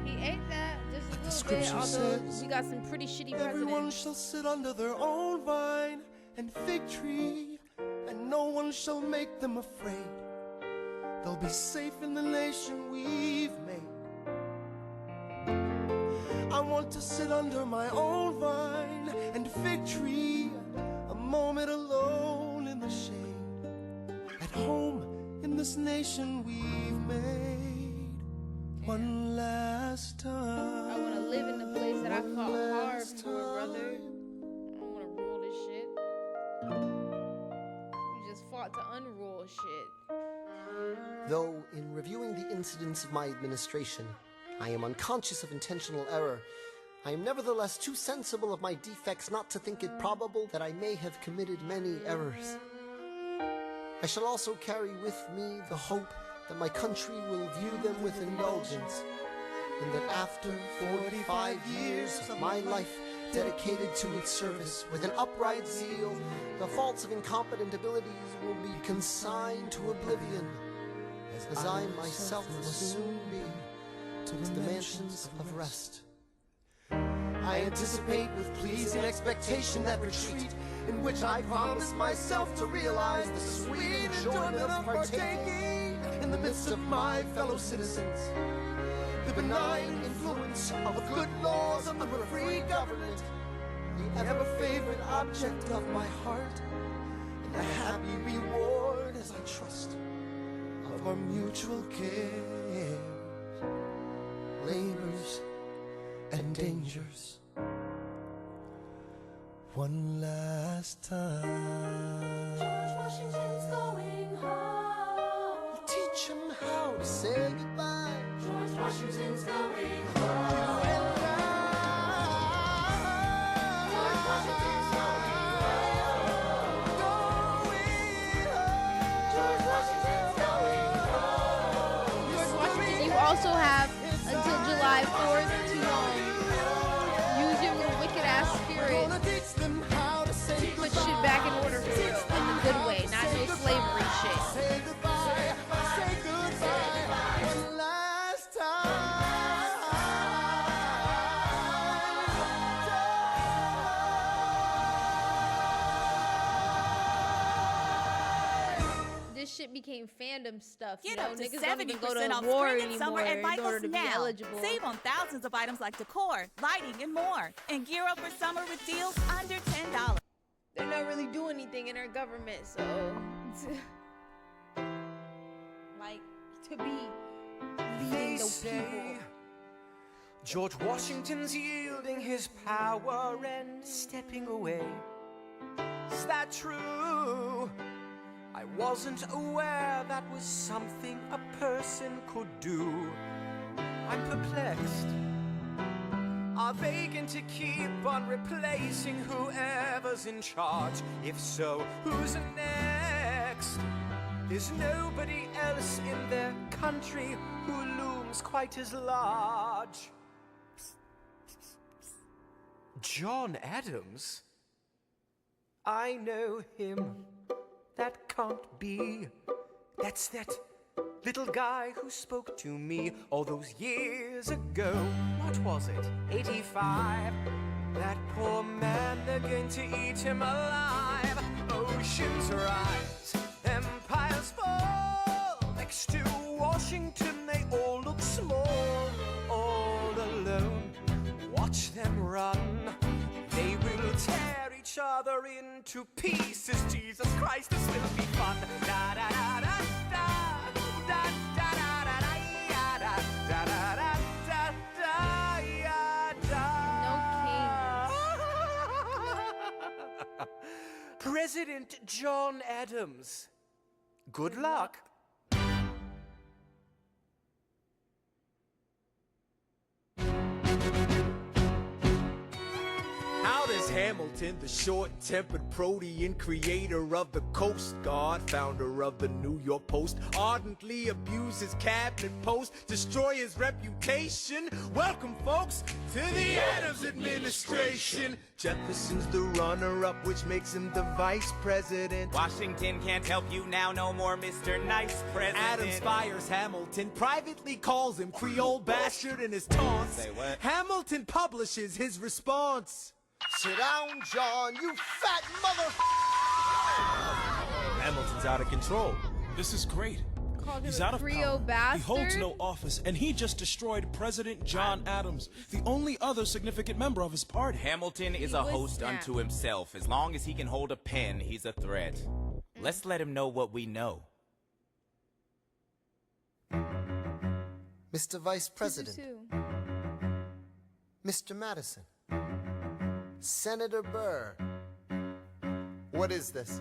A: He ate that just a
L: The
A: little bit,
L: scripture
A: although
L: says,
A: we got some pretty shitty
L: everyone
A: presidents.
L: shall sit under their own vine and fig tree, and no one shall make them afraid. They'll be safe in the nation we've made. I want to sit under my own vine and fig tree, a moment alone in the shade, at home in this nation we've made. One last time.
A: I want to live in the place that I fought hard for, brother. I don't want to rule this shit. You just fought to unrule shit.
P: Though, in reviewing the incidents of my administration, I am unconscious of intentional error, I am nevertheless too sensible of my defects not to think it probable that I may have committed many errors. I shall also carry with me the hope that my country will view them with indulgence, and that after 45 years of my life dedicated to its service with an upright zeal, the faults of incompetent abilities will be consigned to oblivion, as I myself will soon be to the mansions of rest.
L: I anticipate with pleasing expectation that retreat in which I promise myself to realize the sweet enjoyment of partaking in the midst of my fellow citizens. The benign influence of good laws of a free government, the ever-favorite object of my heart, and the happy reward as I trust of our mutual cares, labors, and dangers. One last time.
I: George Washington's going home.
P: Teach him how to say goodbye.
I: George Washington's going home. George Washington's going home. George Washington's going home.
A: George Washington, you also have until July 4th to use your little wicked ass spirit. Put shit back in order for you in the good way, not no slavery shit.
L: Say goodbye, say goodbye, one last
A: time. This shit became fandom stuff.
S: Get
A: you know,
S: up to
A: niggas don't even go
S: 70%
A: to
S: off
A: war
S: spring and
A: anymore
S: summer at
A: in order
S: Michael's
A: to be
S: now.
A: eligible.
S: Save on thousands of items like decor, lighting, and more. And gear up for summer with deals under $10.
A: They're not really doing anything in our government, so like to be leading the people.
R: George Washington's yielding his power and stepping away. Is that true? I wasn't aware that was something a person could do. I'm perplexed. Are they going to keep on replacing whoever's in charge? If so, who's next? There's nobody else in their country who looms quite as large. John Adams? I know him. That can't be. That's that little guy who spoke to me all those years ago. What was it? 85. That poor man, they're going to eat him alive. Oceans rise, empires fall. Next to Washington, they all look small. All alone, watch them run. They will tear each other into pieces. Jesus Christ, this will be fun. Da da da da da da da da da da da da da da. President John Adams. Good luck.
C: How does Hamilton, the short-tempered protean creator of the Coast Guard, founder of the New York Post, ardently abuse his cabinet post, destroy his reputation? Welcome, folks, to the Adams administration.
R: Jefferson's the runner-up, which makes him the vice president.
F: Washington can't help you now, no more Mr. Nice President.
C: Adams fires Hamilton, privately calls him Creole bastard in his taunts.
F: Say what?
C: Hamilton publishes his response.
P: Sit down, John, you fat mother...
C: Hamilton's out of control.
M: This is great.
A: Called him
M: He's
A: a
M: out of
A: Creole
M: power.
A: bastard?
M: He holds no office, and he just destroyed President John Adams, the only other significant member of his party.
F: Hamilton is a host unto himself. As long as he can hold a pen, he's a threat. Let's let him know what we know.
P: Mr. Vice President, Mr. Madison, Senator Burr, what is this?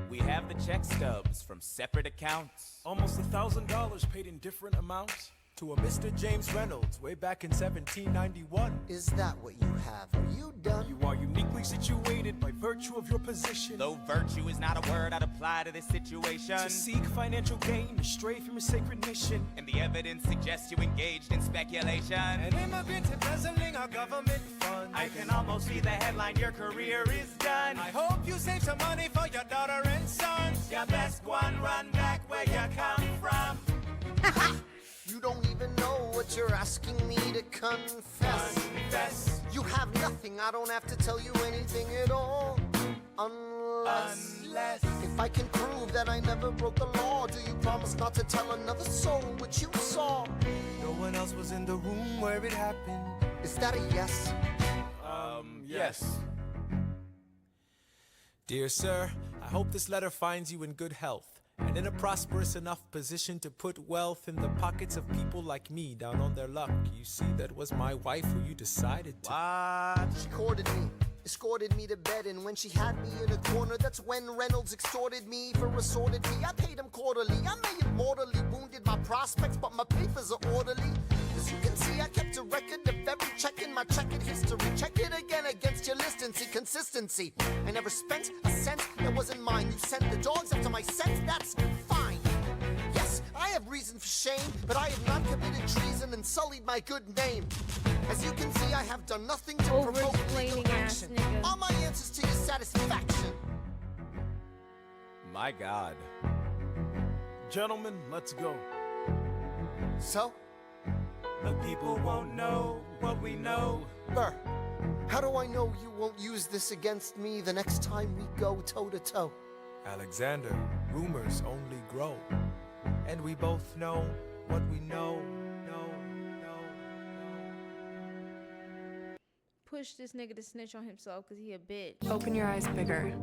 F: We have the check stubs from separate accounts.
B: Almost $1,000 paid in different amounts to a Mr. James Reynolds way back in 1791.
P: Is that what you have? Are you done?
B: You are uniquely situated by virtue of your position.
F: Though virtue is not a word I'd apply to this situation.
B: To seek financial gain, stray from your sacred mission.
F: And the evidence suggests you engaged in speculation.
B: An immigrant embezzling our government funds.
F: I can almost see the headline, your career is done.
B: I hope you save some money for your daughter and sons.
F: Your best one, run back where you come from.
P: You don't even know what you're asking me to confess. You have nothing, I don't have to tell you anything at all. Unless if I can prove that I never broke the law, do you promise not to tell another soul what you saw?
R: No one else was in the room where it happened.
P: Is that a yes?
B: Yes. Dear sir, I hope this letter finds you in good health and in a prosperous enough position to put wealth in the pockets of people like me down on their luck. You see, that was my wife who you decided to...
F: What?
P: She courted me, escorted me to bed, and when she had me in a corner, that's when Reynolds extorted me for assorted fee. I paid him quarterly. I may have mortally wounded my prospects, but my papers are orderly. As you can see, I kept a record of every check in my checkered history. Check it again against your list and see consistency. I never spent a cent that wasn't mine. You sent the dogs after my scent, that's fine. Yes, I have reason for shame, but I have not committed treason and sullied my good name. As you can see, I have done nothing to provoke legal action. All my answers to your satisfaction.
F: My God.
B: Gentlemen, let's go.
P: So?
F: The people won't know what we know.
P: Burr, how do I know you won't use this against me the next time we go toe-to-toe?
R: Alexander, rumors only grow. And we both know what we know.
A: Push this nigga to snitch on himself because he a bitch.
N: Open your eyes bigger.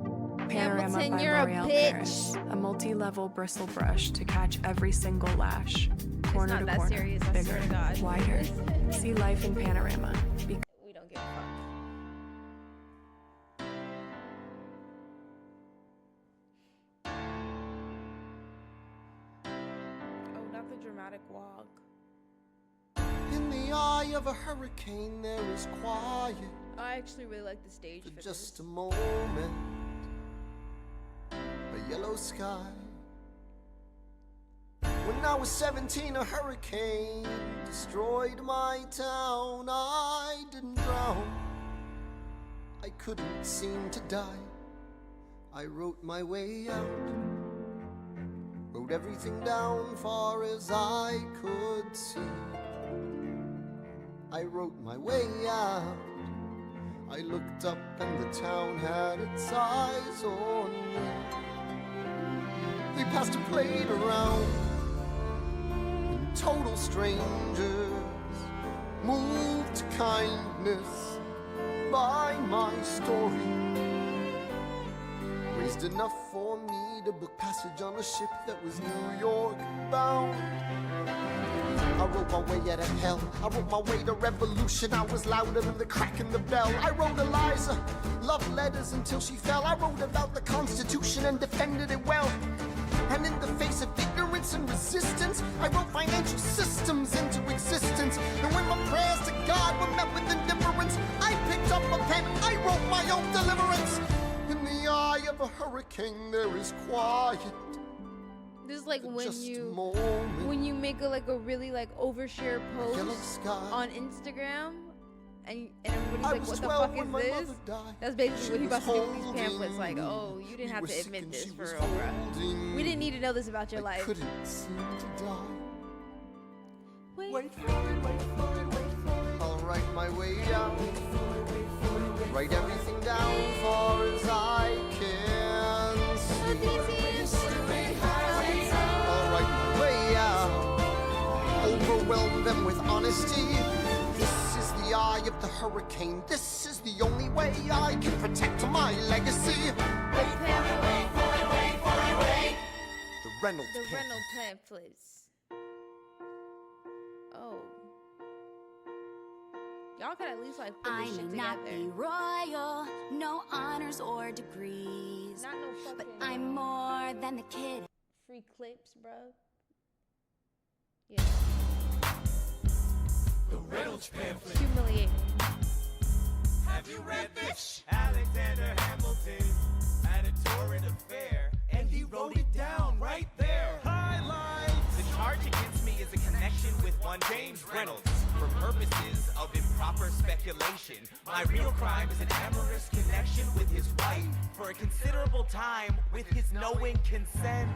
N: Panorama
A: Hamilton,
N: by
A: you're a
N: L'Oreal
A: bitch.
N: Paris. A multi-level bristle brush to catch every single lash. corner
A: not
N: to
A: that
N: corner,
A: serious, I
N: bigger,
A: swear to God.
N: wider. See life in panorama.
A: We don't give a fuck. Oh, not the dramatic walk.
P: In the eye of a hurricane, there is quiet.
A: I actually really like the stage
P: for
A: for
P: just
A: this.
P: a moment. A yellow sky. When I was 17, a hurricane destroyed my town. I didn't drown. I couldn't seem to die. I wrote my way out. Wrote everything down far as I could see. I wrote my way out. I looked up and the town had its eyes on me. They passed a plate around, and total strangers moved to kindness by my story. Raised enough for me to book passage on a ship that was New York bound. I wrote my way out of hell. I wrote my way to revolution. I was louder than the crack in the bell. I wrote Eliza love letters until she fell. I wrote about the Constitution and defended it well. And in the face of ignorance and resistance, I wrote financial systems into existence. And when my prayers to God were met with indifference, I picked up a pen, I wrote my own deliverance. In the eye of a hurricane, there is quiet.
A: This is like when you make a really overshare post on Instagram and everybody's like, what the fuck is this? That's basically what he about to do with these pamphlets. Like, oh, you didn't have to admit this for real, bro. We didn't need to know this about your life.
P: Couldn't seem to die.
A: Wait
P: for it, wait for it, wait for it. I'll write my way out. Write everything down far as I can see. I'll write my way out. Overwhelm them with honesty. This is the eye of the hurricane. This is the only way I can protect my legacy. Wait for it, wait for it, wait for it, wait. The Reynolds
A: pamphlets. Oh. Y'all could at least put this shit
E: I may not
A: together.
E: be royal, no honors or degrees,
A: Not no fucking
E: but I'm more than the kid.
A: free clips, bro. Yeah.
B: The Reynolds pamphlet.
A: Humiliating.
F: Have you read this? Alexander Hamilton had a torrid affair, and he wrote it down right there. Highlights! The charge against me is a connection with one James Reynolds. For purposes of improper speculation, my real crime is an amorous connection with his wife for a considerable time with his knowing consent.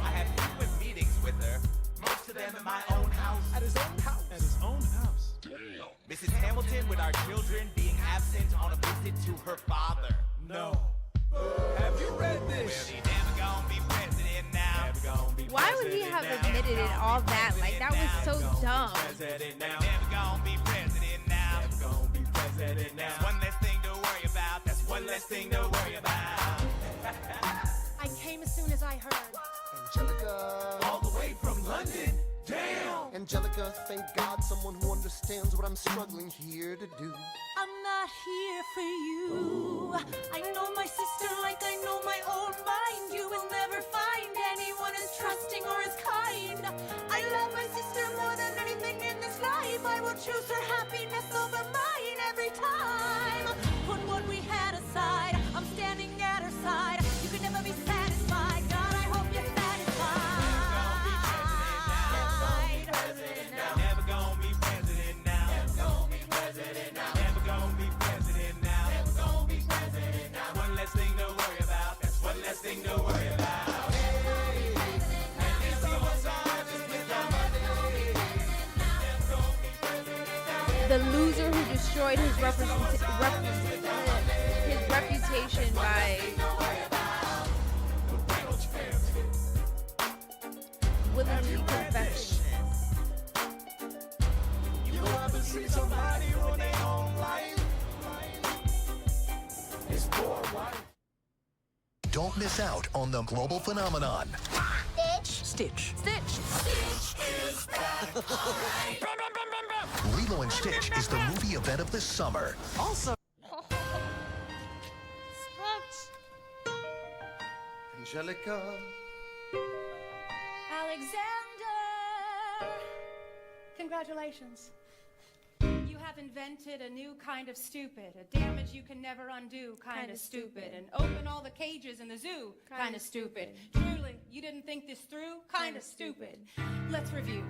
F: I had frequent meetings with her, most of them at my own house.
M: At his own house? At his own house.
F: Mrs. Hamilton with our children being absent on a visit to her father.
B: No. Have you read this?
F: Well, he never gonna be president now.
A: Why would he have admitted it all that? Like, that was so dumb.
F: Never gonna be president now. Never gonna be president now. That's one less thing to worry about. That's one less thing to worry about.
O: I came as soon as I heard.
P: Angelica.
B: All the way from London. Damn.
P: Angelica, thank God, someone who understands what I'm struggling here to do.
O: I'm not here for you. I know my sister like I know my own mind. You will never find anyone as trusting or as kind. I love my sister more than anything in this life. I will choose her happiness over mine every time. Put what we had aside. I'm standing at her side. You can never be satisfied. God, I hope you're satisfied.
F: Never gonna be president now. Never gonna be president now. Never gonna be president now. Never gonna be president now. One less thing to worry about. That's one less thing to worry about.
A: The loser who destroyed his reputation by willingly confessing.
B: You ever see somebody ruin their own life? His poor wife.
Q: Don't miss out on the global phenomenon.
O: Stitch.
Q: Stitch.
I: is back. Alright.
D: Lilo and Stitch is the movie event of the summer.
H: Also,
L: Angelica.
T: Alexander! Congratulations. You have invented a new kind of stupid, a damage you can never undo kind of stupid, and open all the cages in the zoo kind of stupid. Truly, you didn't think this through kind of stupid. Let's review.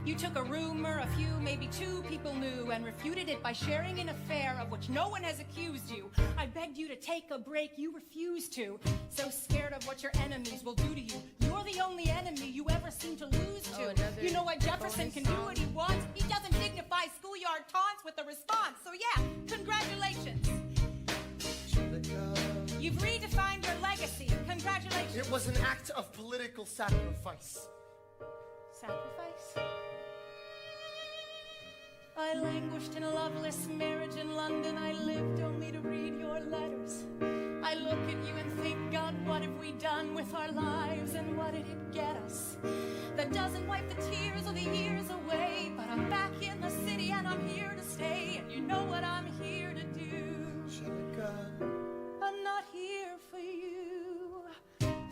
T: You took a rumor a few, maybe two people knew and refuted it by sharing an affair of which no one has accused you. I begged you to take a break, you refused to. So scared of what your enemies will do to you. You're the only enemy you ever seem to lose to. You know why Jefferson can do what he wants? He doesn't dignify schoolyard taunts with a response. So yeah, congratulations. You've redefined your legacy. Congratulations.
L: It was an act of political sacrifice.
T: Sacrifice? I languished in a loveless marriage in London. I lived only to read your letters. I look at you and think, God, what have we done with our lives and what did it get us? That doesn't wipe the tears of the years away, but I'm back in the city and I'm here to stay, and you know what I'm here to do. I'm not here for you.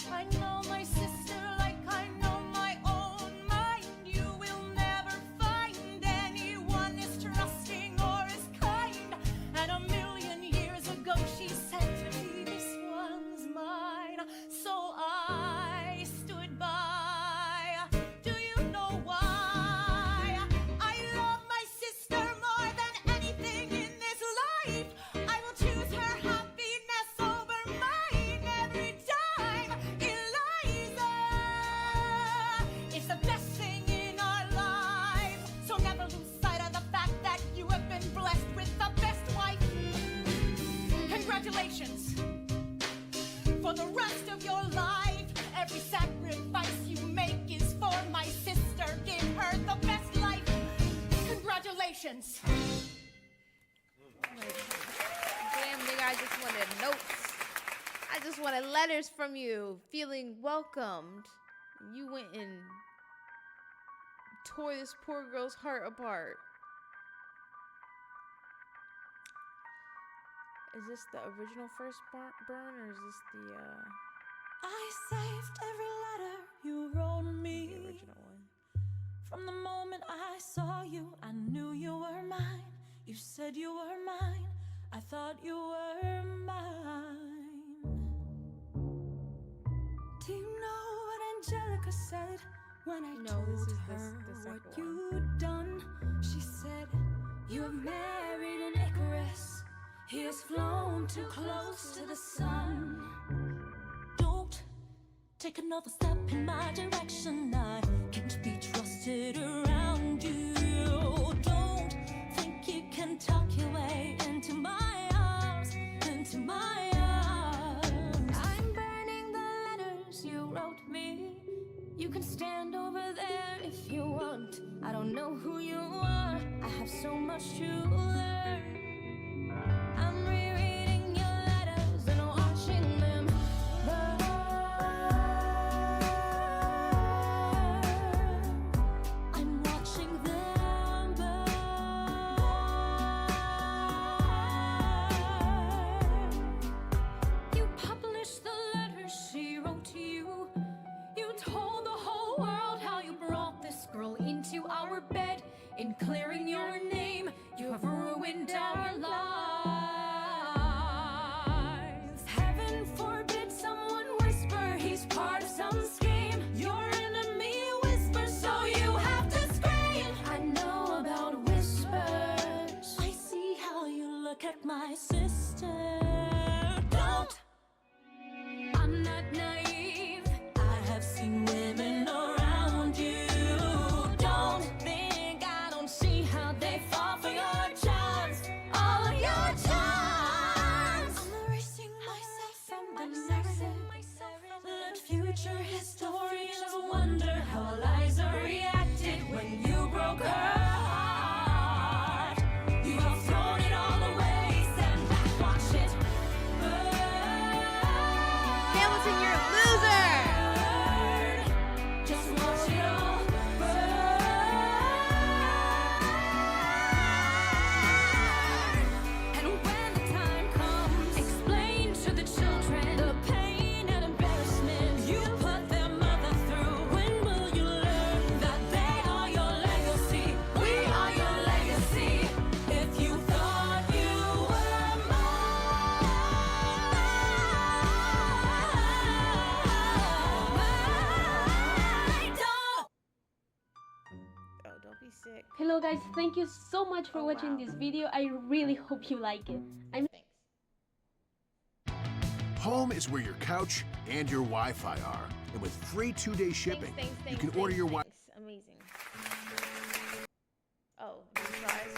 T: I know my sister like I know my own mind. You will never find anyone as trusting or as kind. And a million years ago she said to me, this one's mine. So I stood by. Do you know why? I love my sister more than anything in this life. I will choose her happiness over mine every time. Eliza is the best thing in our lives. So never lose sight of the fact that you have been blessed with the best wife. Congratulations. For the rest of your life, every sacrifice you make is for my sister. Give her the best life. Congratulations.
A: Damn, nigga, I just wanted notes. I just wanted letters from you, feeling welcomed. You went and tore this poor girl's heart apart. Is this the original first burn, or is this the,
O: I saved every letter you wrote me.
A: the original one?
O: From the moment I saw you, I knew you were mine. You said you were mine. I thought you were mine. Do you know what Angelica said when I told her what you'd done? She said, you have married an Icarus. He has flown too close to the sun. Don't take another step in my direction. I can't be trusted around you. Don't think you can talk your way into my arms, into my arms. I'm burning the letters you wrote me. You can stand over there if you want. I don't know who you are. I have so much to learn. I'm rereading your letters and watching them burn. I'm watching them burn. You published the letters she wrote to you. You told the whole world how you brought this girl into our bed. In clearing your name, you have ruined our lives. Heaven forbid someone whisper he's part of some scheme. Your enemy whispers, so you have to scream. I know about whispers. I see how you look at my sister. Don't. I'm not naive. I have seen women around you. Don't think I don't see how they fall.
V: Hello guys, thank you so much for watching this video. I really hope you like it.
Q: Home is where your couch and your Wi-Fi are. And with free 2-day shipping, you can order your Wi-Fi.
A: Amazing. Oh, surprise.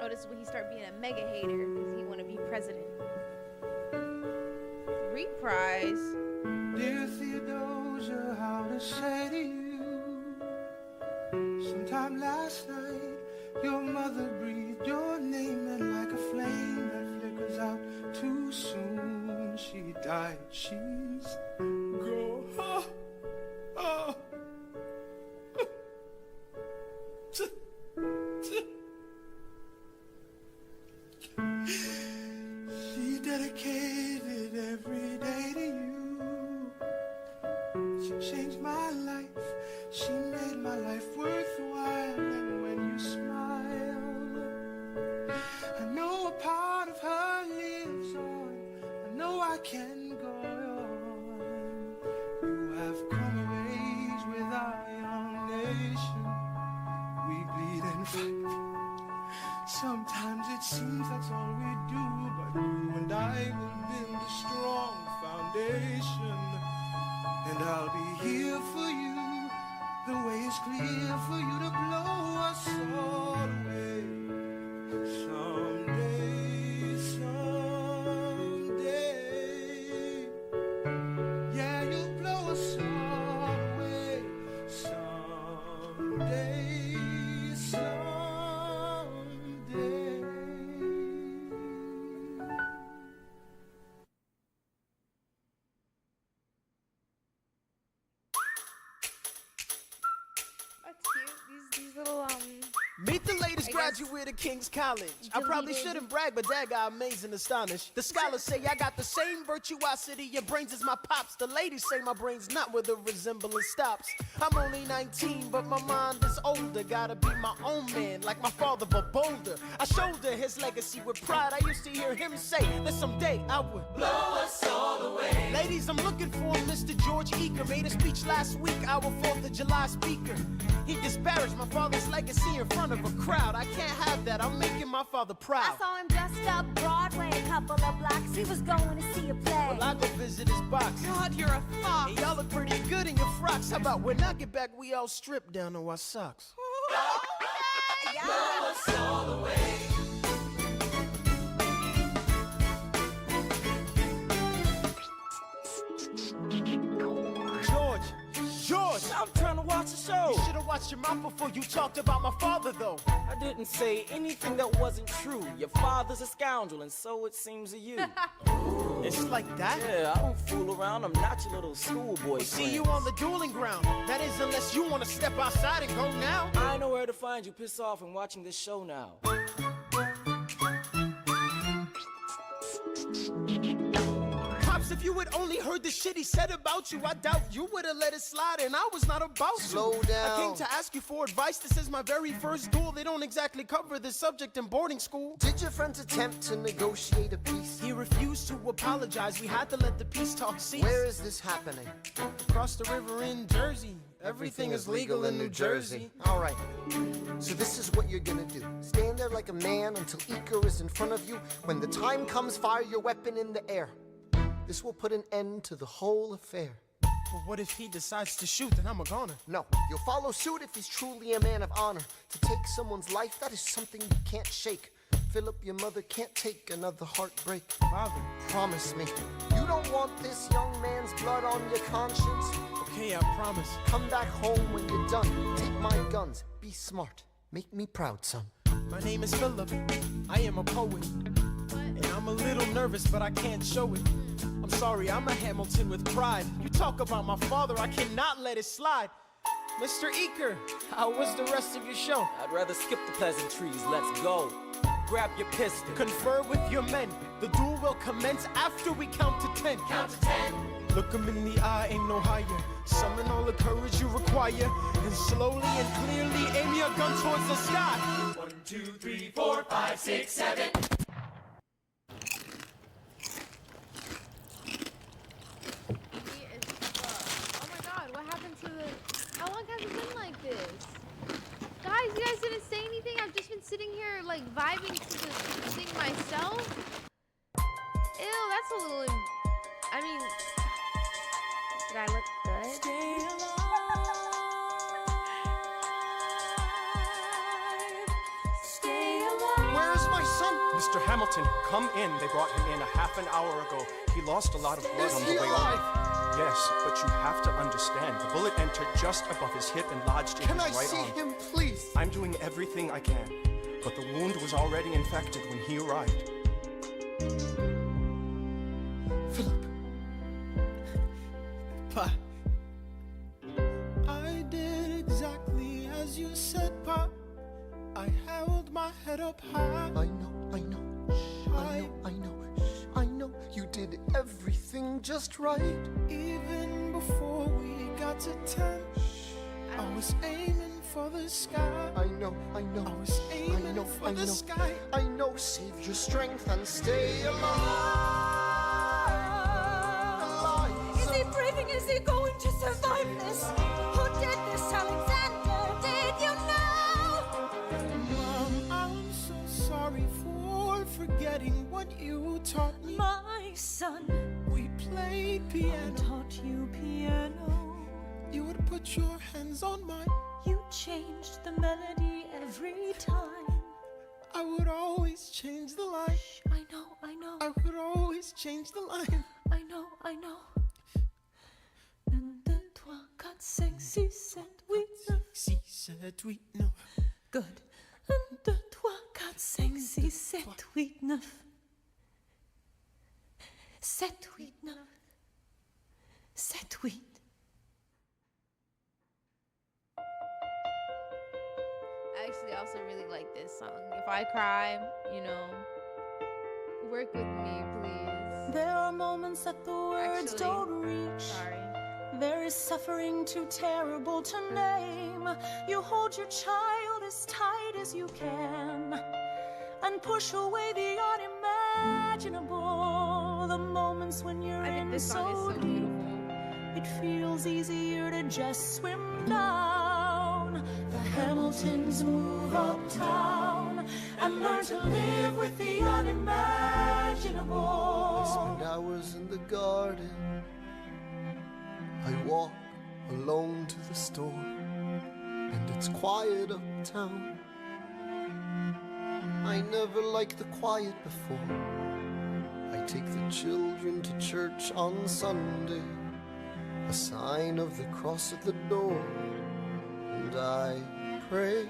A: Oh, this is when he start being a mega hater because he want to be president. Reprise.
U: Dear Theodosia, how to say to you? Sometime last night, your mother breathed your name, and like a flame that flickers out too soon, she died. She's gone. She dedicated every day to you. She changed my life. She made my life worthwhile. And when you smile, I know a part of her lives on. I know I can go on. You have come of age with our young nation. We bleed and fight. Sometimes it seems that's all we do, but you and I will build a strong foundation. And I'll be here for you, the way is clear for you to blow us all away. Someday, someday, yeah, you'll blow us all away. Someday, someday.
A: That's cute. These little
C: Meet the latest graduate of King's College. I probably shouldn't brag, but Dad got amazing astonished. The scholars say I got the same virtuosity and brains as my pops. The ladies say my brain's not where the resemblance stops. I'm only 19, but my mind is older. Gotta be my own man, like my father, but bolder. I shoulder his legacy with pride. I used to hear him say that someday I would blow us all away. Ladies, I'm looking for Mr. George Eaker. Made a speech last week, our 4th of July speaker. He disparaged my father's legacy in front of a crowd. I can't have that. I'm making my father proud.
E: I saw him dressed up Broadway a couple of blocks. He was going to see a play.
C: Well, I go visit his box.
E: God, you're a fox.
C: Hey, y'all look pretty good in your frocks. How about when I get back, we all strip down to our socks?
I: Blow us all away.
C: George, I'm trying to watch the show. You should have watched your mouth before you talked about my father, though.
F: I didn't say anything that wasn't true. Your father's a scoundrel, and so it seems to you.
C: It's like that?
F: Yeah, I don't fool around. I'm not your little schoolboy.
C: See you on the dueling ground. That is, unless you want to step outside and go now.
F: I know where to find you. Piss off and watching this show now.
C: Pops, if you had only heard the shit he said about you, I doubt you would have let it slide, and I was not about to.
P: Slow down.
C: I came to ask you for advice. This is my very first duel. They don't exactly cover this subject in boarding school.
P: Did your friends attempt to negotiate a peace?
C: He refused to apologize. We had to let the peace talk cease.
P: Where is this happening?
C: Across the river in Jersey. Everything is legal in New Jersey.
P: All right. So this is what you're gonna do. Stand there like a man until Iker is in front of you. When the time comes, fire your weapon in the air. This will put an end to the whole affair.
C: But what if he decides to shoot? Then I'm a goner.
P: No, you'll follow suit if he's truly a man of honor. To take someone's life, that is something you can't shake. Philip, your mother can't take another heartbreak.
C: Father,
P: promise me, you don't want this young man's blood on your conscience.
C: Okay, I promise.
P: Come back home when you're done. Take my guns. Be smart. Make me proud, son.
C: My name is Philip. I am a poet. And I'm a little nervous, but I can't show it. I'm sorry, I'm a Hamilton with pride. You talk about my father, I cannot let it slide. Mr. Eaker, how was the rest of your show?
F: I'd rather skip the pleasantries. Let's go. Grab your pistol.
C: Confer with your men. The duel will commence after we count to 10.
I: Count to 10.
C: Look him in the eye, ain't no higher. Summon all the courage you require. And slowly and clearly aim your gun towards the sky.
I: 1, 2, 3, 4, 5, 6, 7.
A: Oh my god, what happened to the... How long has it been like this? Did I look good?
O: Stay alive. Stay alive.
L: Where is my son?
M: Mr. Hamilton, come in. They brought him in a half an hour ago. He lost a lot of blood
L: Is
M: on
L: he
M: the way
L: alive?
M: over. Yes, but you have to understand. The bullet entered just above his hip and lodged in
L: Can
M: his
L: I
M: right
L: see
M: arm.
L: him, please?
M: I'm doing everything I can, but the wound was already infected when he arrived.
U: Pa, I did exactly as you said, Pa. I held my head up high.
L: I know. I know you did everything just right.
U: Even before we got to 10, I was aiming for the sky.
L: I know.
U: I was aiming for the sky.
L: I know. Save your strength and stay alive.
O: Is he breathing? Is he going to survive this? Who did this, Alexander? Did you know?
U: Mom, I'm so sorry for forgetting what you taught me.
O: My son,
U: we played piano.
O: I taught you piano.
U: You would put your hands on mine.
O: You changed the melody every time.
U: I would always change the line.
O: Shh, I know.
U: I would always change the line.
O: I know. 1, 2, 3, 4, 5, 6, 7, 8, 9.
U: 6, 7, 8, 9.
O: Good. 1, 2, 3, 4, 5, 6, 7, 8, 9. 7, 8, 9. 7, 8.
A: I actually also really like this song. If I cry, work with me, please.
O: There are moments that the words don't reach.
A: Sorry.
O: There is suffering too terrible to name. You hold your child as tight as you can and push away the unimaginable. The moments when you're in so deep, it feels easier to just swim down. The Hamiltons move uptown and learn to live with the unimaginable.
L: I spend hours in the garden. I walk alone to the store, and it's quiet uptown. I never liked the quiet before. I take the children to church on Sunday, a sign of the cross at the door, and I pray.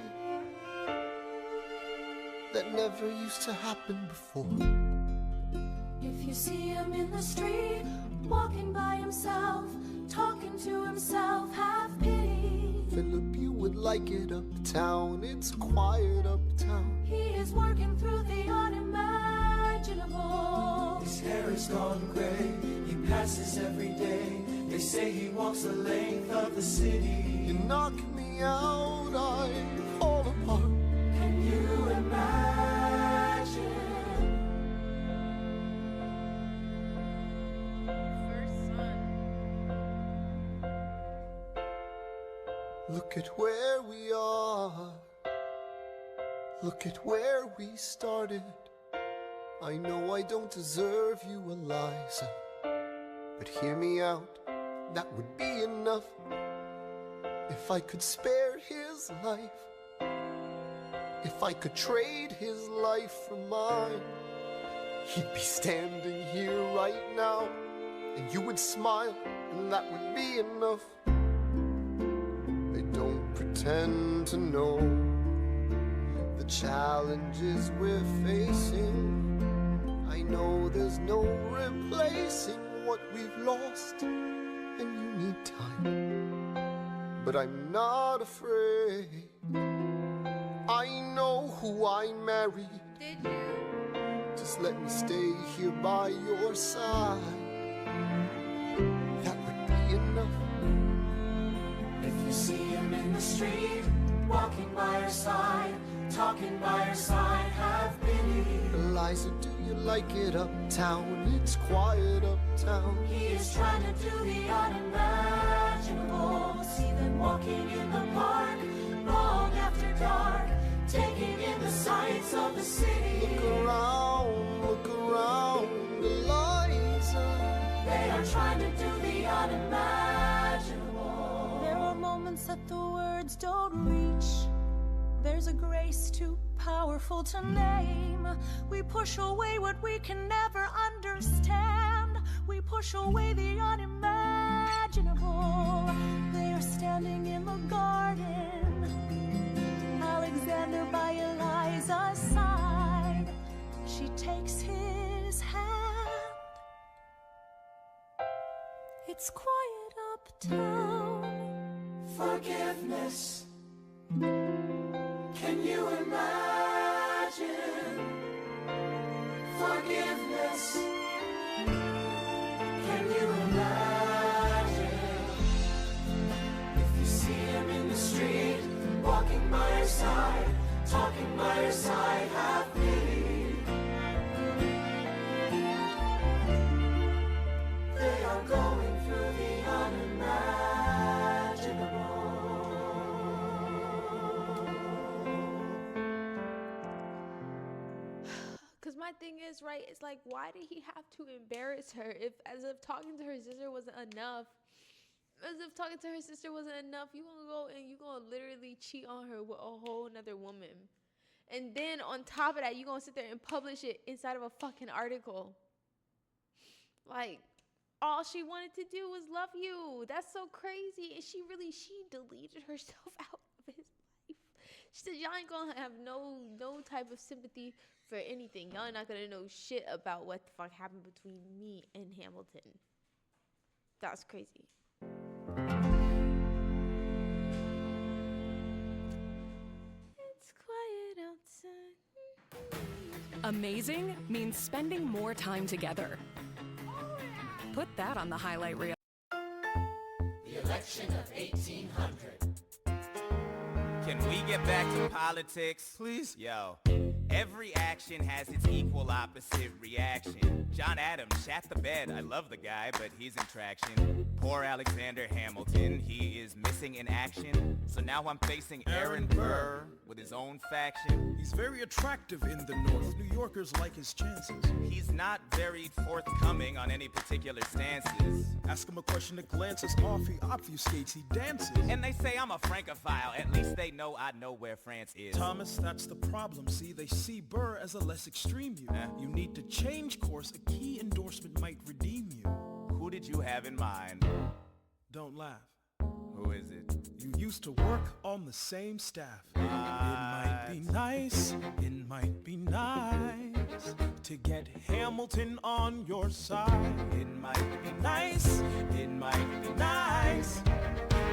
L: That never used to happen before.
O: If you see him in the street, walking by himself, talking to himself, have pity.
L: Philip, you would like it uptown. It's quiet uptown.
O: He is working through the unimaginable.
C: His hair is gone gray. He passes every day. They say he walks the length of the city.
L: You knock me out, I fall apart.
C: Can you imagine?
L: Look at where we are. Look at where we started. I know I don't deserve you, Eliza, but hear me out, that would be enough. If I could spare his life, if I could trade his life for mine, he'd be standing here right now, and you would smile, and that would be enough. I don't pretend to know the challenges we're facing. I know there's no replacing what we've lost, and you need time, but I'm not afraid. I know who I married.
A: Did you?
L: Just let me stay here by your side. That would be enough.
C: If you see him in the street, walking by your side, talking by your side, have pity.
L: Eliza, do you like it uptown? It's quiet uptown.
O: He is trying to do the unimaginable. See them walking in the park, long after dark, taking in the sights of the city.
L: Look around, Eliza.
O: They are trying to do the unimaginable. There are moments that the words don't reach. There's a grace too powerful to name. We push away what we can never understand. We push away the unimaginable. They are standing in the garden, Alexander by Eliza's side. She takes his hand. It's quiet uptown.
I: Forgiveness. Can you imagine? Forgiveness. Can you imagine? If you see him in the street, walking by your side, talking by your side, have pity. They are going through the unimaginable.
A: Because my thing is, right, it's like, why did he have to embarrass her? As if talking to her sister wasn't enough. As if talking to her sister wasn't enough, you gonna go and you gonna literally cheat on her with a whole nother woman. And then on top of that, you gonna sit there and publish it inside of a fucking article. Like, all she wanted to do was love you. That's so crazy. And she deleted herself out of his life. She said, y'all ain't gonna have no type of sympathy for anything. Y'all not gonna know shit about what the fuck happened between me and Hamilton. That's crazy. It's quiet outside.
N: Amazing means spending more time together. Put that on the highlight reel.
I: The election of 1800.
F: Can we get back to politics? Please? Yo, every action has its equal opposite reaction. John Adams shat the bed. I love the guy, but he's in traction. Poor Alexander Hamilton, he is missing in action. So now I'm facing Aaron Burr with his own faction.
M: He's very attractive in the North. New Yorkers like his chances.
F: He's not very forthcoming on any particular stances.
M: Ask him a question that glances off, he obfuscates, he dances.
F: And they say I'm a Francophile. At least they know I know where France is.
M: Thomas, that's the problem. See, they see Burr as a less extreme you. You need to change course. A key endorsement might redeem you.
F: Who did you have in mind?
M: Don't laugh.
F: Who is it?
M: You used to work on the same staff. It might be nice, it might be nice to get Hamilton on your side.
F: It might be nice, it might be nice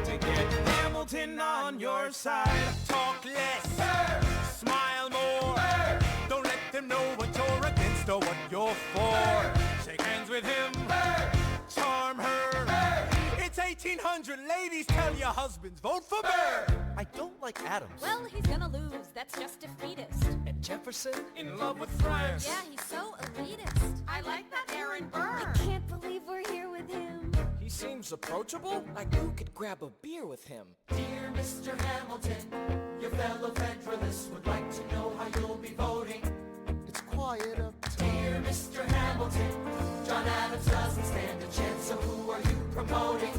F: to get Hamilton on your side. Talk less, smile more. Don't let them know what you're against or what you're for. Shake hands with him, charm her. It's 1800, ladies, tell your husbands, vote for Burr.
G: I don't like Adams.
J: Well, he's gonna lose, that's just defeatist.
G: And Jefferson?
F: In love with France.
J: Yeah, he's so elitist.
O: I like that Aaron Burr.
E: I can't believe we're here with him.
G: He seems approachable. Like who could grab a beer with him?
I: Dear Mr. Hamilton, your fellow Federalists would like to know how you'll be voting.
P: It's quiet up.
I: Dear Mr. Hamilton, John Adams doesn't stand a chance, so who are you promoting?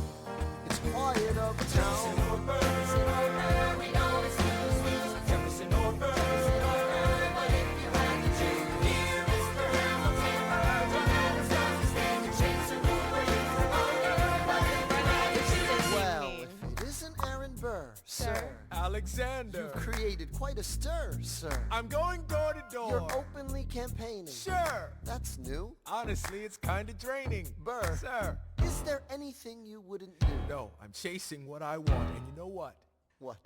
P: It's quiet up.
I: Jefferson or Burr, we know it's lose-lose. Jefferson or Burr, but if you had to choose, dear Mr. Hamilton, John Adams doesn't stand a chance, so who are you promoting? But if you had to choose,
P: Well, if it isn't Aaron Burr, sir.
F: Alexander.
P: You've created quite a stir, sir.
F: I'm going door to door.
P: You're openly campaigning.
F: Sure.
P: That's new.
F: Honestly, it's kind of draining.
P: Burr.
F: Sir.
P: Is there anything you wouldn't do?
F: No, I'm chasing what I want, and you know what?
P: What?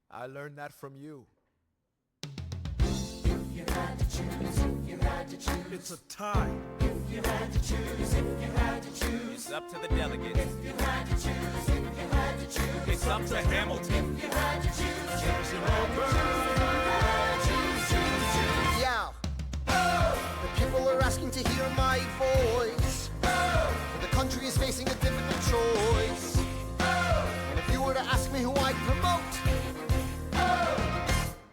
F: I learned that from you.
I: if you had to choose, if you had to choose.
M: It's a tie.
I: If you had to choose, if you had to choose.
F: It's up to the delegates.
I: If you had to choose, if you had to choose.
F: It's up to Hamilton.
I: If you had to choose,
F: Jefferson or Burr.
P: Yeah. The people are asking to hear my voice. The country is facing a difficult choice. And if you were to ask me who I'd promote,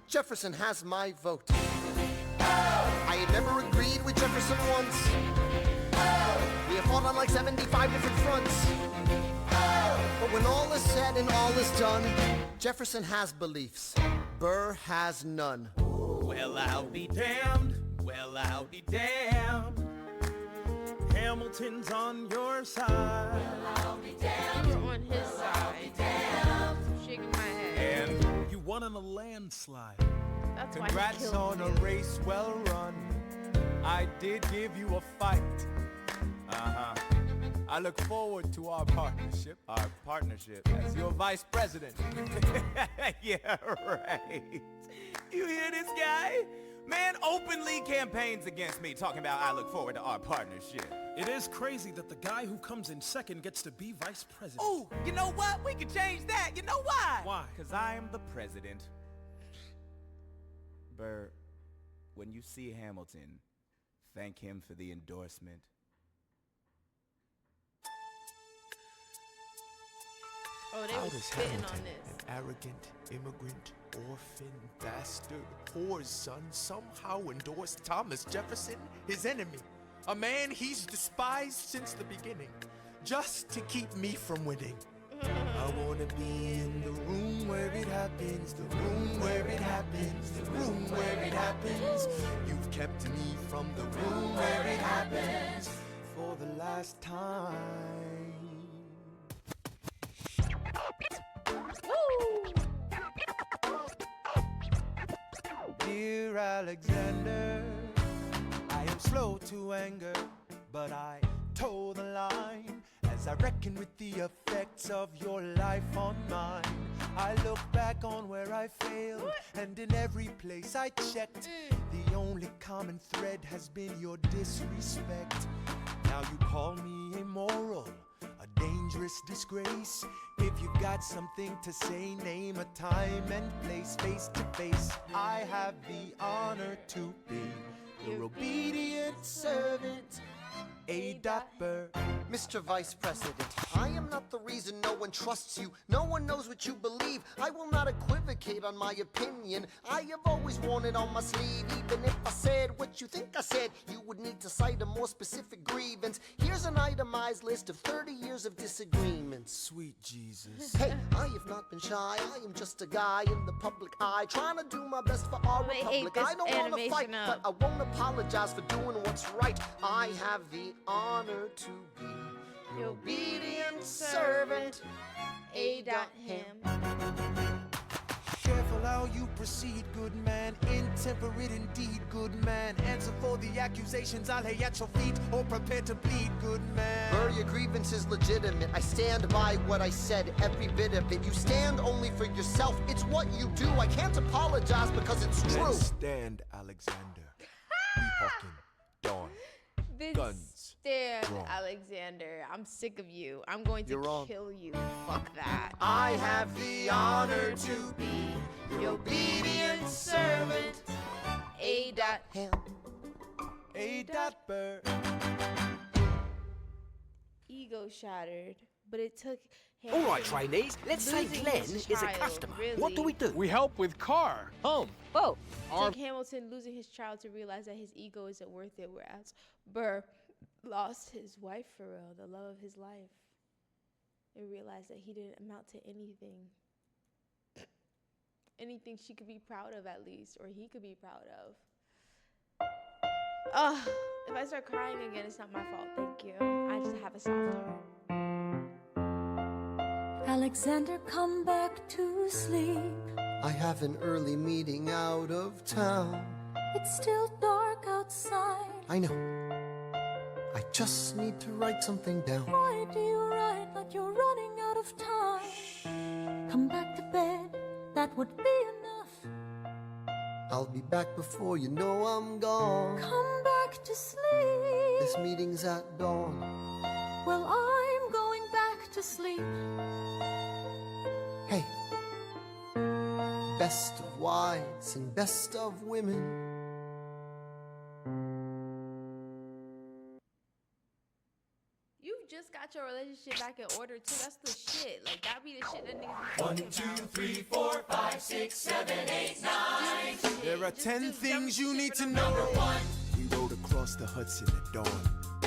P: Jefferson has my vote. I had never agreed with Jefferson once. We have fought on like 75 different fronts. But when all is said and all is done, Jefferson has beliefs, Burr has none.
F: Well, I'll be damned. Well, I'll be damned.
M: Hamilton's on your side.
A: Well, I'll be damned. You're on his side. I'll be damned. I'm shaking my head.
M: And you won on a landslide.
A: That's why
R: Congrats
A: he killed
R: on a
A: you.
R: race well run. I did give you a fight. I look forward to our partnership as your vice president.
F: Yeah, right. You hear this guy? Man openly campaigns against me, talking about I look forward to our partnership.
M: It is crazy that the guy who comes in second gets to be vice president.
F: Ooh, you know what? We can change that. You know why?
M: Why?
F: Because I am the president. Burr, when you see Hamilton, thank him for the endorsement.
A: Oh, they
R: How
A: was
R: does
A: spitting
R: Hamilton,
A: on this.
R: an arrogant immigrant, orphan, bastard, whore's son, somehow endorse Thomas Jefferson, his enemy, a man he's despised since the beginning, just to keep me from winning? I wanna be in the room where it happens, the room where it happens, the room where it happens. You've kept me from the room where it happens for the last time. Dear Alexander, I am slow to anger, but I toe the line as I reckon with the effects of your life on mine. I look back on where I failed, and in every place I checked, the only common thread has been your disrespect. Now you call me immoral, a dangerous disgrace. If you've got something to say, name a time and place, face to face. I have the honor to be your obedient servant, A. Burr.
P: Mr. Vice President, I am not the reason no one trusts you. No one knows what you believe. I will not equivocate on my opinion. I have always worn it on my sleeve. Even if I said what you think I said, you would need to cite a more specific grievance. Here's an itemized list of 30 years of disagreements.
R: Sweet Jesus.
P: Hey, I have not been shy. I am just a guy in the public eye, trying to do my best for our republic. I don't want to fight, but I won't apologize for doing what's right. I have the honor to be your obedient servant, A. Him.
R: Careful how you proceed, good man. Intemperate indeed, good man. Answer for the accusations I lay at your feet, or prepare to bleed, good man.
P: Burr, your grievance is legitimate. I stand by what I said, every bit of it. You stand only for yourself. It's what you do. I can't apologize because it's true.
R: Let's stand, Alexander. We hawking, dawn, guns.
A: Stand,
R: Wrong.
A: Alexander. I'm sick of you. I'm going
P: You're
A: to
P: wrong.
A: kill you. Fuck that.
P: I have the honor to be your obedient servant,
A: A.
P: Him.
R: A. Burr.
A: Ego shattered, but it took him.
G: All right, trainees, let's say
A: losing
G: Glenn
A: his
G: is a
A: child,
G: customer.
A: really.
G: What do we do?
K: We help with car, home.
G: Whoa.
A: Took Hamilton losing his child to realize that his ego isn't worth it, whereas Burr lost his wife for real, the love of his life, and realized that he didn't amount to anything. Anything she could be proud of, at least, or he could be proud of. Ugh, if I start crying again, it's not my fault. Thank you. I just have a soft heart.
E: Alexander, come back to sleep.
P: I have an early meeting out of town.
E: It's still dark outside.
P: I know. I just need to write something down.
E: Why do you write like you're running out of time? Come back to bed, that would be enough.
P: I'll be back before you know I'm gone.
E: Come back to sleep.
P: This meeting's at dawn.
E: Well, I'm going back to sleep.
P: Hey, best of wives and best of women.
A: You've just got your relationship back in order too. That's the shit. Like that be the shit that niggas be
B: 1,
A: talking
B: 2,
A: about.
B: 3, 4, 5, 6, 7, 8, 9.
R: There are 10 things you need to know.
B: Number 1.
R: We rode across the Hudson at dawn.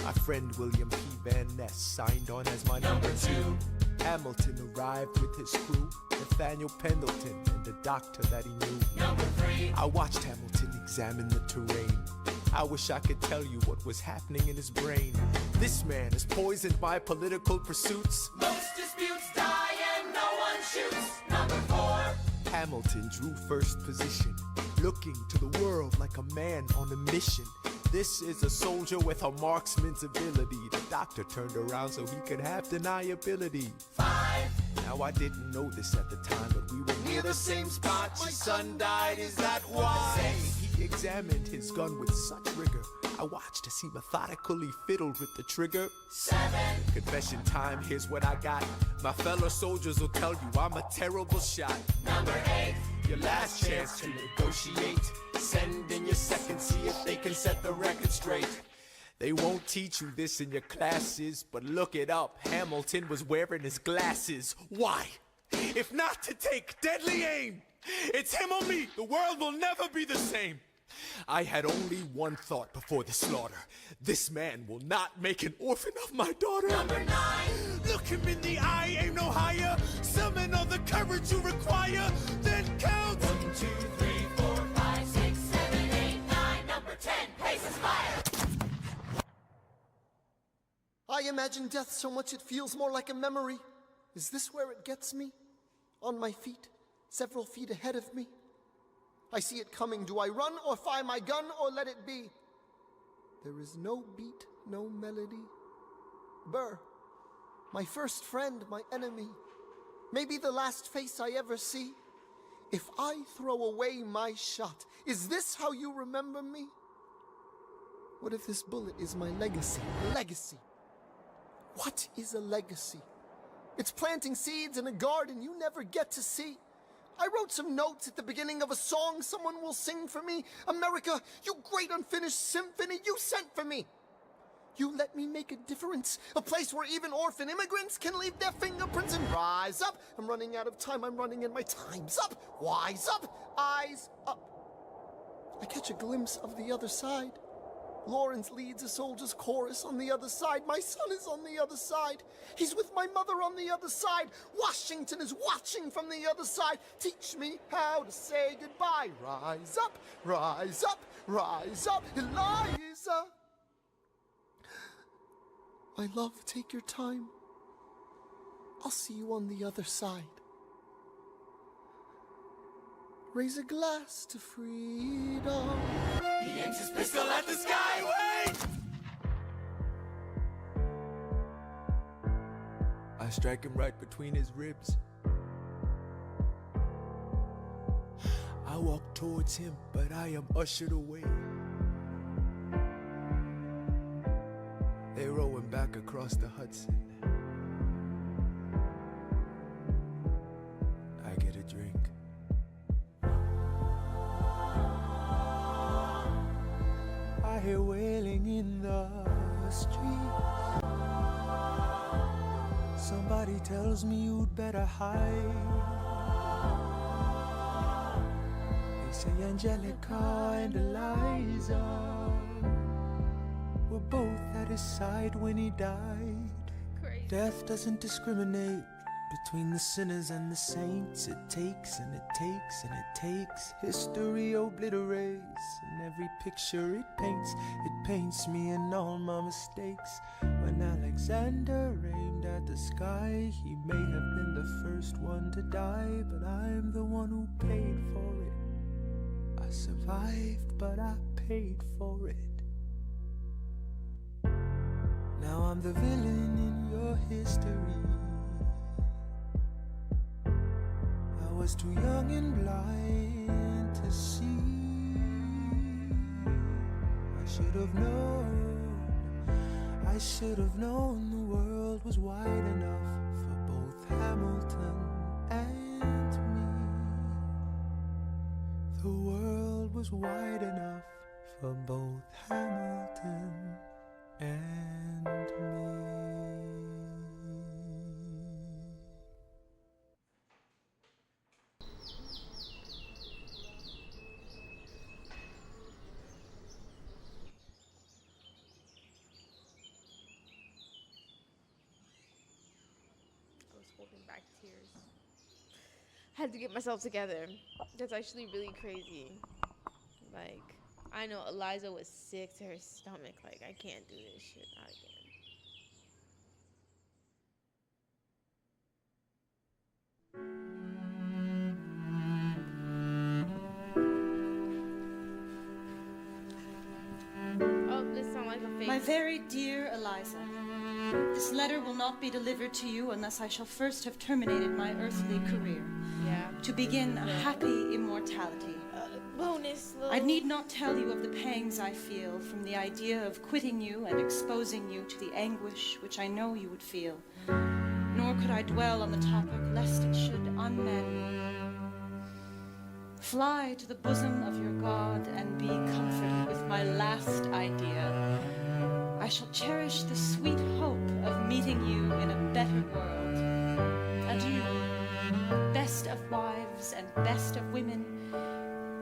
R: My friend William P. Van Ness signed on as my number 2. Hamilton arrived with his crew, Nathaniel Pendleton and the doctor that he knew.
I: Number 3.
R: I watched Hamilton examine the terrain. I wish I could tell you what was happening in his brain. This man is poisoned by political pursuits.
I: Most disputes die and no one shoots. Number 4.
R: Hamilton drew first position, looking to the world like a man on a mission. This is a soldier with a marksman's ability. The doctor turned around so he could have deniability.
I: 5.
R: Now I didn't know this at the time, but we were near the same spot.
I: My
R: Your son died, is that why? He examined his gun with such rigor. I watched as he methodically fiddled with the trigger.
I: 7.
R: Confession time, here's what I got. My fellow soldiers will tell you I'm a terrible shot.
I: Number 8.
R: Your last chance to negotiate. Send in your second, see if they can set the record straight. They won't teach you this in your classes, but look it up. Hamilton was wearing his glasses. Why? If not to take deadly aim. It's him or me. The world will never be the same. I had only one thought before the slaughter. This man will not make an orphan of my daughter.
I: Number 9.
R: Look him in the eye, aim no higher. Summon all the courage you require. Then count.
I: 1, 2, 3, 4, 5, 6, 7, 8, 9. Number 10. Paces fire.
P: I imagine death so much it feels more like a memory. Is this where it gets me? On my feet, several feet ahead of me. I see it coming. Do I run or fire my gun or let it be? There is no beat, no melody. Burr, my first friend, my enemy. Maybe the last face I ever see. If I throw away my shot, is this how you remember me? What if this bullet is my legacy? Legacy. What is a legacy? It's planting seeds in a garden you never get to see. I wrote some notes at the beginning of a song someone will sing for me. America, you great unfinished symphony you sent for me. You let me make a difference, a place where even orphan immigrants can leave their fingerprints and rise up. I'm running out of time, I'm running and my time's up. Wise up, eyes up. I catch a glimpse of the other side. Lawrence leads a soldier's chorus on the other side. My son is on the other side. He's with my mother on the other side. Washington is watching from the other side. Teach me how to say goodbye. Rise up, rise up, rise up, Eliza. My love, take your time. I'll see you on the other side. Raise a glass to freedom.
I: He aims his pistol at the sky. Wait!
R: I strike him right between his ribs. I walk towards him, but I am ushered away. They row him back across the Hudson. I get a drink. I hear wailing in the street. Somebody tells me you'd better hide. They say Angelica and Eliza were both at his side when he died. Death doesn't discriminate between the sinners and the saints. It takes and it takes and it takes. History obliterates, and every picture it paints me and all my mistakes. When Alexander aimed at the sky, he may have been the first one to die, but I'm the one who paid for it. I survived, but I paid for it. Now I'm the villain in your history. I was too young and blind to see. I should have known the world was wide enough for both Hamilton and me. The world was wide enough for both Hamilton and me.
A: was holding back tears. Had to get myself together. That's actually really crazy. Like, I know Eliza was sick to her stomach. Like, I can't do this shit. Not again. Oh, this sounds like a fake.
T: My very dear Eliza, this letter will not be delivered to you unless I shall first have terminated my earthly career.
A: Yeah.
T: To begin a happy immortality.
A: Bonus.
T: I need not tell you of the pangs I feel from the idea of quitting you and exposing you to the anguish which I know you would feel. Nor could I dwell on the topic lest it should unman me. Fly to the bosom of your God and be comforted with my last idea. I shall cherish the sweet hope of meeting you in a better world. Adieu, best of wives and best of women,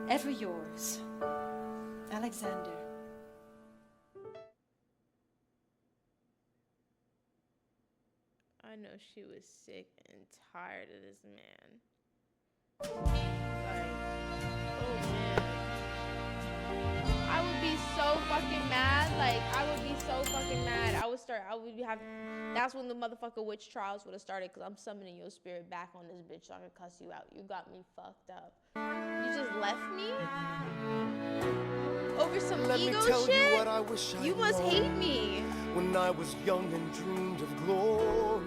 T: ever yours, Alexander.
A: I know she was sick and tired of this man. Like, oh man. I would be so fucking mad. Like, I would be so fucking mad. That's when the motherfucking witch trials would have started, because I'm summoning your spirit back on this bitch so I can cuss you out. You got me fucked up. You just left me? Over some
L: Let
A: ego
L: me tell
A: shit?
L: you what I wish I
A: You must
L: known.
A: hate me.
L: When I was young and dreamed of glory,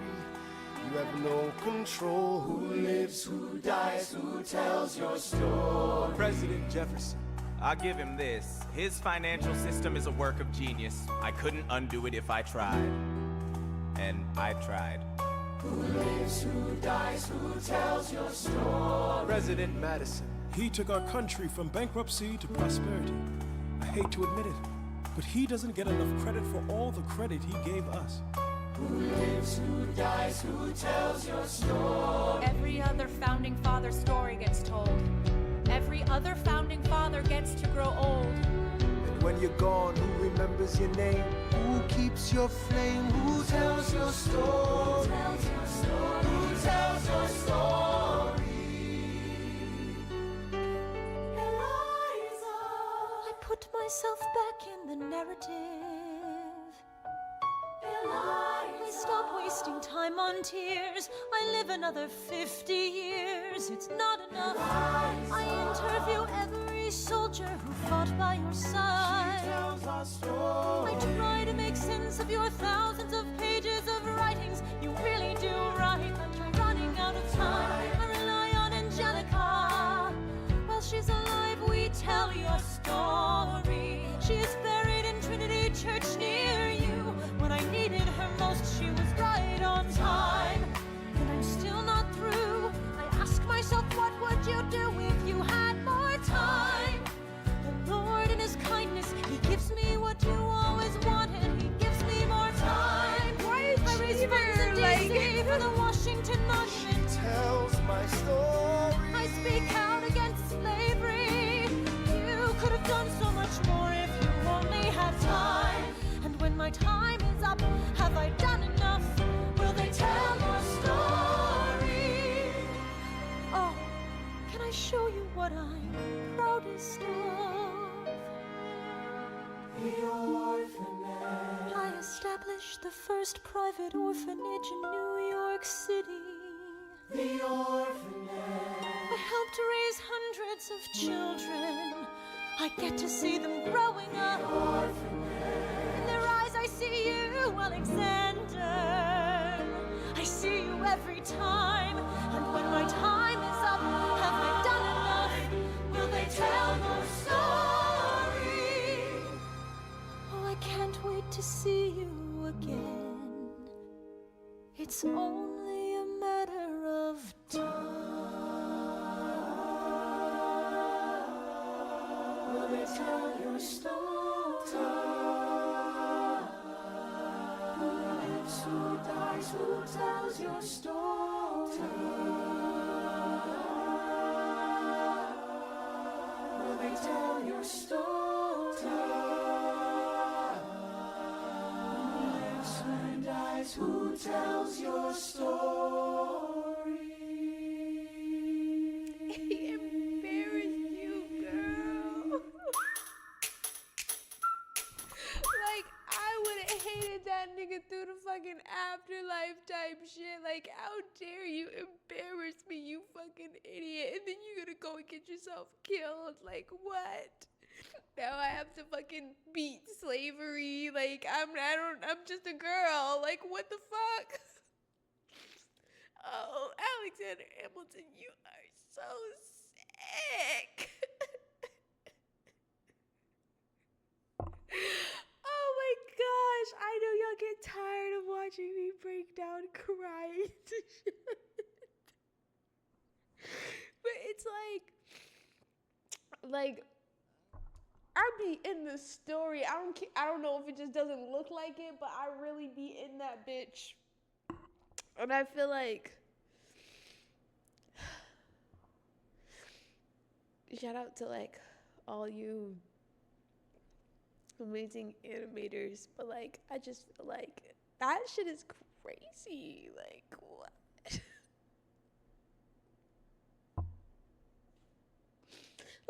L: you have no control. Who lives, who dies, who tells your story?
F: President Jefferson. I'll give him this. His financial system is a work of genius. I couldn't undo it if I tried. And I tried.
L: Who lives, who dies, who tells your story?
M: President Madison. He took our country from bankruptcy to prosperity. I hate to admit it, but he doesn't get enough credit for all the credit he gave us.
L: Who lives, who dies, who tells your story?
J: Every other founding father story gets told. Every other founding father gets to grow old.
L: And when you're gone, who remembers your name? Who keeps your flame? Who tells your story? Who tells your story? Who tells your story?
E: Eliza, I put myself back in the narrative. I stop wasting time on tears. I live another 50 years. It's not enough. I interview every soldier who fought by your side. I try to make sense of your thousands of pages of writings. You really do write, but you're running out of time. I rely on Angelica. While she's alive, we tell your story. She is buried in Trinity Church near you. When I needed her most, she was right on time. And I'm still not through. I ask myself, what would you do if you had more time? The Lord in his kindness, he gives me what you always wanted. He gives me more time. I raise funds in D.C. for the Washington Monument.
L: She tells my story.
E: I speak out against slavery. You could have done so much more if you only had time. And when my time is up, have I done enough? Will they tell your story? Oh, can I show you what I'm proudest of?
L: The orphanage.
E: I established the first private orphanage in New York City.
L: The orphanage.
E: I helped raise hundreds of children. I get to see them growing up. In their eyes I see you, Alexander. I see you every time. And when my time is up, have I done enough? Will they tell your story? Oh, I can't wait to see you again. It's only a matter of time.
L: Will they tell your story? Who lives, who dies, who tells your story? Will they tell your story? Who lives, who dies, who tells your story?
A: afterlife type shit. Like, how dare you embarrass me, you fucking idiot, and then you're gonna go and get yourself killed. Like, what? Now I have to fucking beat slavery. Like, I'm just a girl. Like, what the fuck? Oh, Alexander Hamilton, you are so sick. Oh my gosh, I know y'all get tired of watching me break down crying to shit. But it's like I be in the story. I don't know if it just doesn't look like it, but I really be in that bitch. And I feel like shout out to like all you amazing animators, but like I just feel like that shit is crazy. Like, what?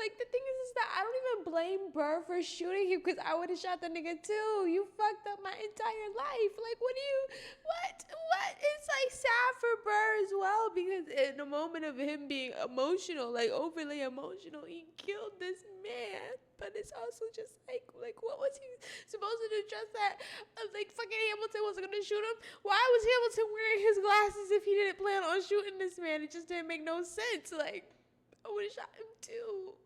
A: Like, the thing is that I don't even blame Burr for shooting him, because I would have shot the nigga too. You fucked up my entire life. Like, what? It's like sad for Burr as well, because in the moment of him being emotional, like overly emotional, he killed this man. But it's also just like what was he supposed to do? Just that, like, fucking Hamilton wasn't gonna shoot him? Why was Hamilton wearing his glasses if he didn't plan on shooting this man? It just didn't make no sense. Like, I would have shot him too.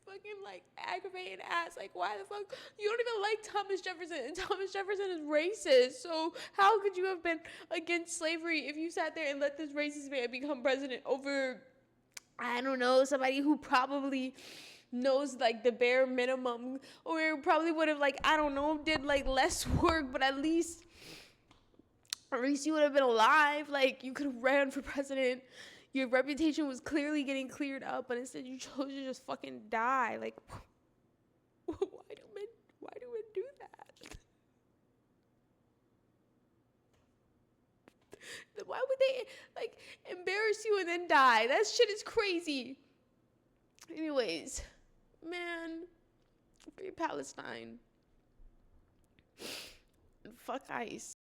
A: Fucking like aggravating ass. Like, why the fuck? You don't even like Thomas Jefferson, and Thomas Jefferson is racist. So how could you have been against slavery if you sat there and let this racist man become president over, I don't know, somebody who probably knows like the bare minimum, or probably would have, like, I don't know, did like less work, but at least you would have been alive. Like, you could have ran for president. Your reputation was clearly getting cleared up, but instead you chose to just fucking die. Like, why do men do that? Why would they, like, embarrass you and then die? That shit is crazy. Anyways, man, free Palestine. Fuck ICE.